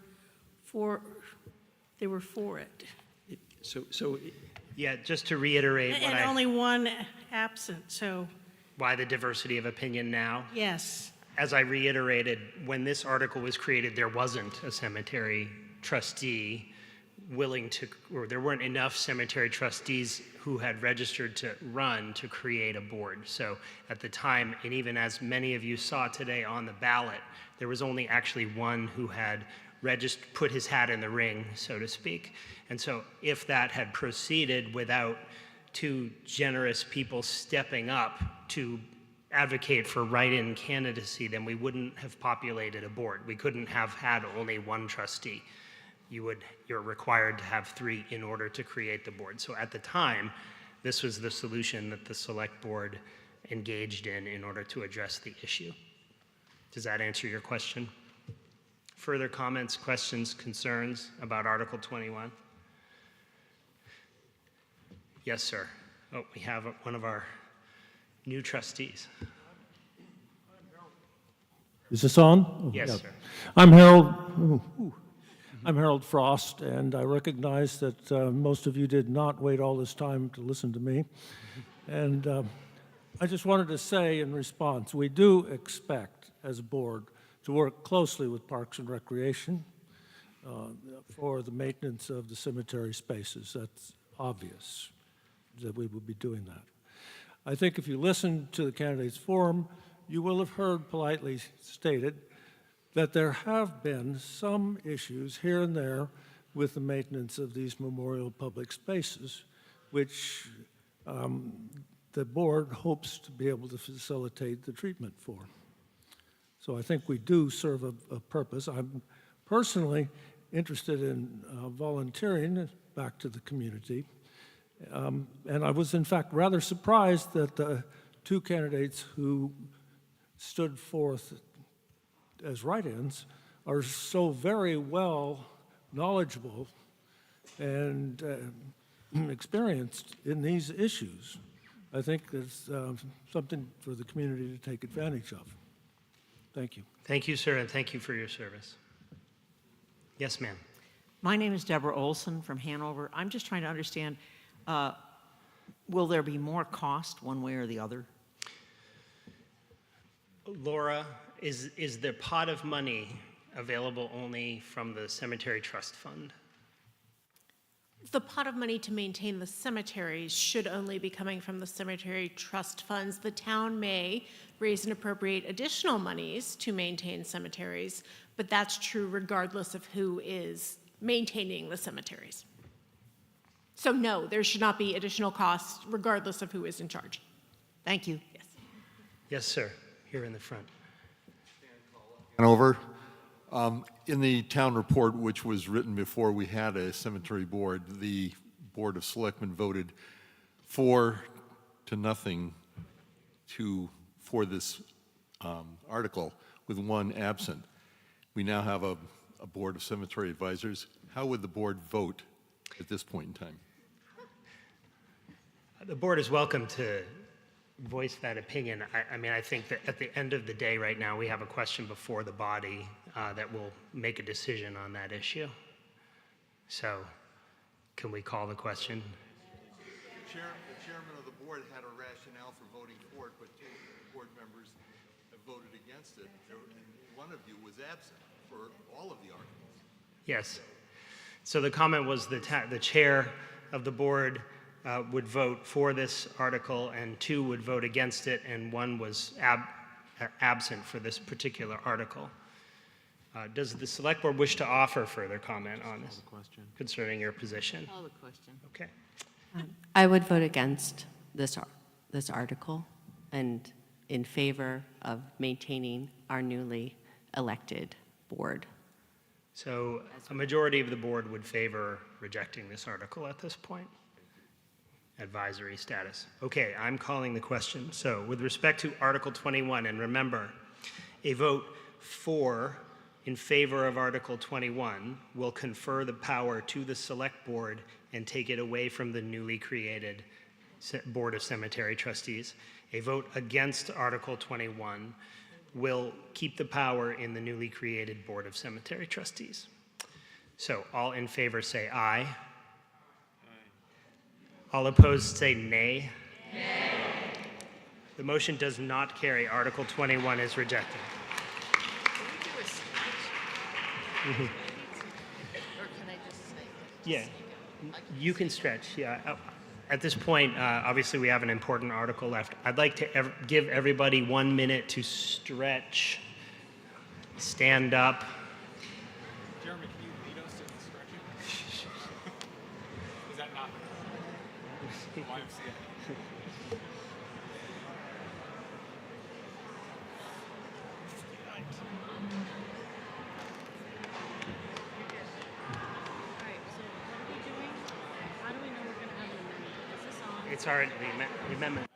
they were for it. So yeah, just to reiterate And only one absent, so. Why the diversity of opinion now? Yes. As I reiterated, when this article was created, there wasn't a cemetery trustee willing to, or there weren't enough cemetery trustees who had registered to run to create a board. So at the time, and even as many of you saw today on the ballot, there was only actually one who had put his hat in the ring, so to speak. And so if that had proceeded without two generous people stepping up to advocate for write-in candidacy, then we wouldn't have populated a board. We couldn't have had only one trustee. You're required to have three in order to create the board. So at the time, this was the solution that the select board engaged in order to address the issue. Does that answer your question? Further comments, questions, concerns about Article 21? Yes, sir. Oh, we have one of our new trustees. Is this on? Yes, yeah. sir. I'm Harold Frost, and I recognize that most of you did not wait all this time to listen to me. And I just wanted to say in response, we do expect, as a board, to work closely with Parks and Recreation for the maintenance of the cemetery spaces. That's obvious that we will be doing that. I think if you listen to the candidates forum, you will have heard politely stated that there have been some issues here and there with the maintenance of these memorial public spaces, which the board hopes to be able to facilitate the treatment for. So I think we do serve a purpose. I'm personally interested in volunteering back to the community. And I was, in fact, rather surprised that the two candidates who stood forth as write-ins are so very well knowledgeable and experienced in these issues. I think it's something for the community to take advantage of. Thank you. Thank you, sir, and thank you for your service. Yes, ma'am. My name is Deborah Olson from Hanover. I'm just trying to understand, will there be more cost one way or the other? Laura, is the pot of money available only from the Cemetery Trust Fund? The pot of money to maintain the cemeteries should only be coming from the cemetery trust funds. The town may raise and appropriate additional monies to maintain cemeteries, but that's true regardless of who is maintaining the cemeteries. So no, there should not be additional costs regardless of who is in charge. Thank you. Yes. Yes, sir, here in the front. Hanover. In the town report, which was written before we had a cemetery board, the Board of Selectmen voted 4-0 for this article, with 1 absent. We now have a Board of Cemetery Advisors. How would the board vote at this point in time? The board is welcome to voice that opinion. I mean, I think that at the end of the day right now, we have a question before the body that will make a decision on that issue. So can we call the question? The chairman of the board had a rationale for voting for it, but 2 board members have voted against it, and one of you was absent for all of the articles. Yes. So the comment was the chair of the board would vote for this article, and 2 would vote against it, and 1 was absent for this particular article. Does the select board wish to offer further comment on this concerning your position? Call the question. Okay. I would vote against this article and in favor of maintaining our newly elected board. So a majority of the board would favor rejecting this article at this point. Advisory status. Okay, I'm calling the question. So with respect to Article 21, and remember, a vote in favor of Article 21 will confer the power to the select board and take it away from the newly created Board of Cemetery Trustees. A vote against Article 21 will keep the power in the newly created Board of Cemetery Trustees. So all in favor say aye. Aye. All opposed say nay. Nay. The motion does not carry. Article 21 is rejected. Or can I just say? Yeah, you can stretch, yeah. At this point, obviously we have an important article left. I'd like to give everybody 1 minute to stretch, stand up. Jeremy, can you lead us in the stretching? Is that not YMCA? It's already the amendment.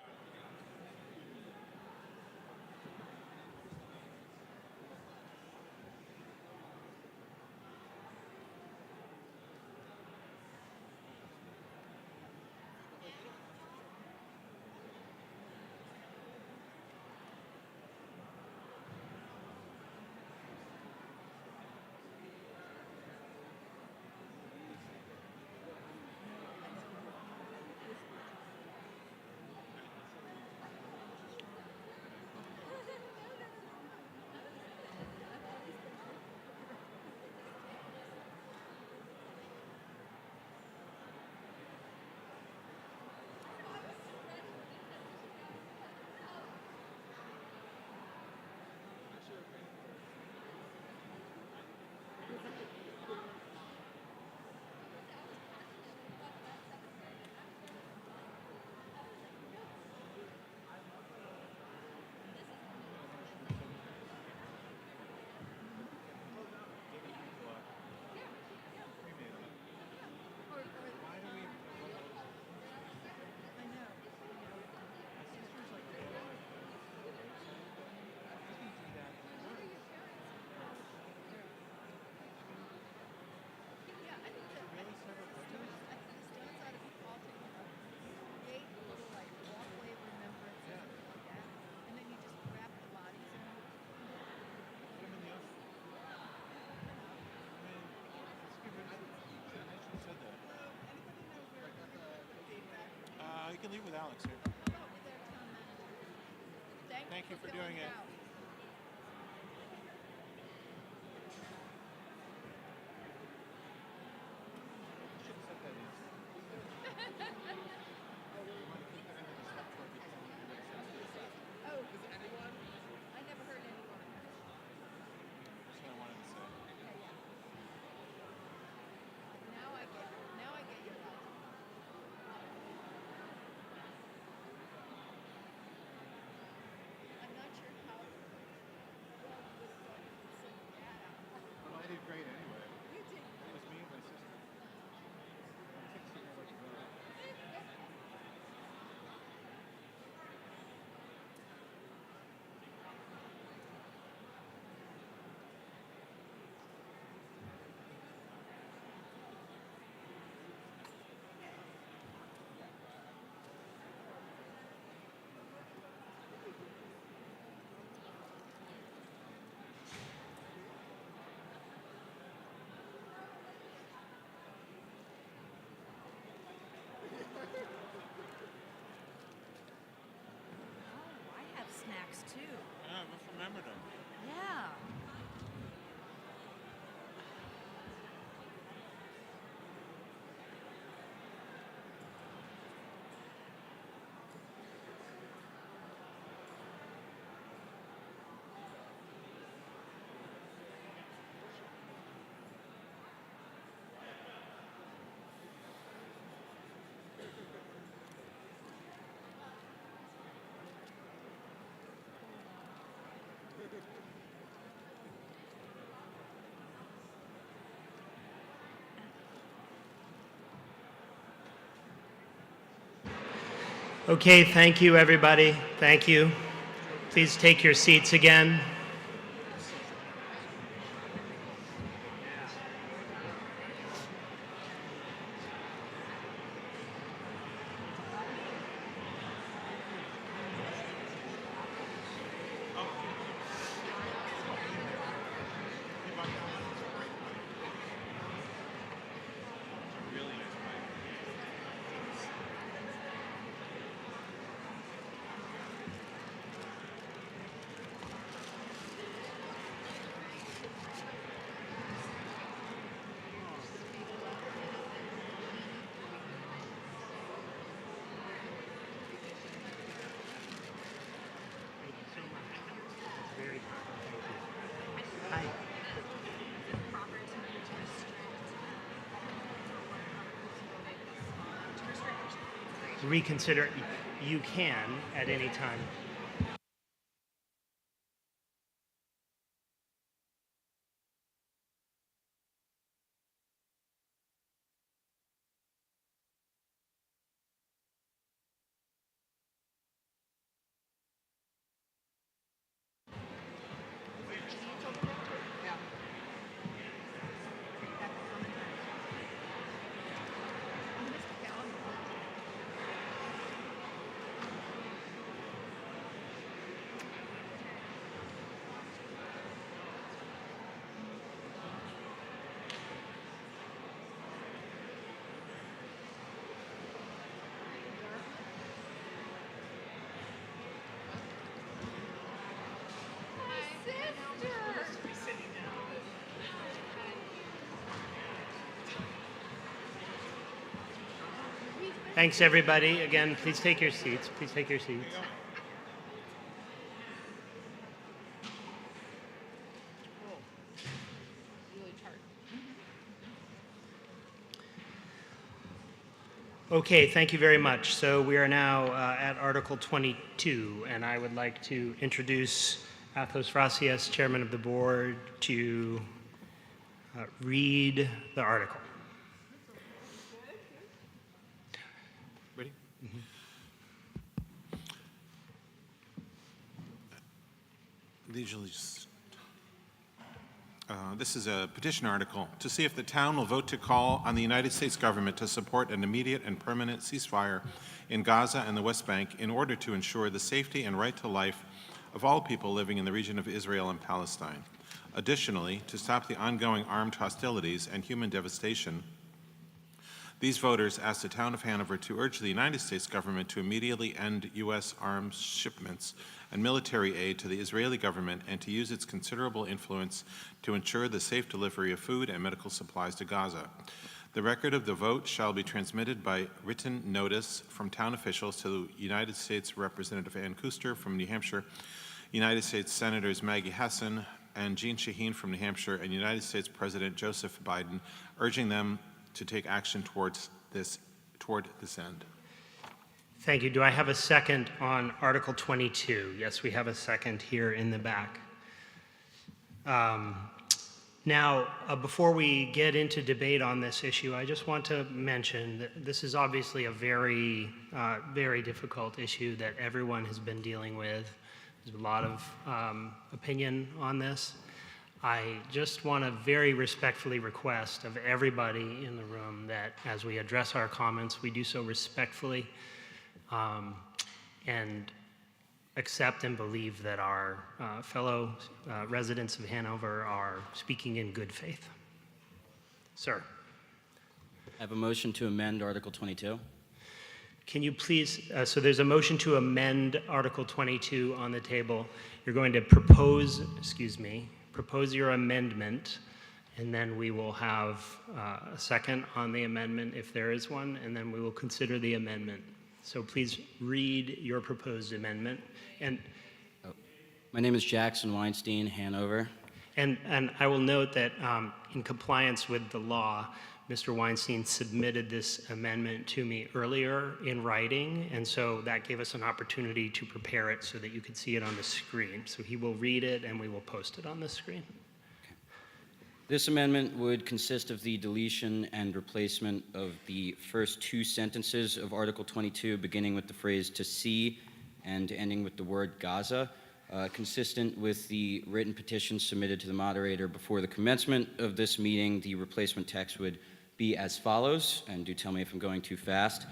You can leave with Alex here. Thank you for doing it. remembered them. Yeah. Okay, thank you, everybody. Thank you. Please take your seats again. Reconsider, you can at any time. Thanks, everybody. Again, please take your seats. Please take your seats. Okay, thank you very much. So we are now at Article 22, and I would like to introduce Athos Frasias, Chairman of the Board, to read the article. Ready? This is a petition article to see if the town will vote to call on the United States government to support an immediate and permanent ceasefire in Gaza and the West Bank in order to ensure the safety and right to life of all people living in the region of Israel and Palestine. Additionally, to stop the ongoing armed hostilities and human devastation, these voters asked the town of Hanover to urge the United States government to immediately end U.S. arms shipments and military aid to the Israeli government and to use its considerable influence to ensure the safe delivery of food and medical supplies to Gaza. The record of the vote shall be transmitted by written notice from town officials to United States Representative Ann Kuster from New Hampshire, United States Senators Maggie Hassan and Jean Shaheen from New Hampshire, and United States President Joseph Biden, urging them to take action toward this end. Thank you. Do I have a second on Article 22? Yes, we have a second here in the back. Now, before we get into debate on this issue, I just want to mention that this is obviously a very, very difficult issue that everyone has been dealing with. There's a lot of opinion on this. I just want to very respectfully request of everybody in the room that as we address our comments, we do so respectfully and accept and believe that our fellow residents of Hanover are speaking in good faith. Sir. I have a motion to amend Article 22. Can you please, so there's a motion to amend Article 22 on the table. You're going to propose, propose your amendment, and then we will have a second on the amendment if there is one, and then we will consider the amendment. So please read your proposed amendment. And my name is Jackson Weinstein, Hanover. And I will note that in compliance with the law, Mr. Weinstein submitted this amendment to me earlier in writing, and so that gave us an opportunity to prepare it so that you could see it on the screen. So he will read it and we will post it on the screen. This amendment would consist of the deletion and replacement of the first two sentences of Article 22, beginning with the phrase "to see" and ending with the word Gaza. Consistent with the written petition submitted to the moderator before the commencement of this meeting, the replacement text would be as follows, and do tell me if I'm going too fast.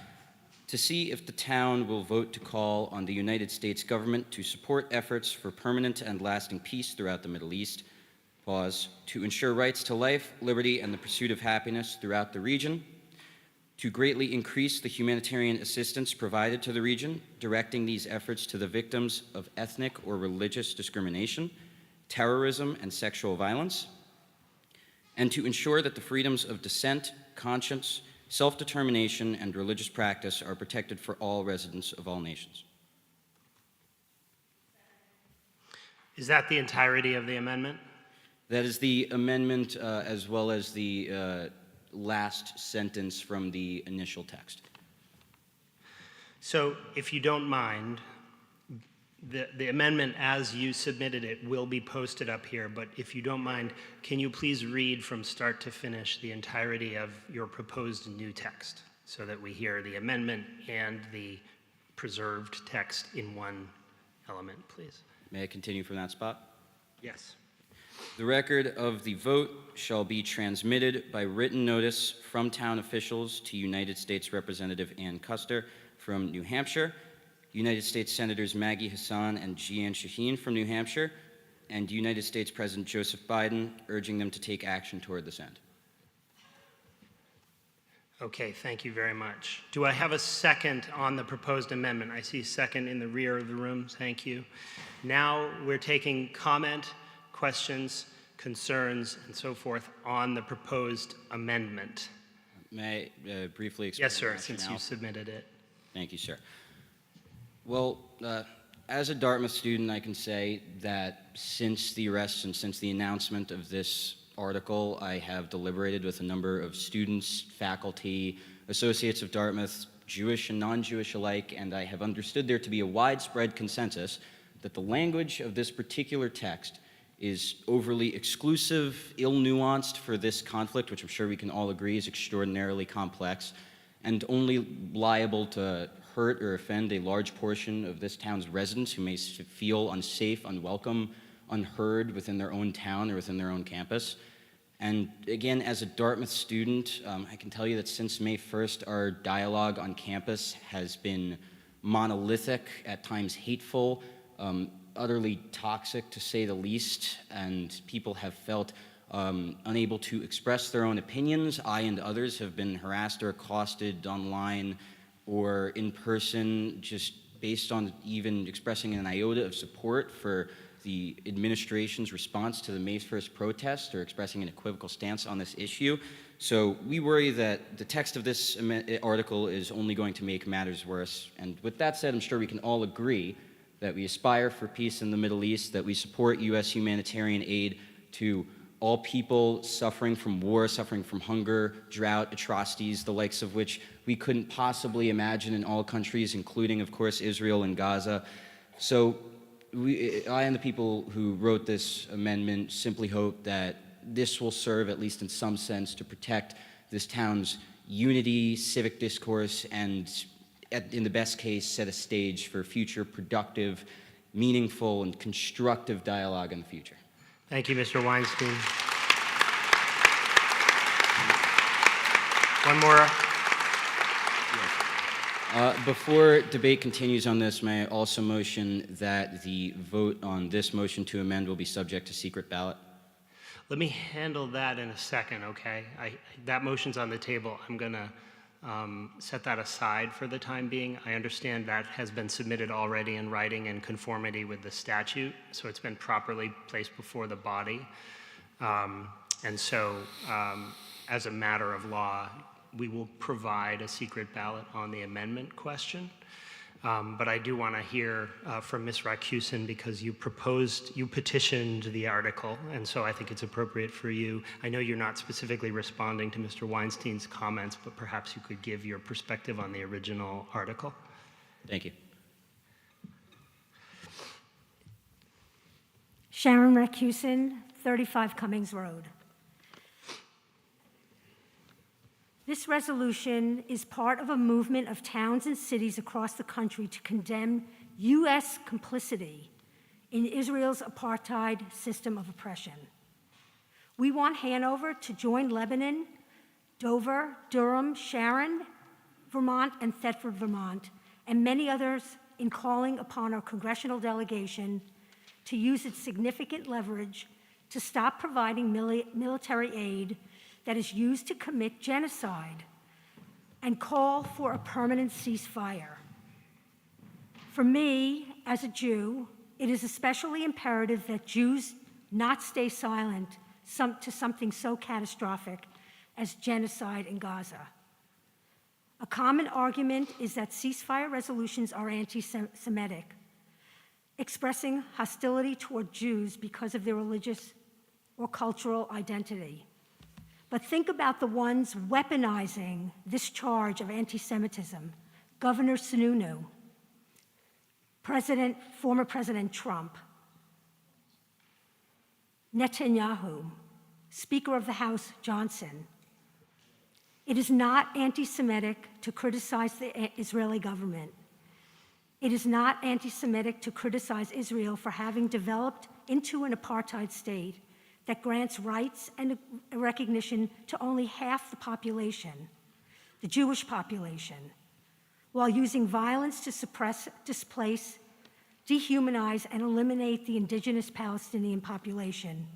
To see if the town will vote to call on the United States government to support efforts for permanent and lasting peace throughout the Middle East. Pause. To ensure rights to life, liberty, and the pursuit of happiness throughout the region. To greatly increase the humanitarian assistance provided to the region, directing these efforts to the victims of ethnic or religious discrimination, terrorism, and sexual violence. And to ensure that the freedoms of dissent, conscience, self-determination, and religious practice are protected for all residents of all nations. Is that the entirety of the amendment? That is the amendment as well as the last sentence from the initial text. So if you don't mind, the amendment as you submitted it will be posted up here, but if you don't mind, can you please read from start to finish the entirety of your proposed new text so that we hear the amendment and the preserved text in one element, please? May I continue from that spot? Yes. The record of the vote shall be transmitted by written notice from town officials to United States Representative Ann Custer from New Hampshire, United States Senators Maggie Hassan and Jeanne Shaheen from New Hampshire, and United States President Joseph Biden, urging them to take action toward this end. Okay, thank you very much. Do I have a second on the proposed amendment? I see second in the rear of the room. Thank you. Now we're taking comment, questions, concerns, and so forth on the proposed amendment. May I briefly explain? Yes, sir, the since rationale? you submitted it. Thank you, sir. Well, as a Dartmouth student, I can say that since the arrest and since the announcement of this article, I have deliberated with a number of students, faculty, associates of Dartmouth, Jewish and non-Jewish alike, and I have understood there to be a widespread consensus that the language of this particular text is overly exclusive, ill-nuanced for this conflict, which I'm sure we can all agree is extraordinarily complex, and only liable to hurt or offend a large portion of this town's residents who may feel unsafe, unwelcome, unheard within their own town or within their own campus. And again, as a Dartmouth student, I can tell you that since May 1st, our dialogue on campus has been monolithic, at times hateful, utterly toxic to say the least, and people have felt unable to express their own opinions. I and others have been harassed or accosted online or in person, just based on even expressing an iota of support for the administration's response to the May 1st protest or expressing an equivocal stance on this issue. So we worry that the text of this article is only going to make matters worse. And with that said, I'm sure we can all agree that we aspire for peace in the Middle East, that we support U.S. humanitarian aid to all people suffering from war, suffering from hunger, drought, atrocities, the likes of which we couldn't possibly imagine in all countries, including, of course, Israel and Gaza. So I and the people who wrote this amendment simply hope that this will serve, at least in some sense, to protect this town's unity, civic discourse, and in the best case, set a stage for future productive, meaningful, and constructive dialogue in the future. Thank you, Mr. Weinstein. One more. Before debate continues on this, may I also motion that the vote on this motion to amend will be subject to secret ballot? Let me handle that in a second, okay? That motion's on the table. I'm gonna set that aside for the time being. I understand that has been submitted already in writing in conformity with the statute, so it's been properly placed before the body. And so, as a matter of law, we will provide a secret ballot on the amendment question. But I do want to hear from Ms. Rakusin, because you petitioned the article, and so I think it's appropriate for you. I know you're not specifically responding to Mr. Weinstein's comments, but perhaps you could give your perspective on the original article. Thank you. Sharon Rakusin, 35 Cummings Road. This resolution is part of a movement of towns and cities across the country to condemn U.S. complicity in Israel's apartheid system of oppression. We want Hanover to join Lebanon, Dover, Durham, Sharon, Vermont, and Thetford, Vermont, and many others in calling upon our congressional delegation to use its significant leverage to stop providing military aid that is used to commit genocide and call for a permanent ceasefire. For me, as a Jew, it is especially imperative that Jews not stay silent to something so catastrophic as genocide in Gaza. A common argument is that ceasefire resolutions are anti-Semitic, expressing hostility toward Jews because of their religious or cultural identity. But think about the ones weaponizing this charge of anti-Semitism: Governor Sununu, former President Trump, Netanyahu, Speaker of the House Johnson. It is not anti-Semitic to criticize the Israeli government. It is not anti-Semitic to criticize Israel for having developed into an apartheid state that grants rights and recognition to only half the population, the Jewish population, while using violence to suppress, displace, dehumanize, and eliminate the indigenous Palestinian population.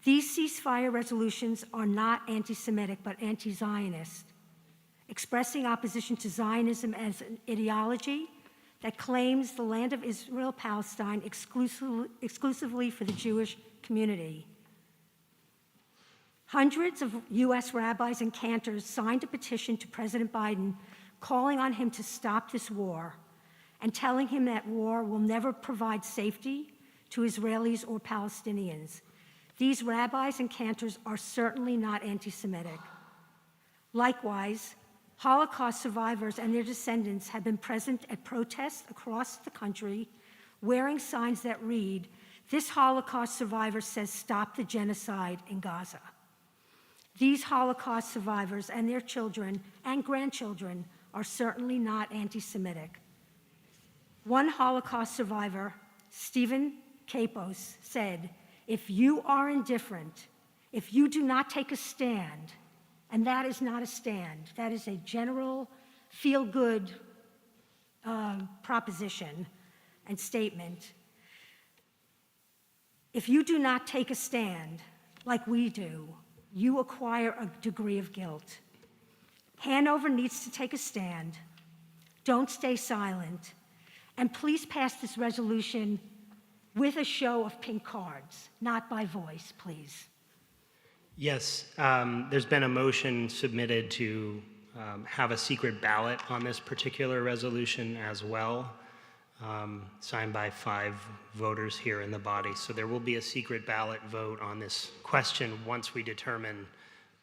These ceasefire resolutions are not anti-Semitic, but anti-Zionist, expressing opposition to Zionism as an ideology that claims the land of Israel, Palestine, exclusively for the Jewish community. Hundreds of U.S. rabbis and cantors signed a petition to President Biden calling on him to stop this war and telling him that war will never provide safety to Israelis or Palestinians. These rabbis and cantors are certainly not anti-Semitic. Likewise, Holocaust survivors and their descendants have been present at protests across the country wearing signs that read, "This Holocaust survivor says stop the genocide in Gaza." These Holocaust survivors and their children and grandchildren are certainly not anti-Semitic. One Holocaust survivor, Stephen Kapos, said, "If you are indifferent, if you do not take a stand," and that is not a stand, that is a general feel-good proposition and statement. If you do not take a stand like we do, you acquire a degree of guilt. Hanover needs to take a stand. Don't stay silent. And please pass this resolution with a show of pink cards, not by voice, please. Yes, there's been a motion submitted to have a secret ballot on this particular resolution as well, signed by 5 voters here in the body. So there will be a secret ballot vote on this question once we determine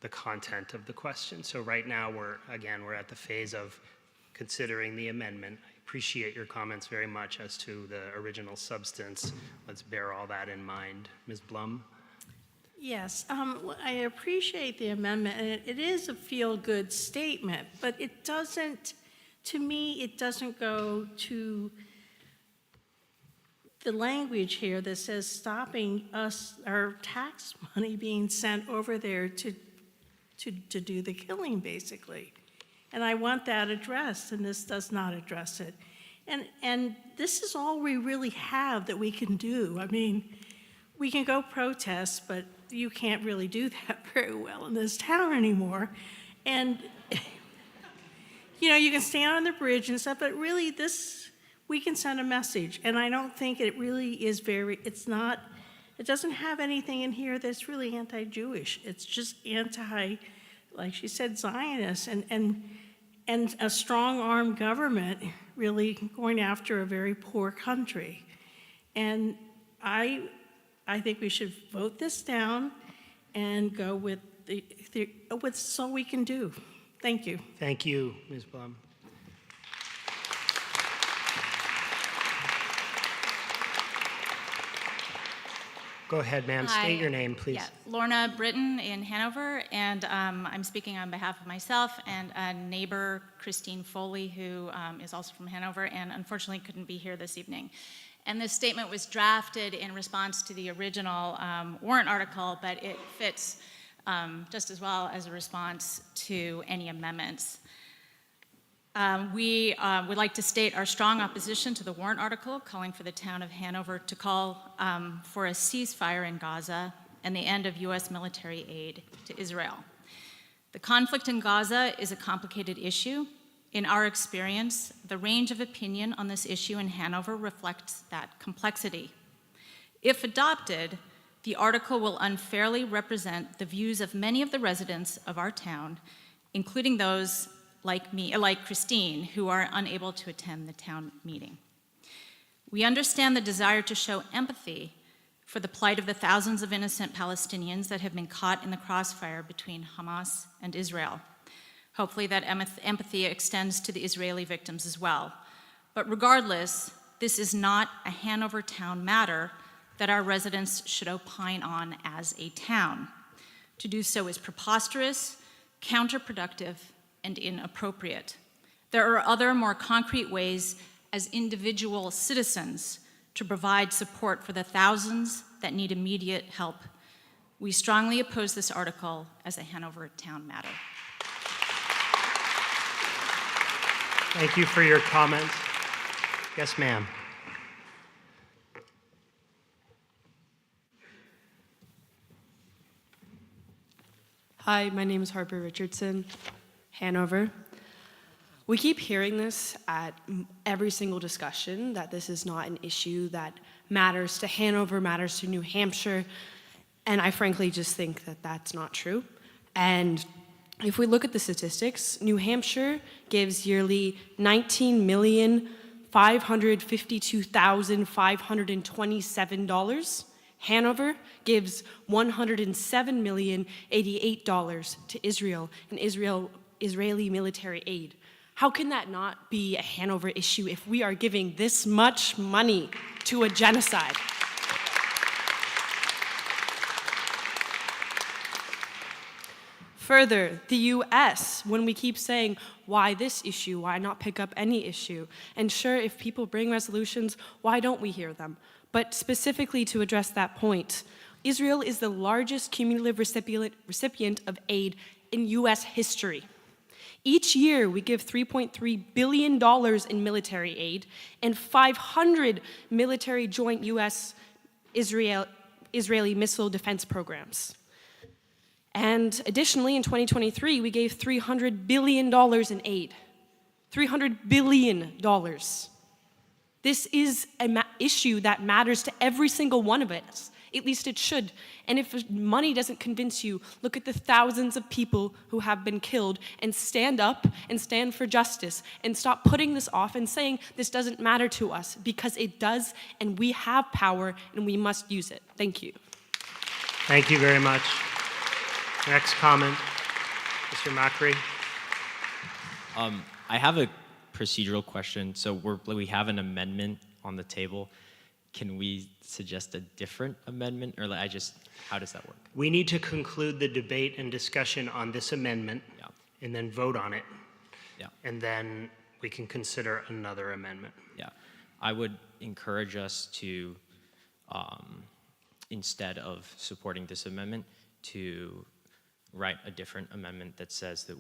the content of the question. So right now, we're at the phase of considering the amendment. I appreciate your comments very much as to the original substance. Let's bear all that in mind. Ms. Blum? Yes, I appreciate the amendment, and it is a feel-good statement, but it doesn't, to me, it doesn't go to the language here that says stopping us, our tax money being sent over there to do the killing, basically. And I want that addressed, and this does not address it. And this is all we really have that we can do. I mean, we can go protest, but you can't really do that very well in this town anymore. And, you know, you can stand on the bridge and stuff, but really we can send a message. And I don't think it really is it doesn't have anything in here that's really anti-Jewish. It's just anti, like she said, Zionist and a strong-armed government really going after a very poor country. And I think we should vote this down and go with what's all we can do. Thank you. Thank you, Ms. Blum. Go ahead, ma'am. State your name, please. Yeah, Lorna Britton in Hanover, and I'm speaking on behalf of myself and a neighbor, Christine Foley, who is also from Hanover and unfortunately couldn't be here this evening. And this statement was drafted in response to the original warrant article, but it fits just as well as a response to any amendments. We would like to state our strong opposition to the warrant article calling for the town of Hanover to call for a ceasefire in Gaza and the end of U.S. military aid to Israel. The conflict in Gaza is a complicated issue. In our experience, the range of opinion on this issue in Hanover reflects that complexity. If adopted, the article will unfairly represent the views of many of the residents of our town, including those like me, like Christine, who are unable to attend the town meeting. We understand the desire to show empathy for the plight of the thousands of innocent Palestinians that have been caught in the crossfire between Hamas and Israel. Hopefully that empathy extends to the Israeli victims as well. But regardless, this is not a Hanover town matter that our residents should opine on as a town. To do so is preposterous, counterproductive, and inappropriate. There are other more concrete ways as individual citizens to provide support for the thousands that need immediate help. We strongly oppose this article as a Hanover town matter. Thank you for your comments. Yes, ma'am. Hi, my name is Harper Richardson, Hanover. We keep hearing this at every single discussion, that this is not an issue that matters to Hanover, matters to New Hampshire, and I frankly just think that that's not true. And if we look at the statistics, New Hampshire gives yearly $19,552,527. Hanover gives $107,088 to Israel and Israeli military aid. How can that not be a Hanover issue if we are giving this much money to a genocide? Further, the US, when we keep saying, why this issue, why not pick up any issue? And sure, if people bring resolutions, why don't we hear them? But specifically to address that point, Israel is the largest cumulative recipient of aid in US history. Each year, we give $3.3 billion in military aid and 500 military joint US-Israeli missile defense programs. And additionally, in 2023, we gave $300 billion in aid. $300 billion. This is an issue that matters to every single one of us. At least it should. And if money doesn't convince you, look at the thousands of people who have been killed and stand up and stand for justice and stop putting this off and saying this doesn't matter to us, because it does, and we have power and we must use it. Thank you. Thank you very much. Next comment, Mr. Macri. I have a procedural question. So we have an amendment on the table. Can we suggest a different amendment, or how does that work? We need to conclude the debate and discussion on this amendment, and then vote on it. Yeah. And then we can consider another amendment. Yeah. I would encourage us to, instead of supporting this amendment, to write a different amendment that says that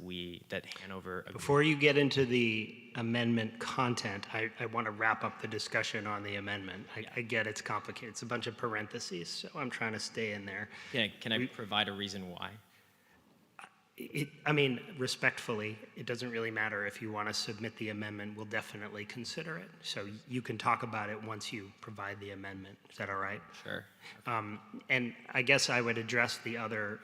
Hanover... Before you get into the amendment content, I want to wrap up the discussion on the amendment. I get it's complicated. It's a bunch of parentheses, so I'm trying to stay in there. Can I provide a reason why? I mean, respectfully, it doesn't really matter if you want to submit the amendment. We'll definitely consider it. So you can talk about it once you provide the amendment. Is that all right? Sure. And I guess I would address the other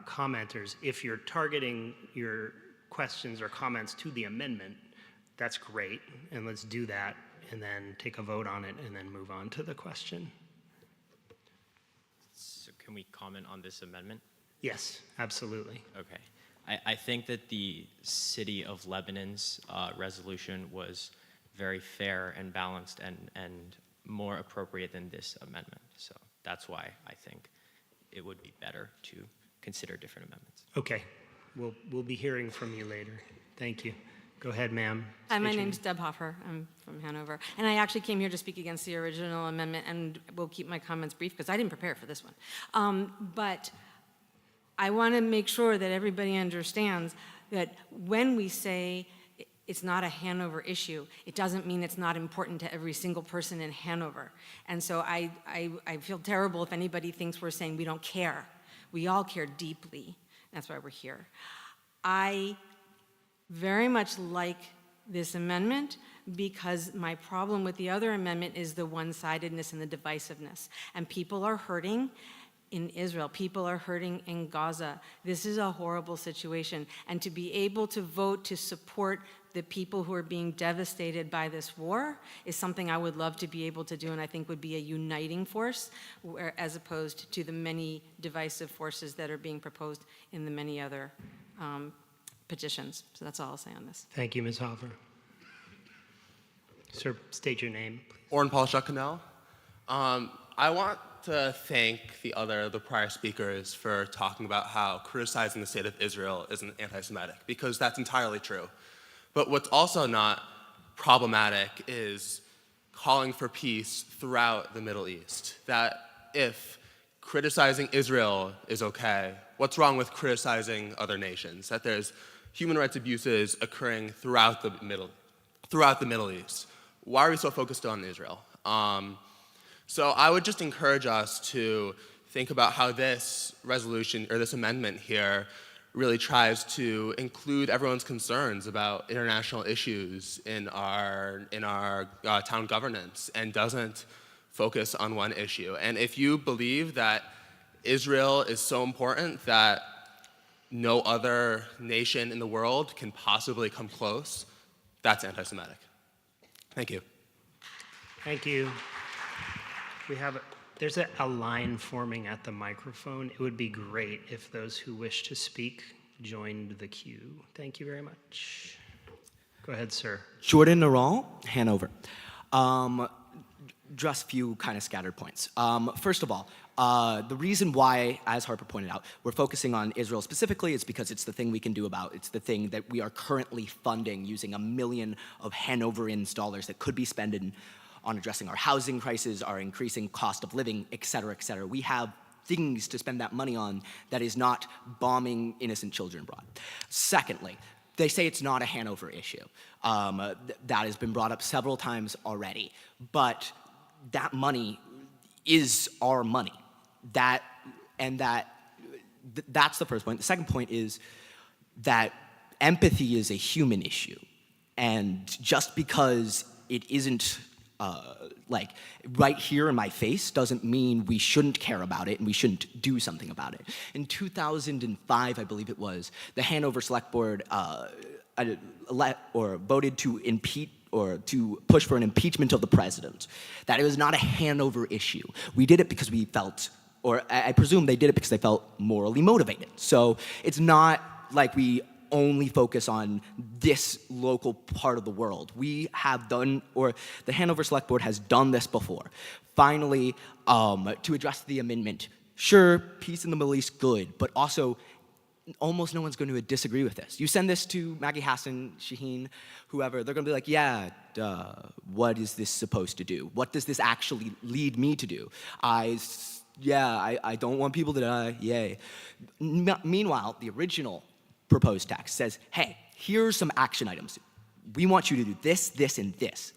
commenters. If you're targeting your questions or comments to the amendment, that's great. And let's do that and then take a vote on it and then move on to the question. So can we comment on this amendment? Yes, absolutely. Okay. I think that the City of Lebanon's resolution was very fair and balanced and more appropriate than this amendment. So that's why I think it would be better to consider different amendments. Okay. We'll be hearing from you later. Thank you. Go ahead, ma'am. Hi, my State your name's Deb Hoffer. I'm from Hanover. And I actually came here to speak against the original amendment, and will keep my comments brief because I didn't prepare for this one. But I want to make sure that everybody understands that when we say it's not a Hanover issue, it doesn't mean it's not important to every single person in Hanover. And so I feel terrible if anybody thinks we're saying we don't care. We all care deeply. That's why we're here. I very much like this amendment because my problem with the other amendment is the one-sidedness and the divisiveness. And people are hurting in Israel. People are hurting in Gaza. This is a horrible situation. And to be able to vote to support the people who are being devastated by this war is something I would love to be able to do and I think would be a uniting force as opposed to the many divisive forces that are being proposed in the many other petitions. So that's all I'll say on this. Thank you, Ms. Hoffer. Sir, state your name. Oren Paul Canal. I want to thank the prior speakers for talking about how criticizing the state of Israel isn't anti-Semitic, because that's entirely true. But what's also not problematic is calling for peace throughout the Middle East. That if criticizing Israel is okay, what's wrong with criticizing other nations? That there's human rights abuses occurring throughout the Middle East. Why are we so focused on Israel? So I would just encourage us to think about how this resolution or this amendment here really tries to include everyone's concerns about international issues in our town governance and doesn't focus on one issue. And if you believe that Israel is so important that no other nation in the world can possibly come close, that's anti-Semitic. Thank you. Thank you. There's a line forming at the microphone. It would be great if those who wish to speak joined the queue. Thank you very much. Go ahead, sir. Jordan Naral, Hanover. Just a few kind of scattered points. First of all, the reason why, as Harper pointed out, we're focusing on Israel specifically is because it's the thing we can do about. It's the thing that we are currently funding using $1 million of Hanoverians' dollars that could be spent on addressing our housing crisis, our increasing cost of living, et cetera, et cetera. We have things to spend that money on that is not bombing innocent children abroad. Secondly, they say it's not a Hanover issue. That has been brought up several times already. But that money is our money. That's the first point. The second point is that empathy is a human issue. And just because it isn't like right here in my face doesn't mean we shouldn't care about it and we shouldn't do something about it. In 2005, I believe it was, the Hanover Select Board voted to impeach or to push for an impeachment of the president. That it was not a Hanover issue. We did it because we felt, or I presume they did it because they felt morally motivated. So it's not like we only focus on this local part of the world. We have done, or the Hanover Select Board has done this before. Finally, to address the amendment, sure, peace in the Middle East, good, but also almost no one's going to disagree with this. You send this to Maggie Hassan, Shaheen, whoever, they're going to be like, yeah, what is this supposed to do? What does this actually lead me to do? I don't want people to die, yay. Meanwhile, the original proposed text says, hey, here's some action items. We want you to do this, this, and this.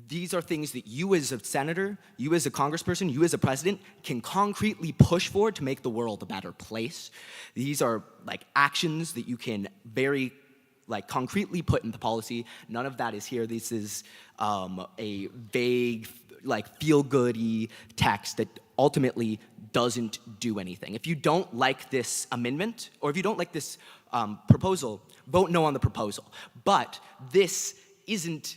These are things that you as a senator, you as a congressperson, you as a president can concretely push for to make the world a better place. These are like actions that you can very concretely put into policy. None of that is here. This is a vague, feel-goody text that ultimately doesn't do anything. If you don't like this amendment, or if you don't like this proposal, vote no on the proposal. But this isn't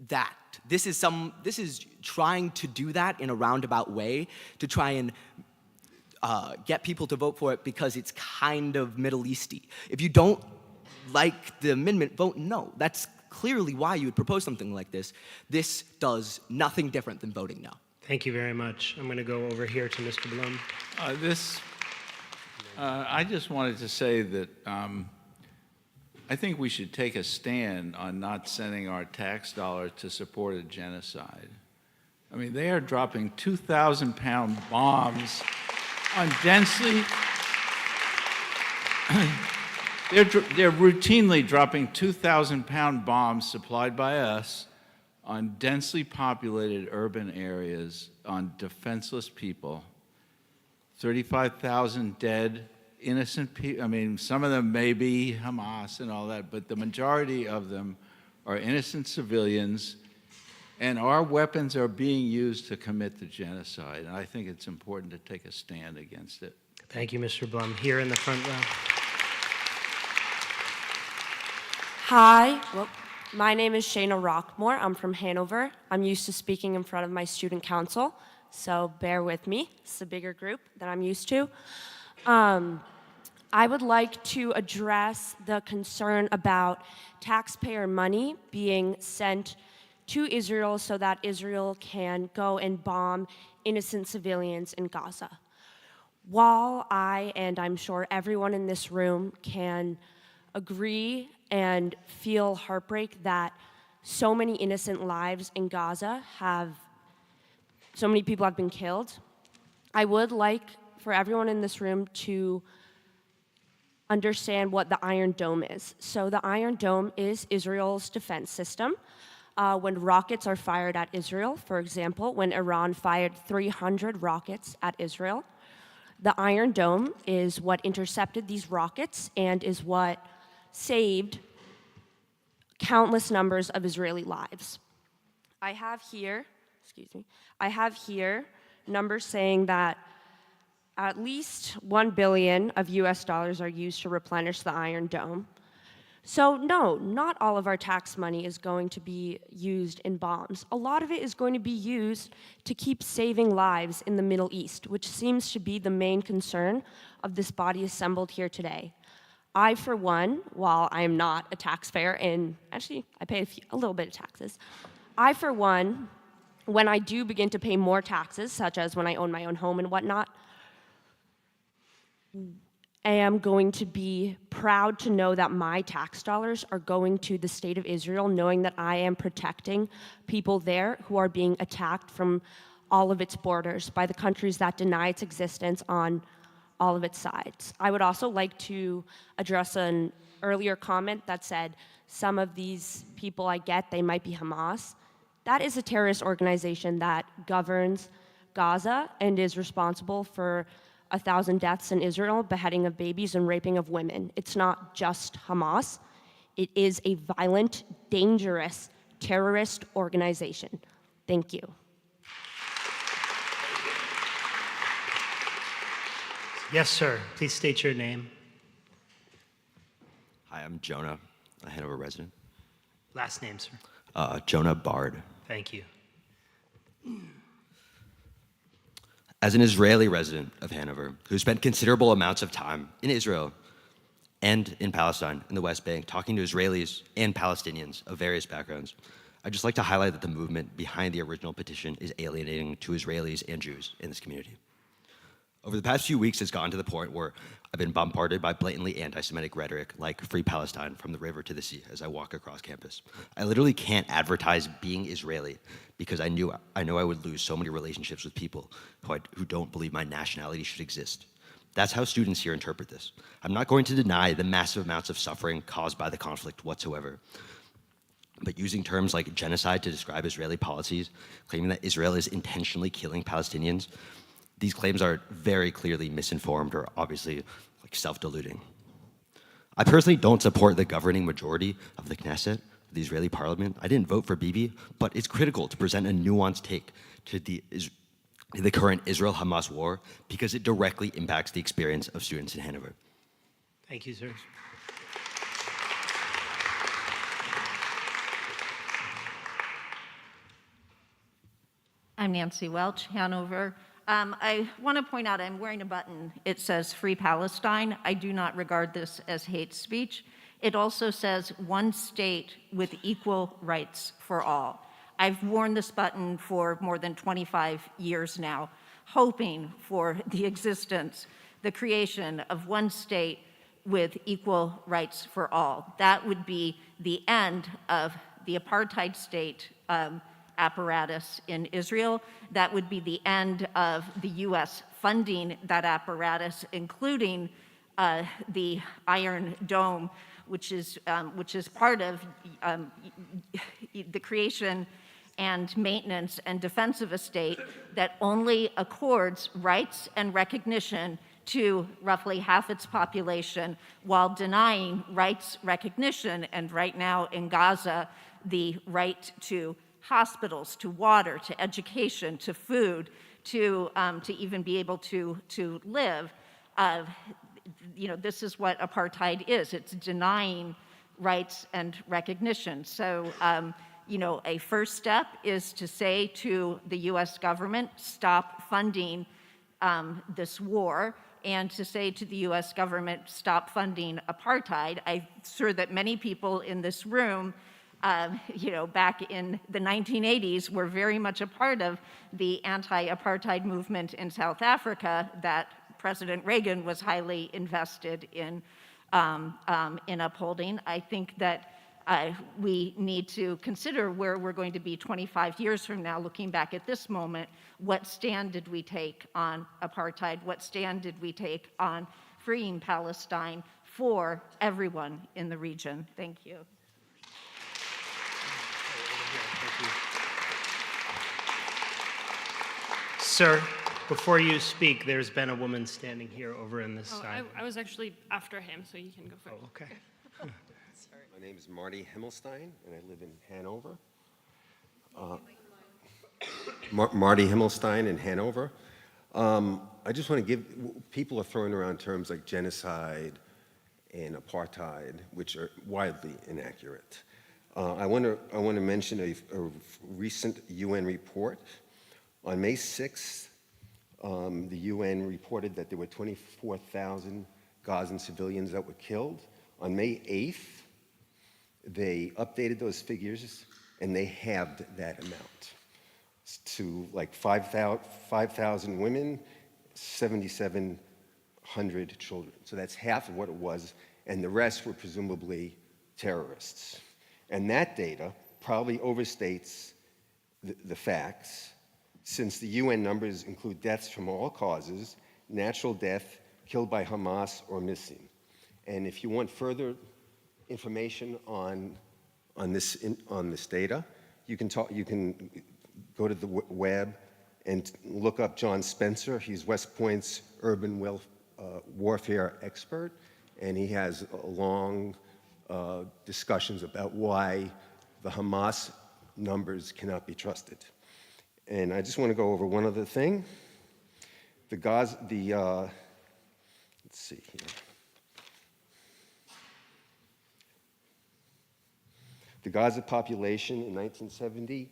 that. This is trying to do that in a roundabout way to try and get people to vote for it because it's kind of Middle Easty. If you don't like the amendment, vote no. That's clearly why you would propose something like this. This does nothing different than voting no. Thank you very much. I'm going to go over here to Mr. Blum. I just wanted to say that I think we should take a stand on not sending our tax dollar to support a genocide. I mean, they are dropping 2,000-pound bombs on densely... They're routinely dropping 2,000-pound bombs supplied by us on densely populated urban areas on defenseless people. 35,000 dead, innocent people. I mean, some of them may be Hamas and all that, but the majority of them are innocent civilians, and our weapons are being used to commit the genocide. And I think it's important to take a stand against it. Thank you, Mr. Blum. Here in the front row. Hi, my name is Shayna Rockmore. I'm from Hanover. I'm used to speaking in front of my student council, so bear with me. It's a bigger group than I'm used to. I would like to address the concern about taxpayer money being sent to Israel so that Israel can go and bomb innocent civilians in Gaza. While I, and I'm sure everyone in this room, can agree and feel heartbreak that so many innocent lives in Gaza so many people have been killed, I would like for everyone in this room to understand what the Iron Dome is. So the Iron Dome is Israel's defense system. When rockets are fired at Israel, for example, when Iran fired 300 rockets at Israel, the Iron Dome is what intercepted these rockets and is what saved countless numbers of Israeli lives. I have here numbers saying that at least $1 billion of US dollars are used to replenish the Iron Dome. So no, not all of our tax money is going to be used in bombs. A lot of it is going to be used to keep saving lives in the Middle East, which seems to be the main concern of this body assembled here today. I, for one, while I am not a taxpayer, and actually I pay a little bit of taxes, I, for one, when I do begin to pay more taxes, such as when I own my own home and whatnot, I am going to be proud to know that my tax dollars are going to the state of Israel, knowing that I am protecting people there who are being attacked from all of its borders by the countries that deny its existence on all of its sides. I would also like to address an earlier comment that said some of these people I get, they might be Hamas. That is a terrorist organization that governs Gaza and is responsible for 1,000 deaths in Israel, beheading of babies and raping of women. It's not just Hamas. It is a violent, dangerous terrorist organization. Thank you. Yes, sir. Please state your name. Hi, I'm Jonah, a Hanover resident. Last name, sir. Jonah Bard. Thank you. As an Israeli resident of Hanover, who spent considerable amounts of time in Israel and in Palestine, in the West Bank, talking to Israelis and Palestinians of various backgrounds, I'd just like to highlight that the movement behind the original petition is alienating to Israelis and Jews in this community. Over the past few weeks, it's gotten to the point where I've been bombarded by blatantly anti-Semitic rhetoric like Free Palestine from the river to the sea as I walk across campus. I literally can't advertise being Israeli because I know I would lose so many relationships with people who don't believe my nationality should exist. That's how students here interpret this. I'm not going to deny the massive amounts of suffering caused by the conflict whatsoever. but using terms like genocide to describe Israeli policies, claiming that Israel is intentionally killing Palestinians, these claims are very clearly misinformed or obviously like self-deluding. I personally don't support the governing majority of the Knesset, the Israeli parliament. I didn't vote for Bibi, but it's critical to present a nuanced take to the current Israel-Hamas war because it directly impacts the experience of students in Hanover. Thank you, sir. I'm Nancy Welch, Hanover. I want to point out I'm wearing a button. It says Free Palestine. I do not regard this as hate speech. It also says one state with equal rights for all. I've worn this button for more than 25 years now, hoping for the existence, the creation of one state with equal rights for all. That would be the end of the apartheid state apparatus in Israel. That would be the end of the US funding that apparatus, including the Iron Dome, which is part of the creation and maintenance and defense of a state that only accords rights and recognition to roughly half its population while denying rights recognition, and right now in Gaza, the right to hospitals, to water, to education, to food, to even be able to live. This is what apartheid is. It's denying rights and recognition. So, a first step is to say to the US government, stop funding this war, and to say to the US government, stop funding apartheid. I'm sure that many people in this room back in the 1980s were very much a part of the anti-apartheid movement in South Africa that President Reagan was highly invested in upholding. I think that we need to consider where we're going to be 25 years from now, looking back at this moment. What stand did we take on apartheid? What stand did we take on freeing Palestine for everyone in the region? Thank you. Sir, before you speak, there's been a woman standing here over in this side. I was actually after him, so you can go first. Oh, okay. My name is Marty Himmelstein, and I live in Hanover. Marty Himmelstein in Hanover. I just want to give, people are throwing around terms like genocide and apartheid, which are widely inaccurate. I want to mention a recent UN report. On May 6th, the UN reported that there were 24,000 Gazan civilians that were killed. On May 8th, they updated those figures and they halved that amount to like 5,000 women, 7,700 children. So that's half of what it was, and the rest were presumably terrorists. And that data probably overstates the facts, since the UN numbers include deaths from all causes, natural death, killed by Hamas, or missing. And if you want further information on this data, you can go to the web and look up John Spencer. He's West Point's urban warfare expert, and he has long discussions about why the Hamas numbers cannot be trusted. And I just want to go over one other thing. Let's see here. The Gaza population in 1970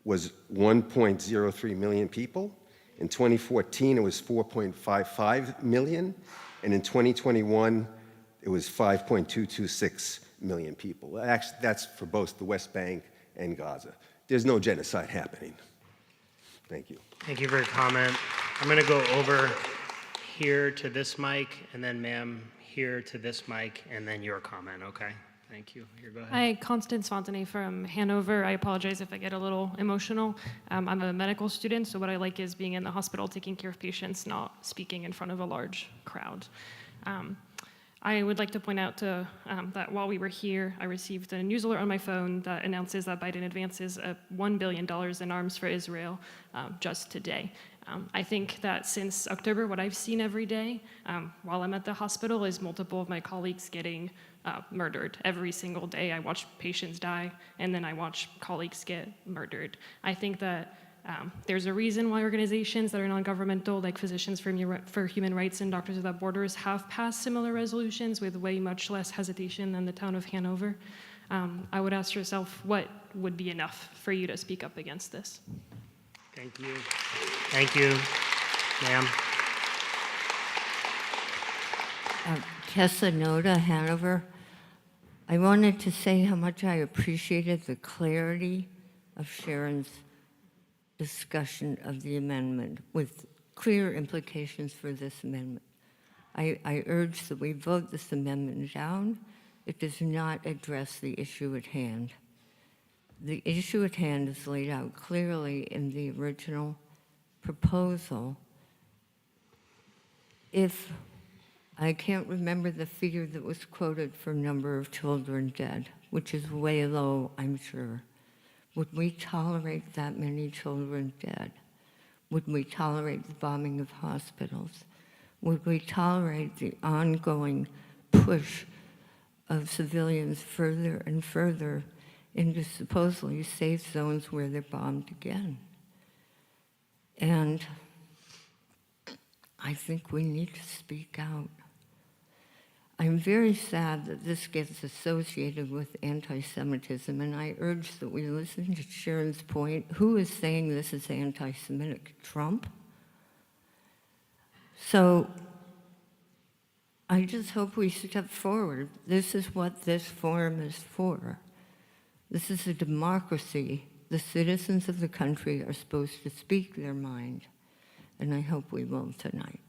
was 1.03 million people. In 2014, it was 4.55 million. And in 2021, it was 5.226 million people. Actually, that's for both the West Bank and Gaza. There's no genocide happening. Thank you. Thank you for your comment. I'm going to go over here to this mic, and then ma'am, here to this mic, and then your comment, okay? Thank you. Here, go ahead. Hi, Constance Fontenay from Hanover. I apologize if I get a little emotional. I'm a medical student, so what I like is being in the hospital taking care of patients, not speaking in front of a large crowd. I would like to point out that while we were here, I received a news alert on my phone that announces that Biden advances $1 billion in arms for Israel just today. I think that since October, what I've seen every day while I'm at the hospital is multiple of my colleagues getting murdered. Every single day I watch patients die, and then I watch colleagues get murdered. I think that there's a reason why organizations that are non-governmental, like Physicians for Human Rights and Doctors Without Borders, have passed similar resolutions with way much less hesitation than the town of Hanover. I would ask yourself, what would be enough for you to speak up against this? Thank you. Thank you, ma'am. Tessa Noda, Hanover. I wanted to say how much I appreciated the clarity of Sharon's discussion of the amendment with clear implications for this amendment. I urge that we vote this amendment down. It does not address the issue at hand. The issue at hand is laid out clearly in the original proposal. If I can't remember the figure that was quoted for number of children dead, which is way low, I'm sure. Would we tolerate that many children dead? Would we tolerate the bombing of hospitals? Would we tolerate the ongoing push of civilians further and further into supposedly safe zones where they're bombed again? And I think we need to speak out. I'm very sad that this gets associated with anti-Semitism, and I urge that we listen to Sharon's point. Who is saying this is anti-Semitic? Trump? So I just hope we step forward. This is what this forum is for. This is a democracy. The citizens of the country are supposed to speak their mind, and I hope we will tonight.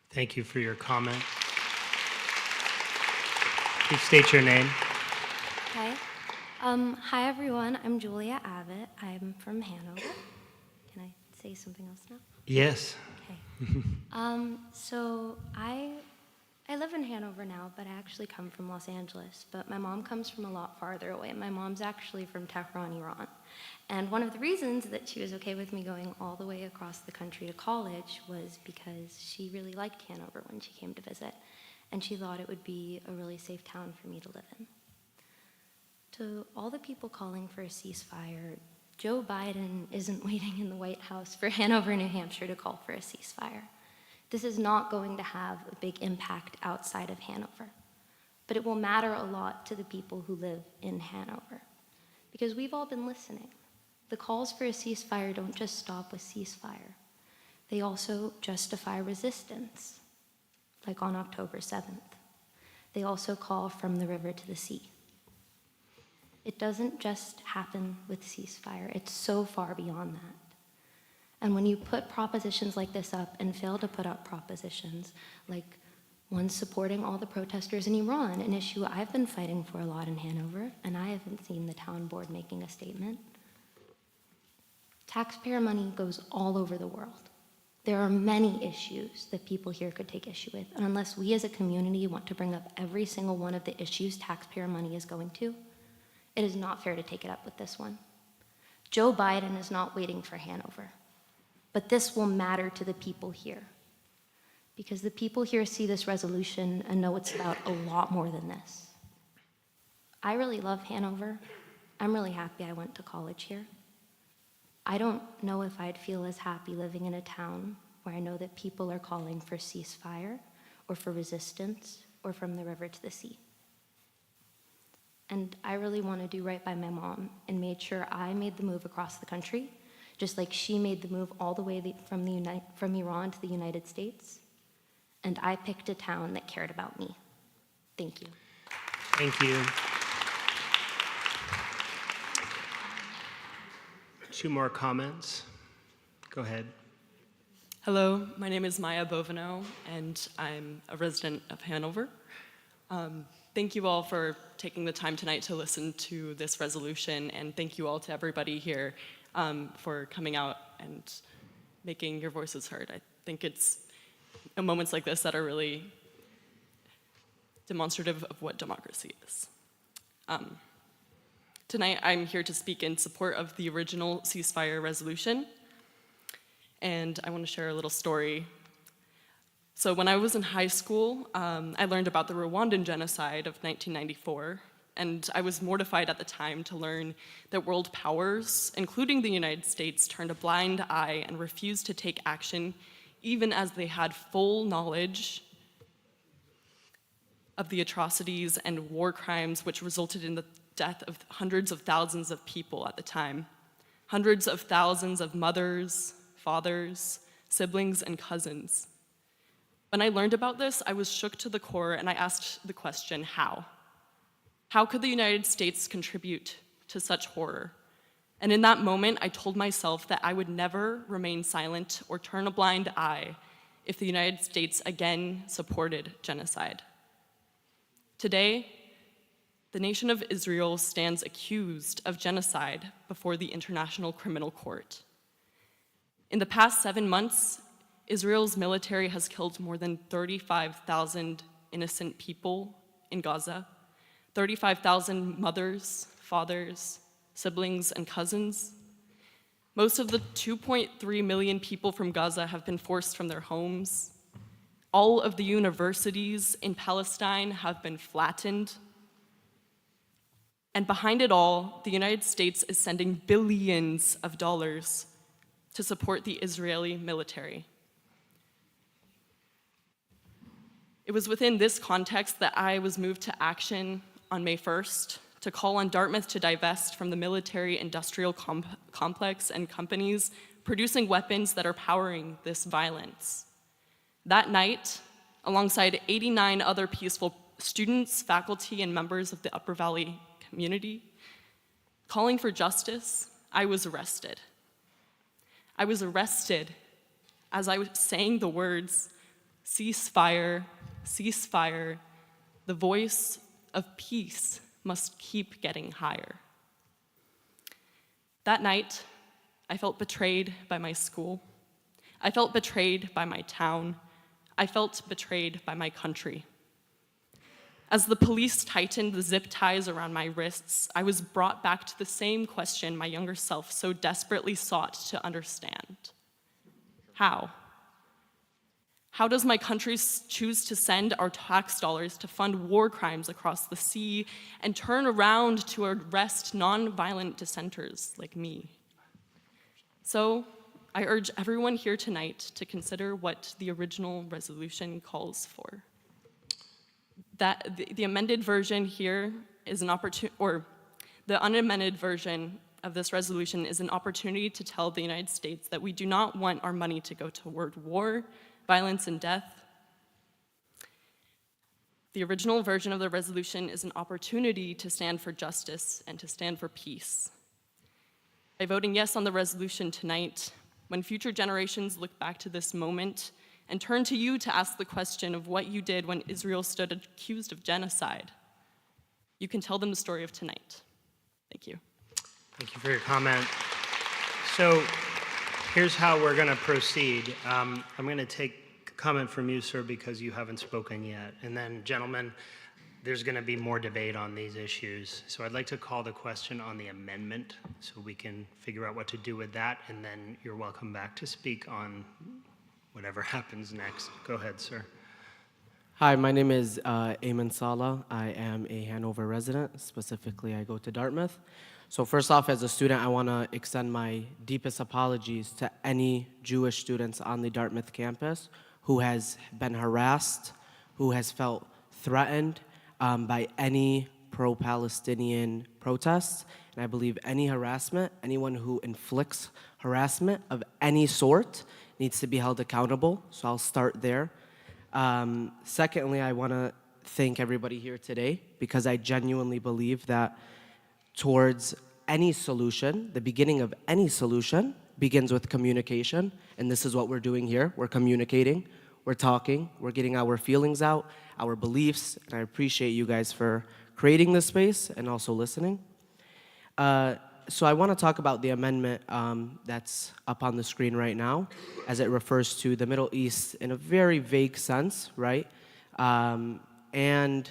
Thank you for your comment. Please state your name. Hi. Hi, everyone. I'm Julia Abbott. I'm from Hanover. Can I say something else now? Yes. Okay. So I live in Hanover now, but I actually come from Los Angeles. But my mom comes from a lot farther away. My mom's actually from Tehran, Iran. And one of the reasons that she was okay with me going all the way across the country to college was because she really liked Hanover when she came to visit. And she thought it would be a really safe town for me to live in. To all the people calling for a ceasefire, Joe Biden isn't waiting in the White House for Hanover, New Hampshire to call for a ceasefire. This is not going to have a big impact outside of Hanover, but it will matter a lot to the people who live in Hanover, because we've all been listening. The calls for a ceasefire don't just stop with ceasefire. They also justify resistance, like on October 7th. They also call from the river to the sea. It doesn't just happen with ceasefire. It's so far beyond that. And when you put propositions like this up and fail to put up propositions like one supporting all the protesters in Iran, an issue I've been fighting for a lot in Hanover, and I haven't seen the town board making a statement. Taxpayer money goes all over the world. There are many issues that people here could take issue with, and unless we as a community want to bring up every single one of the issues taxpayer money is going to, it is not fair to take it up with this one. Joe Biden is not waiting for Hanover, but this will matter to the people here, because the people here see this resolution and know it's about a lot more than this. I really love Hanover. I'm really happy I went to college here. I don't know if I'd feel as happy living in a town where I know that people are calling for ceasefire or for resistance or from the river to the sea. And I really want to do right by my mom and made sure I made the move across the country, just like she made the move all the way from Iran to the United States. And I picked a town that cared about me. Thank you. Thank you. 2 more comments. Go ahead. Hello, my name is Maya Bovino, and I'm a resident of Hanover. Thank you all for taking the time tonight to listen to this resolution, and thank you all to everybody here for coming out and making your voices heard. I think it's moments like this that are really demonstrative of what democracy is. Tonight, I'm here to speak in support of the original ceasefire resolution, and I want to share a little story. So when I was in high school, I learned about the Rwandan genocide of 1994, and I was mortified at the time to learn that world powers, including the United States, turned a blind eye and refused to take action even as they had full knowledge of the atrocities and war crimes which resulted in the death of hundreds of thousands of people at the time. Hundreds of thousands of mothers, fathers, siblings, and cousins. When I learned about this, I was shook to the core and I asked the question, how? How could the United States contribute to such horror? And in that moment, I told myself that I would never remain silent or turn a blind eye if the United States again supported genocide. Today, the nation of Israel stands accused of genocide before the International Criminal Court. In the past 7 months, Israel's military has killed more than 35,000 innocent people in Gaza, 35,000 mothers, fathers, siblings, and cousins. Most of the 2.3 million people from Gaza have been forced from their homes. All of the universities in Palestine have been flattened. And behind it all, the United States is sending billions of dollars to support the Israeli military. It was within this context that I was moved to action on May 1st to call on Dartmouth to divest from the military-industrial complex and companies producing weapons that are powering this violence. That night, alongside 89 other peaceful students, faculty, and members of the Upper Valley community, calling for justice, I was arrested. I was arrested as I was saying the words, "Ceasefire, ceasefire, the voice of peace must keep getting higher." That night, I felt betrayed by my school. I felt betrayed by my town. I felt betrayed by my country. As the police tightened the zip ties around my wrists, I was brought back to the same question my younger self so desperately sought to understand. How? How does my country choose to send our tax dollars to fund war crimes across the sea and turn around to arrest nonviolent dissenters like me? So, I urge everyone here tonight to consider what the original resolution calls for. That the amended version here is an opportunity, or the unamended version of this resolution is an opportunity to tell the United States that we do not want our money to go toward war, violence, and death. The original version of the resolution is an opportunity to stand for justice and to stand for peace. By voting yes on the resolution tonight, when future generations look back to this moment and turn to you to ask the question of what you did when Israel stood accused of genocide, you can tell them the story of tonight. Thank you. Thank you for your comment. So here's how we're going to proceed. I'm going to take a comment from you, sir, because you haven't spoken yet. And then, gentlemen, there's going to be more debate on these issues. So I'd like to call the question on the amendment so we can figure out what to do with that. And then you're welcome back to speak on whatever happens next. Go ahead, sir. Hi, my name is Ayman Saleh. I am a Hanover resident. Specifically, I go to Dartmouth. So first off, as a student, I want to extend my deepest apologies to any Jewish students on the Dartmouth campus who has been harassed, who has felt threatened by any pro-Palestinian protests. And I believe any harassment, anyone who inflicts harassment of any sort needs to be held accountable. So I'll start there. Secondly, I want to thank everybody here today because I genuinely believe that towards any solution, the beginning of any solution begins with communication, and this is what we're doing here. We're communicating, we're talking, we're getting our feelings out, our beliefs, and I appreciate you guys for creating this space and also listening. So I want to talk about the amendment that's up on the screen right now, as it refers to the Middle East in a very vague sense, right? And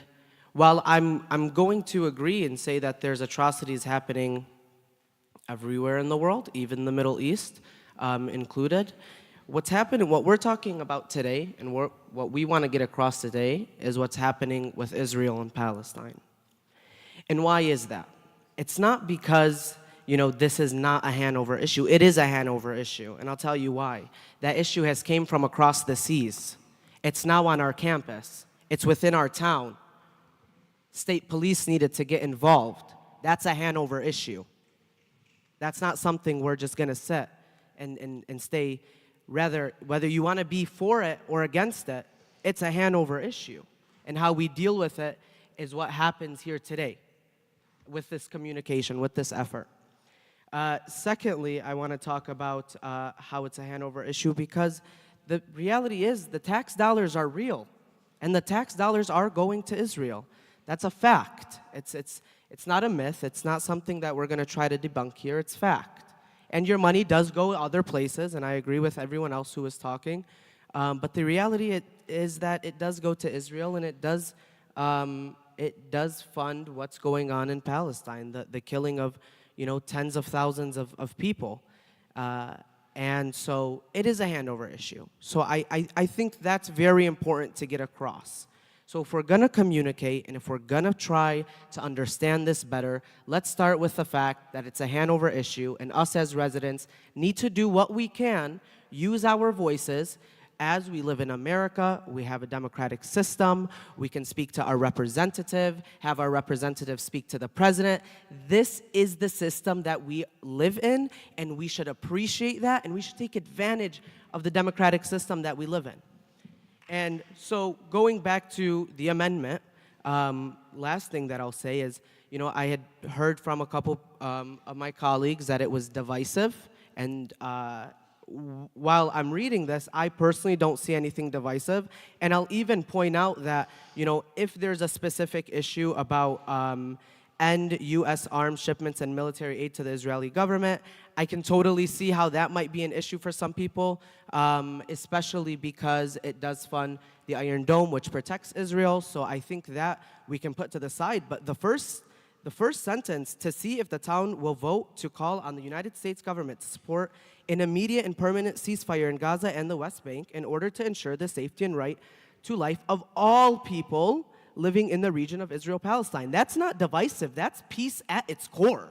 while I'm going to agree and say that there's atrocities happening everywhere in the world, even the Middle East included, what's happening, what we're talking about today, and what we want to get across today is what's happening with Israel and Palestine. And why is that? It's not because, you know, this is not a Hanover issue. It is a Hanover issue, and I'll tell you why. That issue has came from across the seas. It's now on our campus. It's within our town. State police needed to get involved. That's a Hanover issue. That's not something we're just going to sit and stay. Rather, whether you want to be for it or against it, it's a Hanover issue. And how we deal with it is what happens here today with this communication, with this effort. Secondly, I want to talk about how it's a Hanover issue because the reality is the tax dollars are real, and the tax dollars are going to Israel. That's a fact. It's not a myth. It's not something that we're going to try to debunk here. It's fact. And your money does go other places, and I agree with everyone else who was talking. But the reality is that it does go to Israel, and it does fund what's going on in Palestine, the killing of, you know, tens of thousands of people. And so it is a Hanover issue. So I think that's very important to get across. So if we're going to communicate and if we're going to try to understand this better, let's start with the fact that it's a Hanover issue, and us as residents need to do what we can, use our voices. As we live in America, we have a democratic system. We can speak to our representative, have our representative speak to the president. This is the system that we live in, and we should appreciate that, and we should take advantage of the democratic system that we live in. And so going back to the amendment, last thing that I'll say is, you know, I had heard from a couple of my colleagues that it was divisive, and while I'm reading this, I personally don't see anything divisive. And I'll even point out that, you know, if there's a specific issue about end U.S. arms shipments and military aid to the Israeli government, I can totally see how that might be an issue for some people, especially because it does fund the Iron Dome, which protects Israel. So I think that we can put to the side. But the first sentence, to see if the town will vote to call on the United States government to support an immediate and permanent ceasefire in Gaza and the West Bank in order to ensure the safety and right to life of all people living in the region of Israel-Palestine. That's not divisive. That's peace at its core.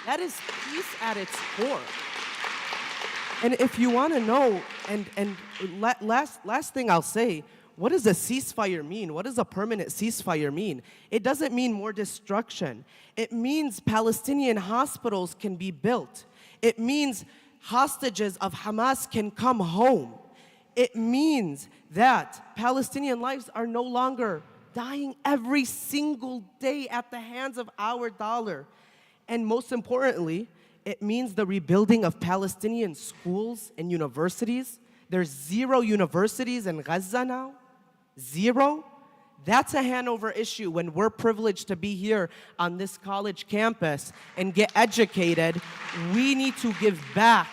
That is peace at its core. And if you want to know, last thing I'll say, what does a ceasefire mean? What does a permanent ceasefire mean? It doesn't mean more destruction. It means Palestinian hospitals can be built. It means hostages of Hamas can come home. It means that Palestinian lives are no longer dying every single day at the hands of our dollar. And most importantly, it means the rebuilding of Palestinian schools and universities. There's 0 universities in Gaza now. 0. That's a Hanover issue when we're privileged to be here on this college campus and get educated. We need to give back.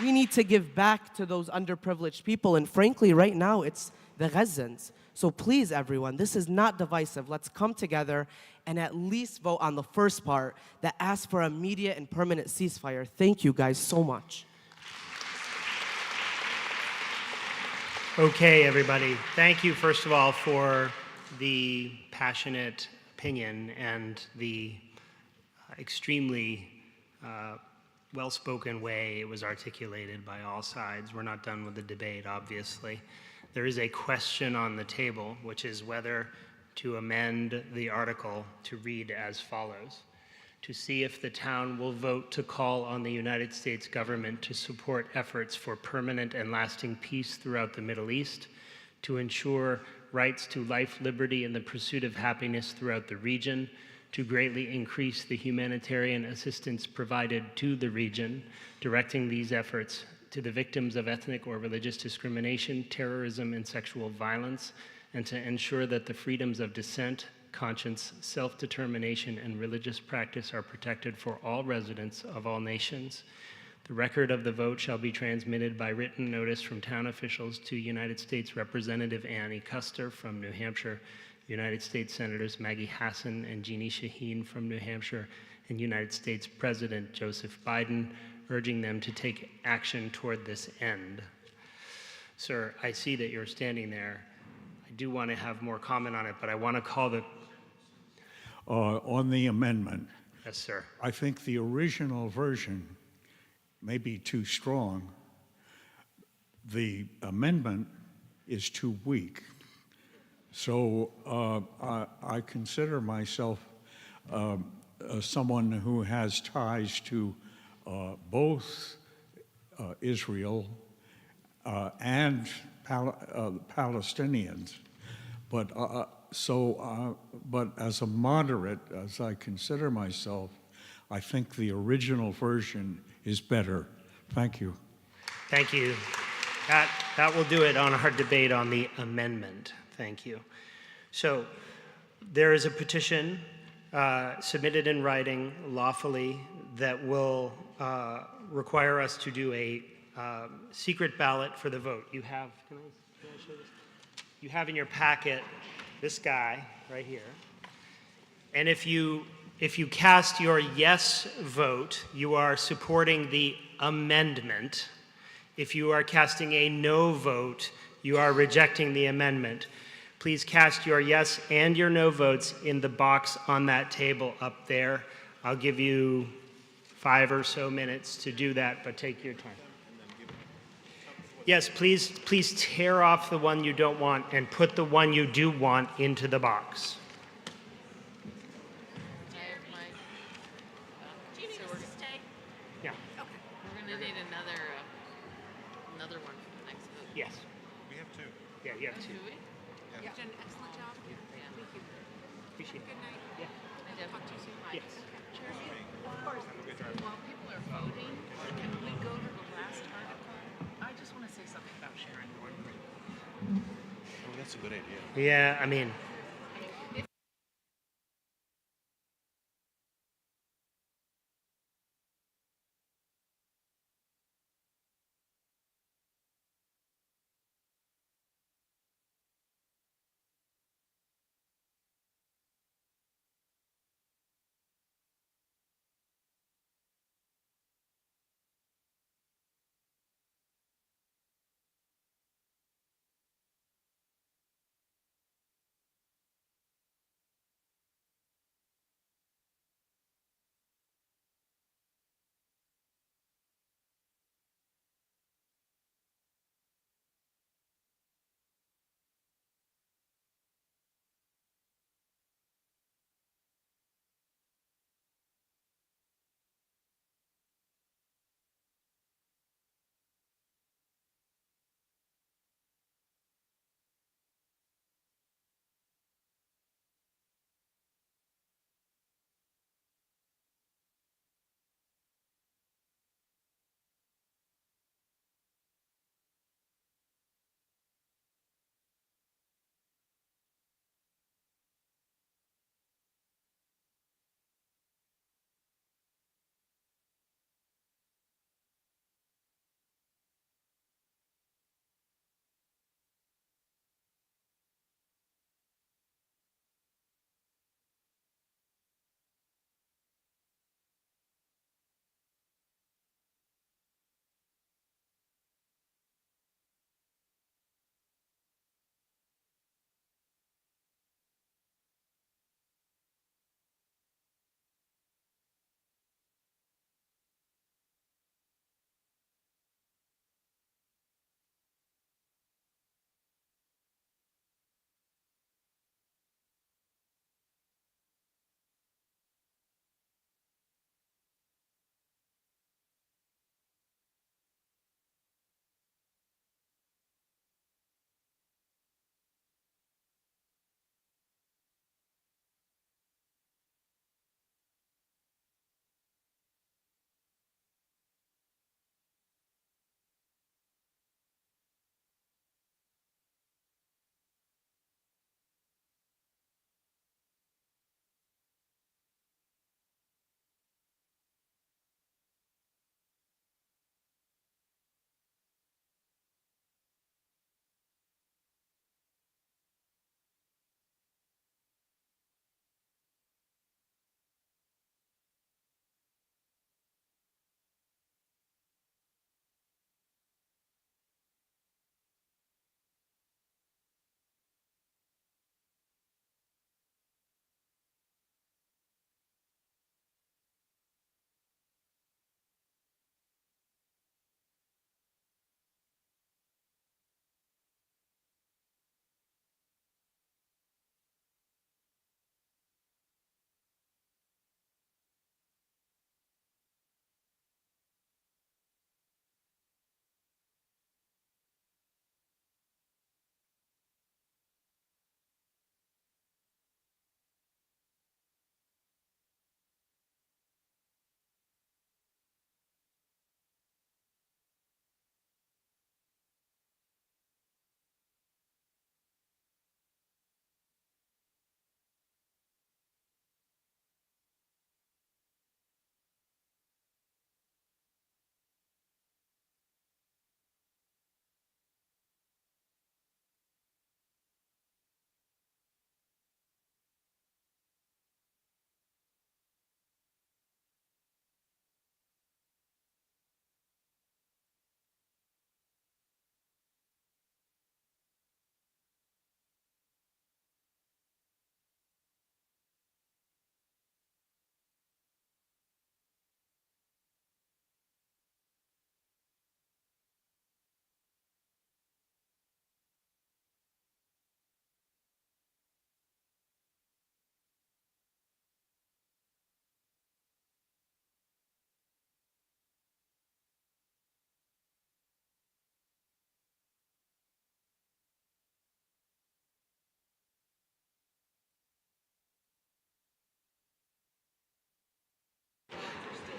We need to give back to those underprivileged people. And frankly, right now, it's the Gazans. So please, everyone, this is not divisive. Let's come together and at least vote on the first part that asks for immediate and permanent ceasefire. Thank you guys so much. Okay, everybody. Thank you, first of all, for the passionate opinion and the extremely well-spoken way it was articulated by all sides. We're not done with the debate, obviously. There is a question on the table, which is whether to amend the article to read as follows: to see if the town will vote to call on the United States government to support efforts for permanent and lasting peace throughout the Middle East, to ensure rights to life, liberty, and the pursuit of happiness throughout the region, to greatly increase the humanitarian assistance provided to the region, directing these efforts to the victims of ethnic or religious discrimination, terrorism, and sexual violence, and to ensure that the freedoms of dissent, conscience, self-determination, and religious practice are protected for all residents of all nations. The record of the vote shall be transmitted by written notice from town officials to United States Representative Annie Custer from New Hampshire, United States Senators Maggie Hassan and Jeannie Shaheen from New Hampshire, and United States President Joseph Biden, urging them to take action toward this end. Sir, I see that you're standing there. I do want to have more comment on it, but I want to call the... On the amendment, Yes, sir. I think the original version may be too strong. The amendment is too weak. So I consider myself someone who has ties to both Israel and Palestinians. But but as a moderate, as I consider myself, I think the original version is better. Thank you. Thank you. That will do it on our debate on the amendment. Thank you. So there is a petition submitted in writing lawfully that will require us to do a secret ballot for the vote. You have, can I show this? You have in your packet this guy right here. And if you cast your yes vote, you are supporting the amendment. If you are casting a no vote, you are rejecting the amendment. Please cast your yes and your no votes in the box on that table up there. I'll give you 5 or so minutes to do that, but take your time. Yes, please tear off the one you don't want and put the one you do want into the box. Yeah. We're going to need another one for the next vote. Yes. We have 2. Yeah, you have 2. Do we? Yeah. You've done an excellent job. Thank you. Appreciate it. Good night. Yeah. Talk to you soon. Bye. Yes. Chairman, while people are voting, can we go to the last article? I just want to say something about Sharon Warren. Oh, that's a good idea. Yeah, I mean,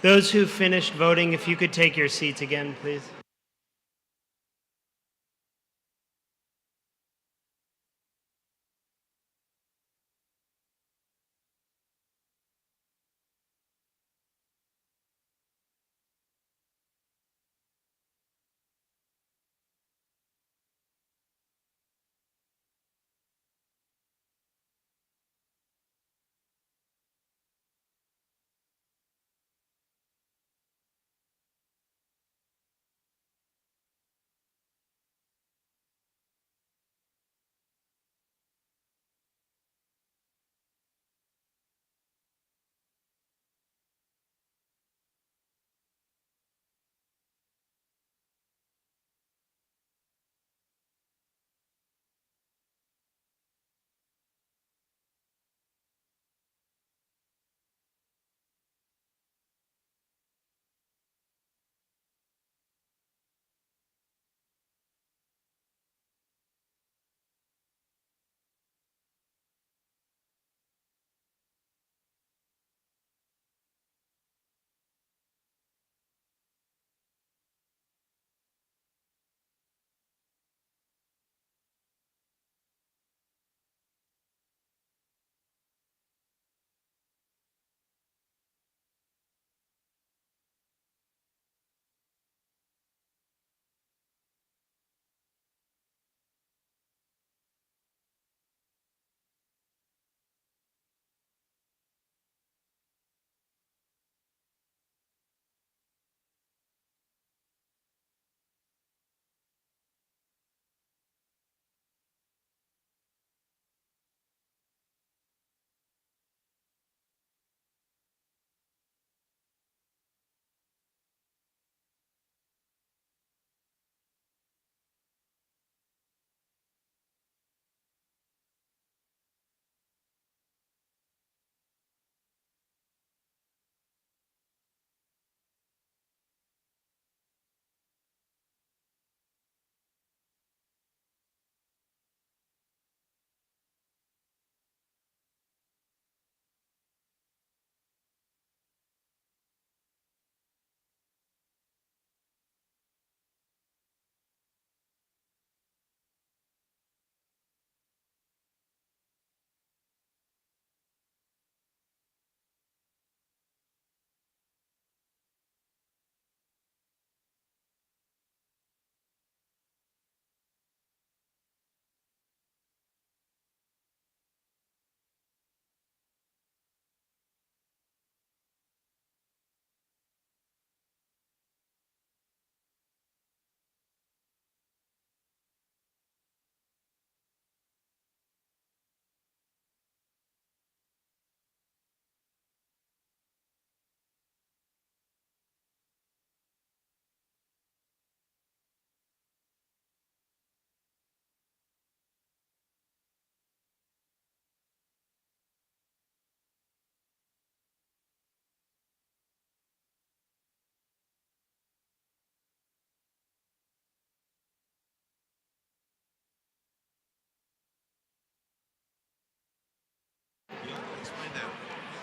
Those who finished voting, if you could take your seats again, please.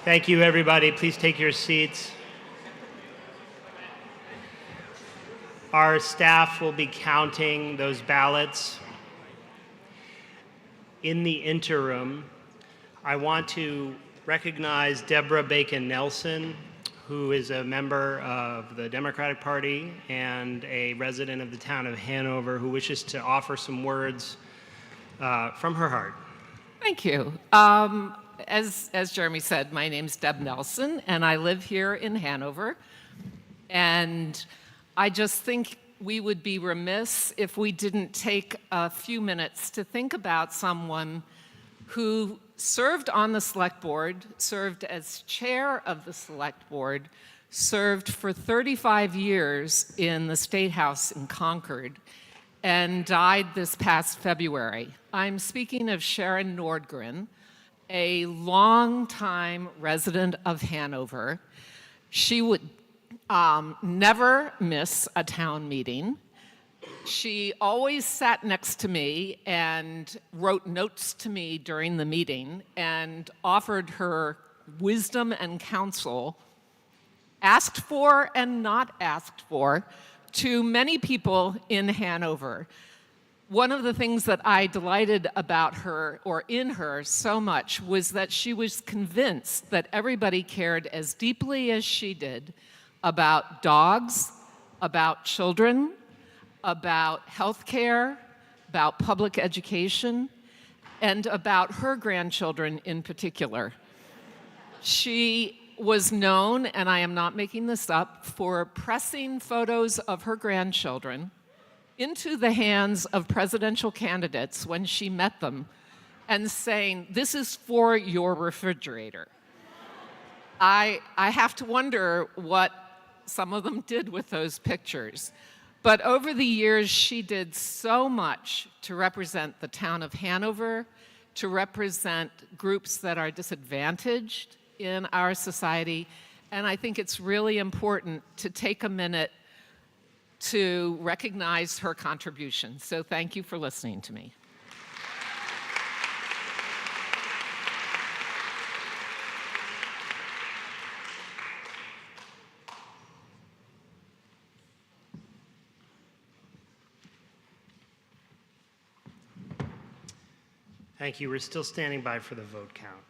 Thank you, everybody. Please take your seats. Our staff will be counting those ballots. In the interim, I want to recognize Deborah Bacon Nelson, who is a member of the Democratic Party and a resident of the town of Hanover, who wishes to offer some words from her heart. Thank you. As Jeremy said, my name's Deb Nelson, and I live here in Hanover. And I just think we would be remiss if we didn't take a few minutes to think about someone who served on the select board, served as chair of the select board, served for 35 years in the State House in Concord, and died this past February. I'm speaking of Sharon Nordgren, a longtime resident of Hanover. She would never miss a town meeting. She always sat next to me and wrote notes to me during the meeting and offered her wisdom and counsel asked for and not asked for, to many people in Hanover. One of the things that I delighted about her, or in her, so much was that she was convinced that everybody cared as deeply as she did about dogs, about children, about healthcare, about public education, and about her grandchildren in particular. She was known, and I am not making this up, for pressing photos of her grandchildren into the hands of presidential candidates when she met them and saying, "This is for your refrigerator." I have to wonder what some of them did with those pictures. But over the years, she did so much to represent the town of Hanover, to represent groups that are disadvantaged in our society. And I think it's really important to take a minute to recognize her contribution. So thank you for listening to me. Thank you. We're still standing by for the vote count.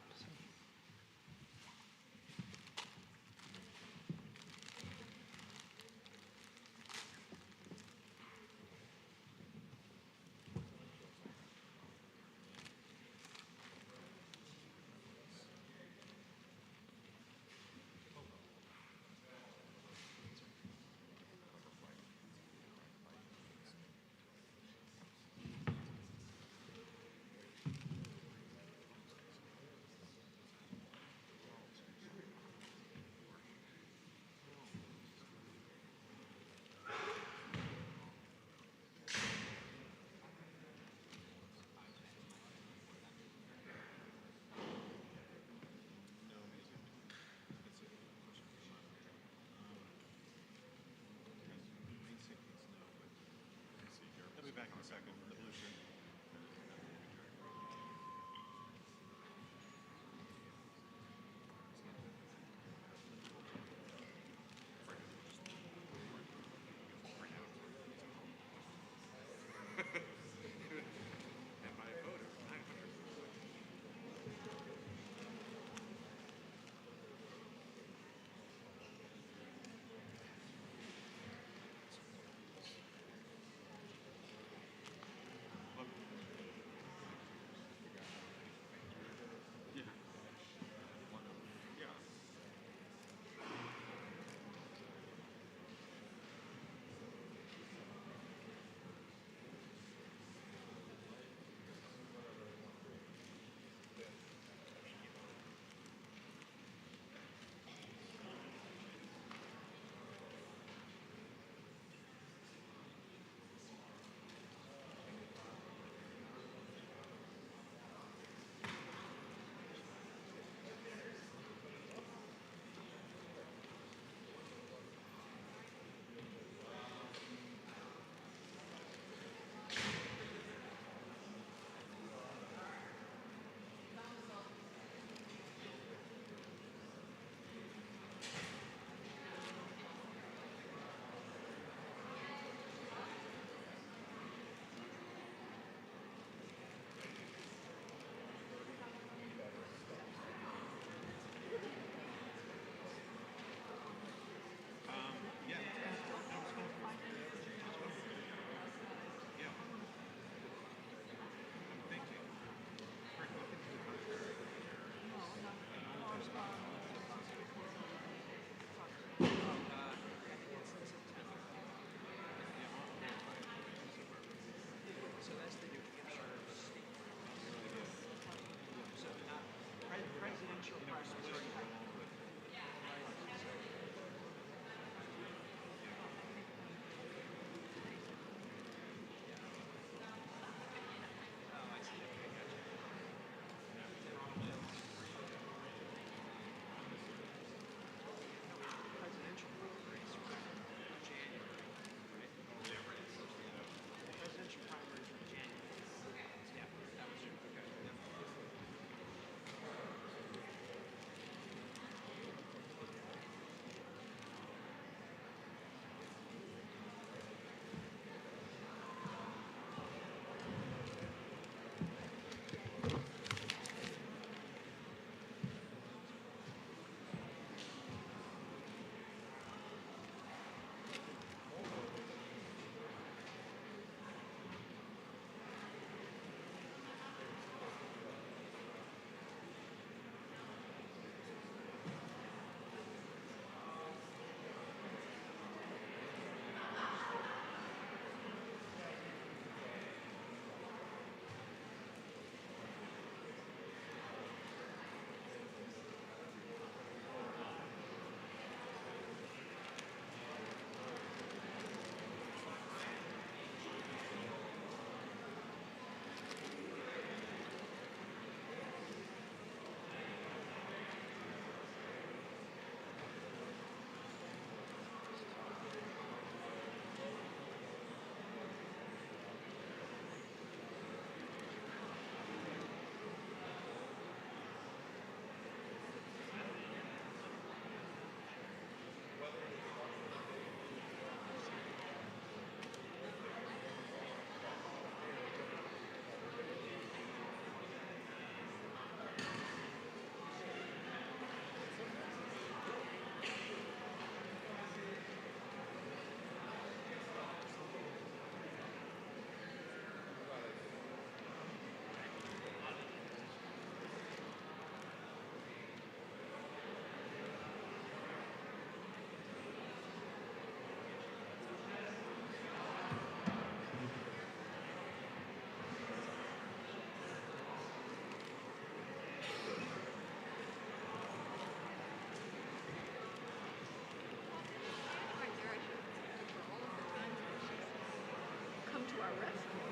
our rescue.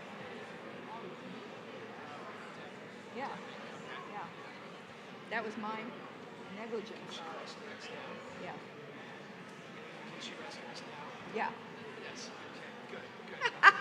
Yeah, yeah. That was my negligence. Yeah. Yeah. Yes. Okay. Good. Good.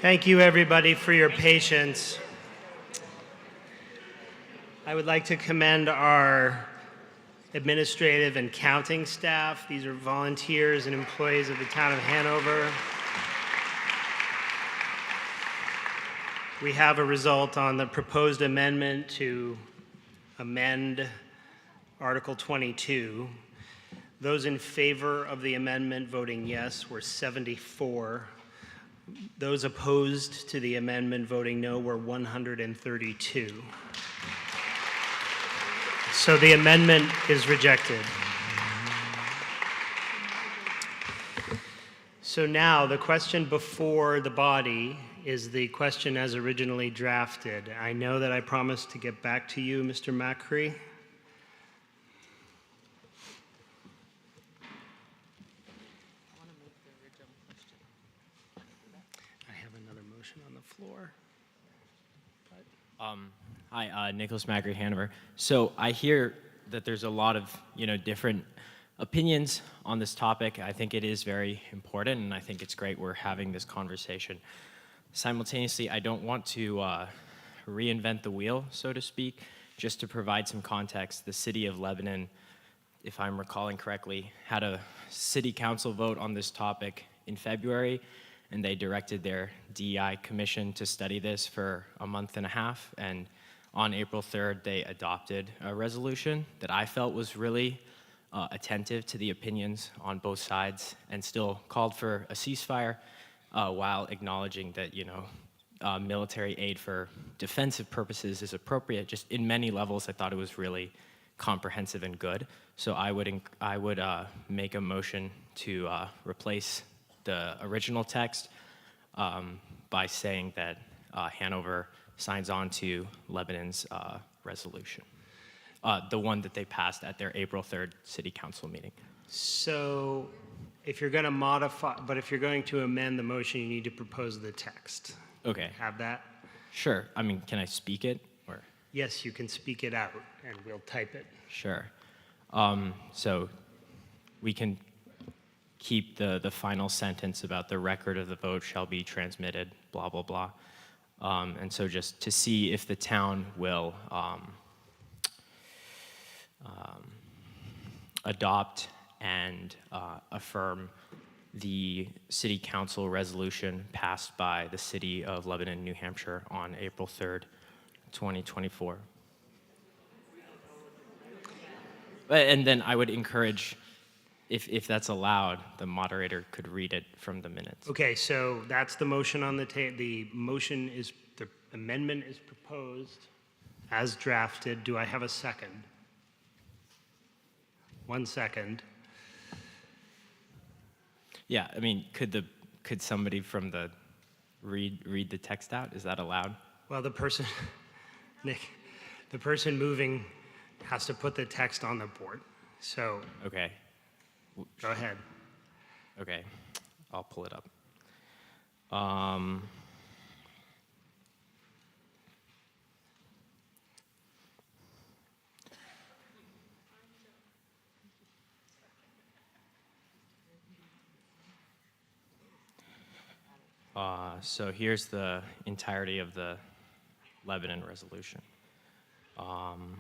Thank you, everybody, for your patience. I would like to commend our administrative and counting staff. These are volunteers and employees of the town of Hanover. We have a result on the proposed amendment to amend Article 22. Those in favor of the amendment voting yes were 74. Those opposed to the amendment voting no were 132. So the amendment is rejected. So now the question before the body is the question as originally drafted. I know that I promised to get back to you, Mr. Macri. I have another motion on the floor. Hi, Nicholas Macri, Hanover. So I hear that there's a lot of, different opinions on this topic. I think it is very important, and I think it's great we're having this conversation. Simultaneously, I don't want to reinvent the wheel, so to speak. Just to provide some context, the city of Lebanon, if I'm recalling correctly, had a city council vote on this topic in February, and they directed their DEI commission to study this for a month and a half, and on April 3rd, they adopted a resolution that I felt was really attentive to the opinions on both sides and still called for a ceasefire while acknowledging that, military aid for defensive purposes is appropriate. Just in many levels, I thought it was really comprehensive and good. So I would make a motion to replace the original text by saying that Hanover signs on to Lebanon's resolution, the one that they passed at their April 3rd city council meeting. So if you're going to modify, but if you're going to amend the motion, you need to propose the text. Okay. Have that? Sure. I mean, can I speak it or? Yes, you can speak it out and we'll type it. Sure. So we can keep the final sentence about the record of the vote shall be transmitted, blah, blah, blah. And so just to see if the town will adopt and affirm the city council resolution passed by the city of Lebanon, New Hampshire on April 3rd, 2024. And then I would encourage, if that's allowed, the moderator could read it from the minutes. Okay, so that's the motion on the table. The amendment is proposed as drafted. Do I have a second? 1 second. Yeah, I mean, could somebody from the read the text out? Is that allowed? Well, Nick, the person moving has to put the text on the board. So. Okay. Go ahead. Okay, I'll pull it up. So here's the entirety of the Lebanon resolution. And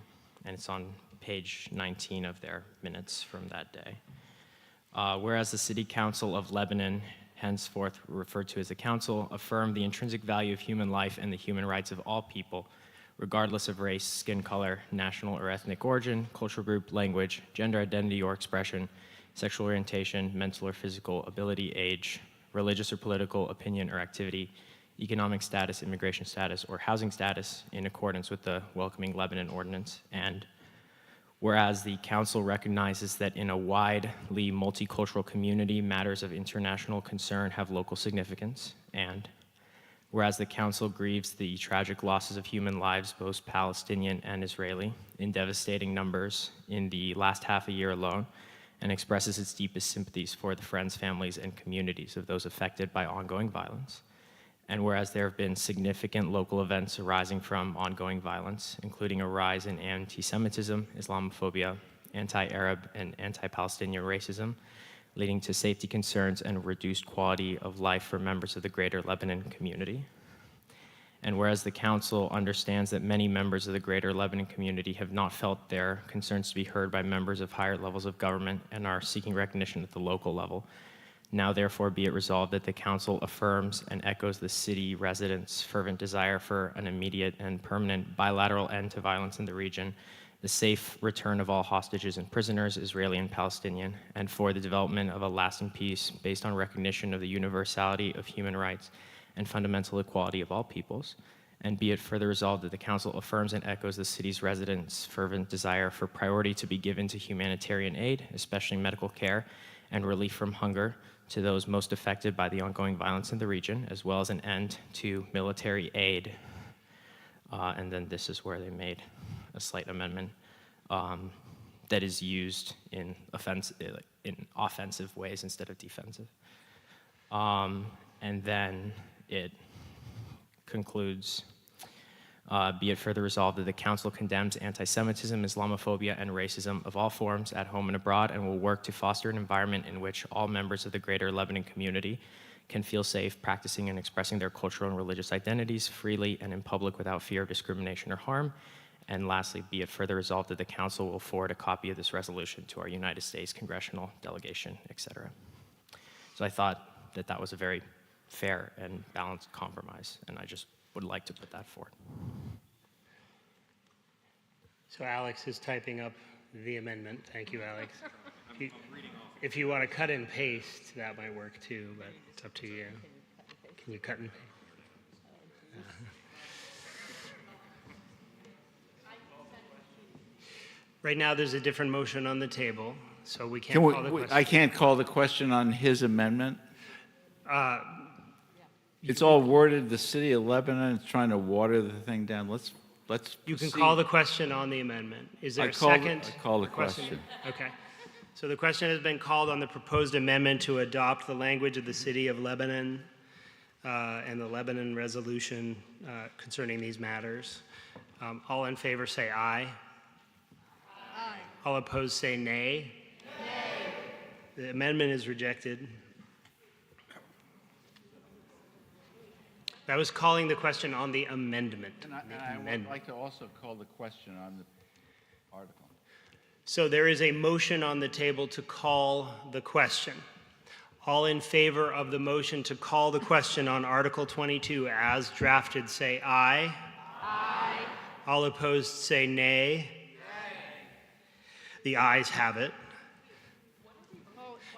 it's on page 19 of their minutes from that day. Whereas the City Council of Lebanon, henceforth referred to as the Council, affirm the intrinsic value of human life and the human rights of all people, regardless of race, skin color, national or ethnic origin, cultural group, language, gender identity or expression, sexual orientation, mental or physical ability, age, religious or political opinion or activity, economic status, immigration status, or housing status in accordance with the Welcoming Lebanon Ordinance. And whereas the Council recognizes that in a widely multicultural community, matters of international concern have local significance. And whereas the Council grieves the tragic losses of human lives, both Palestinian and Israeli, in devastating numbers in the last half a year alone, and expresses its deepest sympathies for the friends, families, and communities of those affected by ongoing violence. And whereas there have been significant local events arising from ongoing violence, including a rise in anti-Semitism, Islamophobia, anti-Arab, and anti-Palestinian racism, leading to safety concerns and reduced quality of life for members of the greater Lebanon community. And whereas the council understands that many members of the greater Lebanon community have not felt their concerns to be heard by members of higher levels of government and are seeking recognition at the local level, now therefore be it resolved that the council affirms and echoes the city residents' fervent desire for an immediate and permanent bilateral end to violence in the region, the safe return of all hostages and prisoners, Israeli and Palestinian, and for the development of a lasting peace based on recognition of the universality of human rights and fundamental equality of all peoples. And be it further resolved that the council affirms and echoes the city's residents' fervent desire for priority to be given to humanitarian aid, especially medical care and relief from hunger to those most affected by the ongoing violence in the region, as well as an end to military aid. And then this is where they made a slight amendment that is used in offensive ways instead of defensive. And then it concludes, be it further resolved that the council condemns anti-Semitism, Islamophobia, and racism of all forms at home and abroad, and will work to foster an environment in which all members of the greater Lebanon community can feel safe practicing and expressing their cultural and religious identities freely and in public without fear of discrimination or harm. And lastly, be it further resolved that the council will forward a copy of this resolution to our United States congressional delegation, etc. So I thought that that was a very fair and balanced compromise, and I just would like to put that forward. So Alex is typing up the amendment. Thank you, Alex. If you want to cut and paste, that might work too, but it's up to you. Can you cut and paste? Right now, there's a different motion on the table, so we can't call the question. I can't call the question on his amendment? It's all worded, the city of Lebanon is trying to water the thing down. Let's You can proceed. call the question on the amendment. Is there a second? I call the question. Okay. So the question has been called on the proposed amendment to adopt the language of the city of Lebanon and the Lebanon resolution concerning these matters. All in favor say aye. Aye. All opposed say nay. Nay. The amendment is rejected. That was calling the question on the amendment. And I would like to also call the question on the article. So there is a motion on the table to call the question. All in favor of the motion to call the question on Article 22 as drafted say aye. Aye. All opposed say nay. Nay. The ayes have it.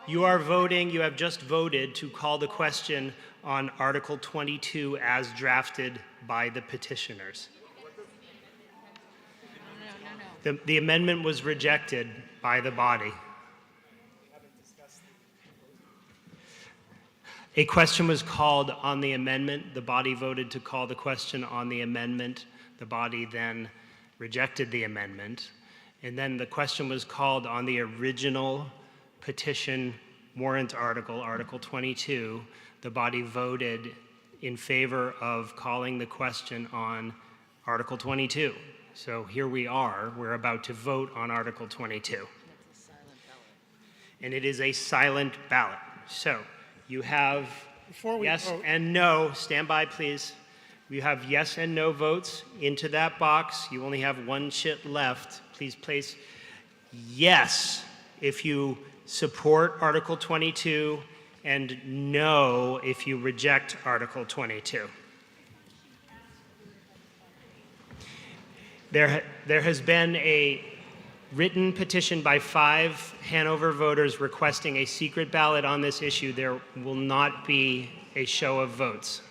You are voting, you have just voted to call the question on Article 22 as drafted by the petitioners. The amendment was rejected by the body. A question was called on the amendment. The body voted to call the question on the amendment. The body then rejected the amendment. And then the question was called on the original petition warrant article, Article 22. The body voted in favor of calling the question on Article 22. So here we are, we're about to vote on Article 22. And it is a silent ballot. So you have yes and no, stand by please. You have yes and no votes into that box. You only have one chit left. Please place yes if you support Article 22 and no if you reject Article 22. There has been a written petition by 5 Hanover voters requesting a secret ballot on this issue. There will not be a show of votes.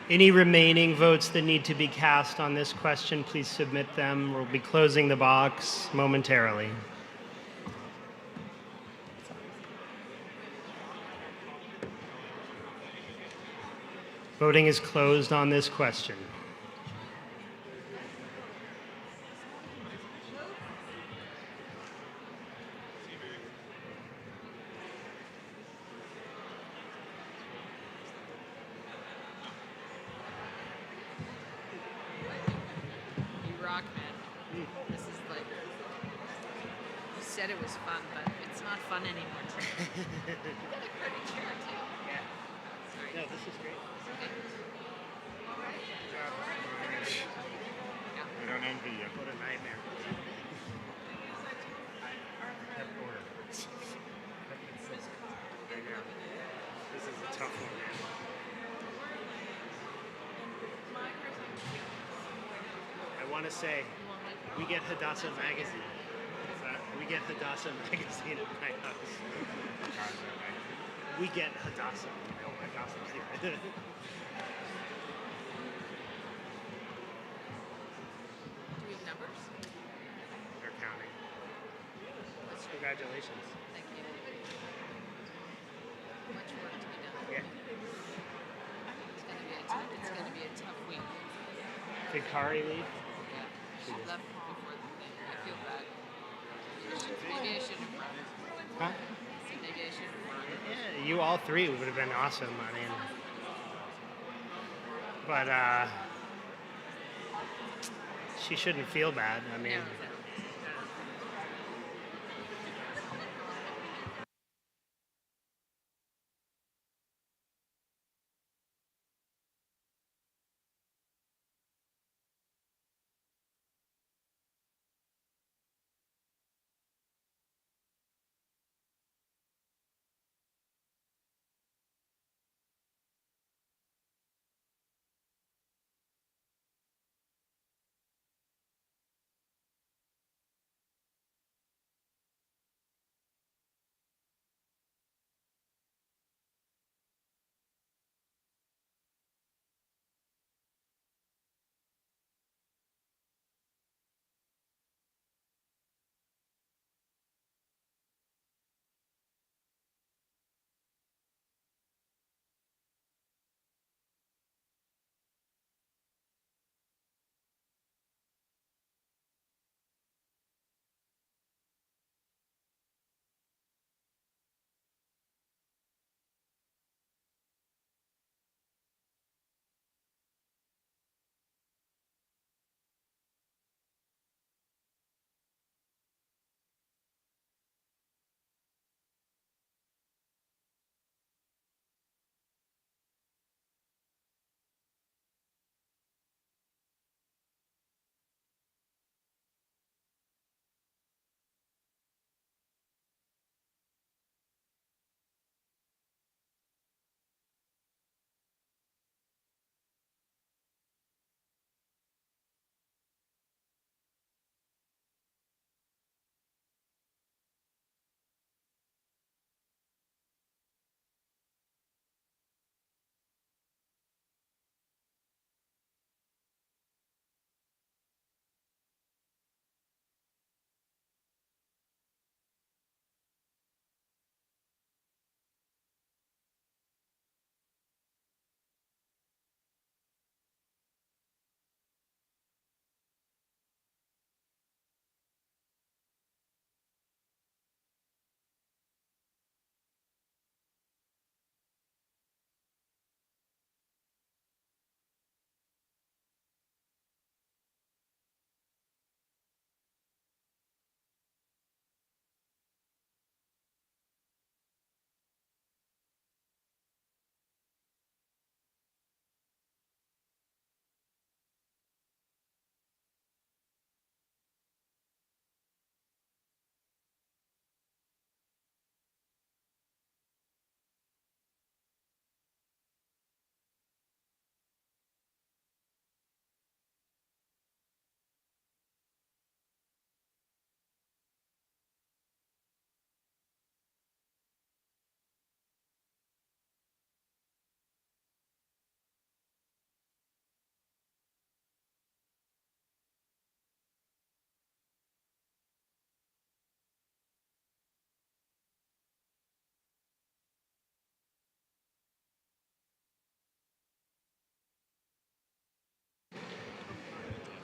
Any remaining votes that need to be cast on this question, please submit them. We'll be closing the box momentarily. Voting is closed on this question. You rock, man. This is like, you said it was fun, but it's not fun anymore. You got a credit chair too. Yeah. Sorry. No, this is great. Okay. All right. I don't envy you. What a nightmare. This is a tough one, man. I want to say, we get Hadassah magazine. We get Hadassah magazine at my house. We get Hadassah. Oh my gosh, I'm here. Do we have numbers? They're counting. Congratulations. Thank you. Much work to be done. Yeah. It's gonna be a tough week. Did Kari leave? Yeah. She left before the thing. I feel bad. Maybe I shouldn't have brought her. Huh? Maybe I shouldn't have brought her. Yeah, you all three would have been awesome. I mean, but she shouldn't feel bad. I mean. No.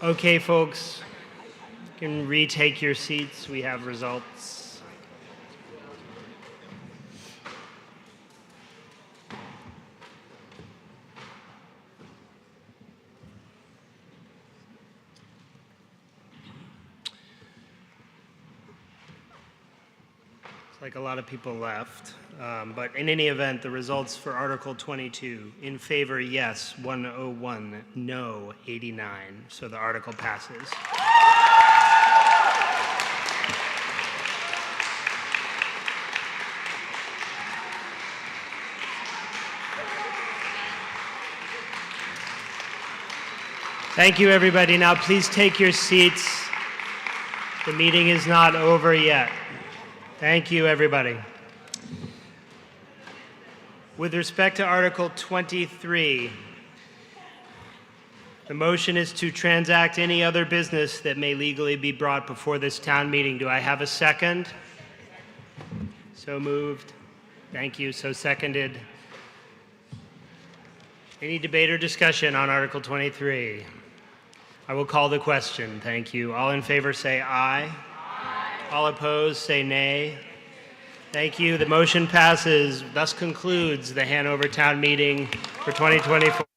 Okay, folks, you can retake your seats. We have results. It's like a lot of people left. But in any event, the results for Article 22, in favor, yes, 101, no, 89. So the article passes. Thank you, everybody. Now, please take your seats. The meeting is not over yet. Thank you, everybody. With respect to Article 23, the motion is to transact any other business that may legally be brought before this town meeting. Do I have a second? So moved. Thank you. So seconded. Any debate or discussion on Article 23? I will call the question. Thank you. All in favor say aye. Aye. All opposed say nay. Thank you. The motion passes. Thus concludes the Hanover Town Meeting for 2024.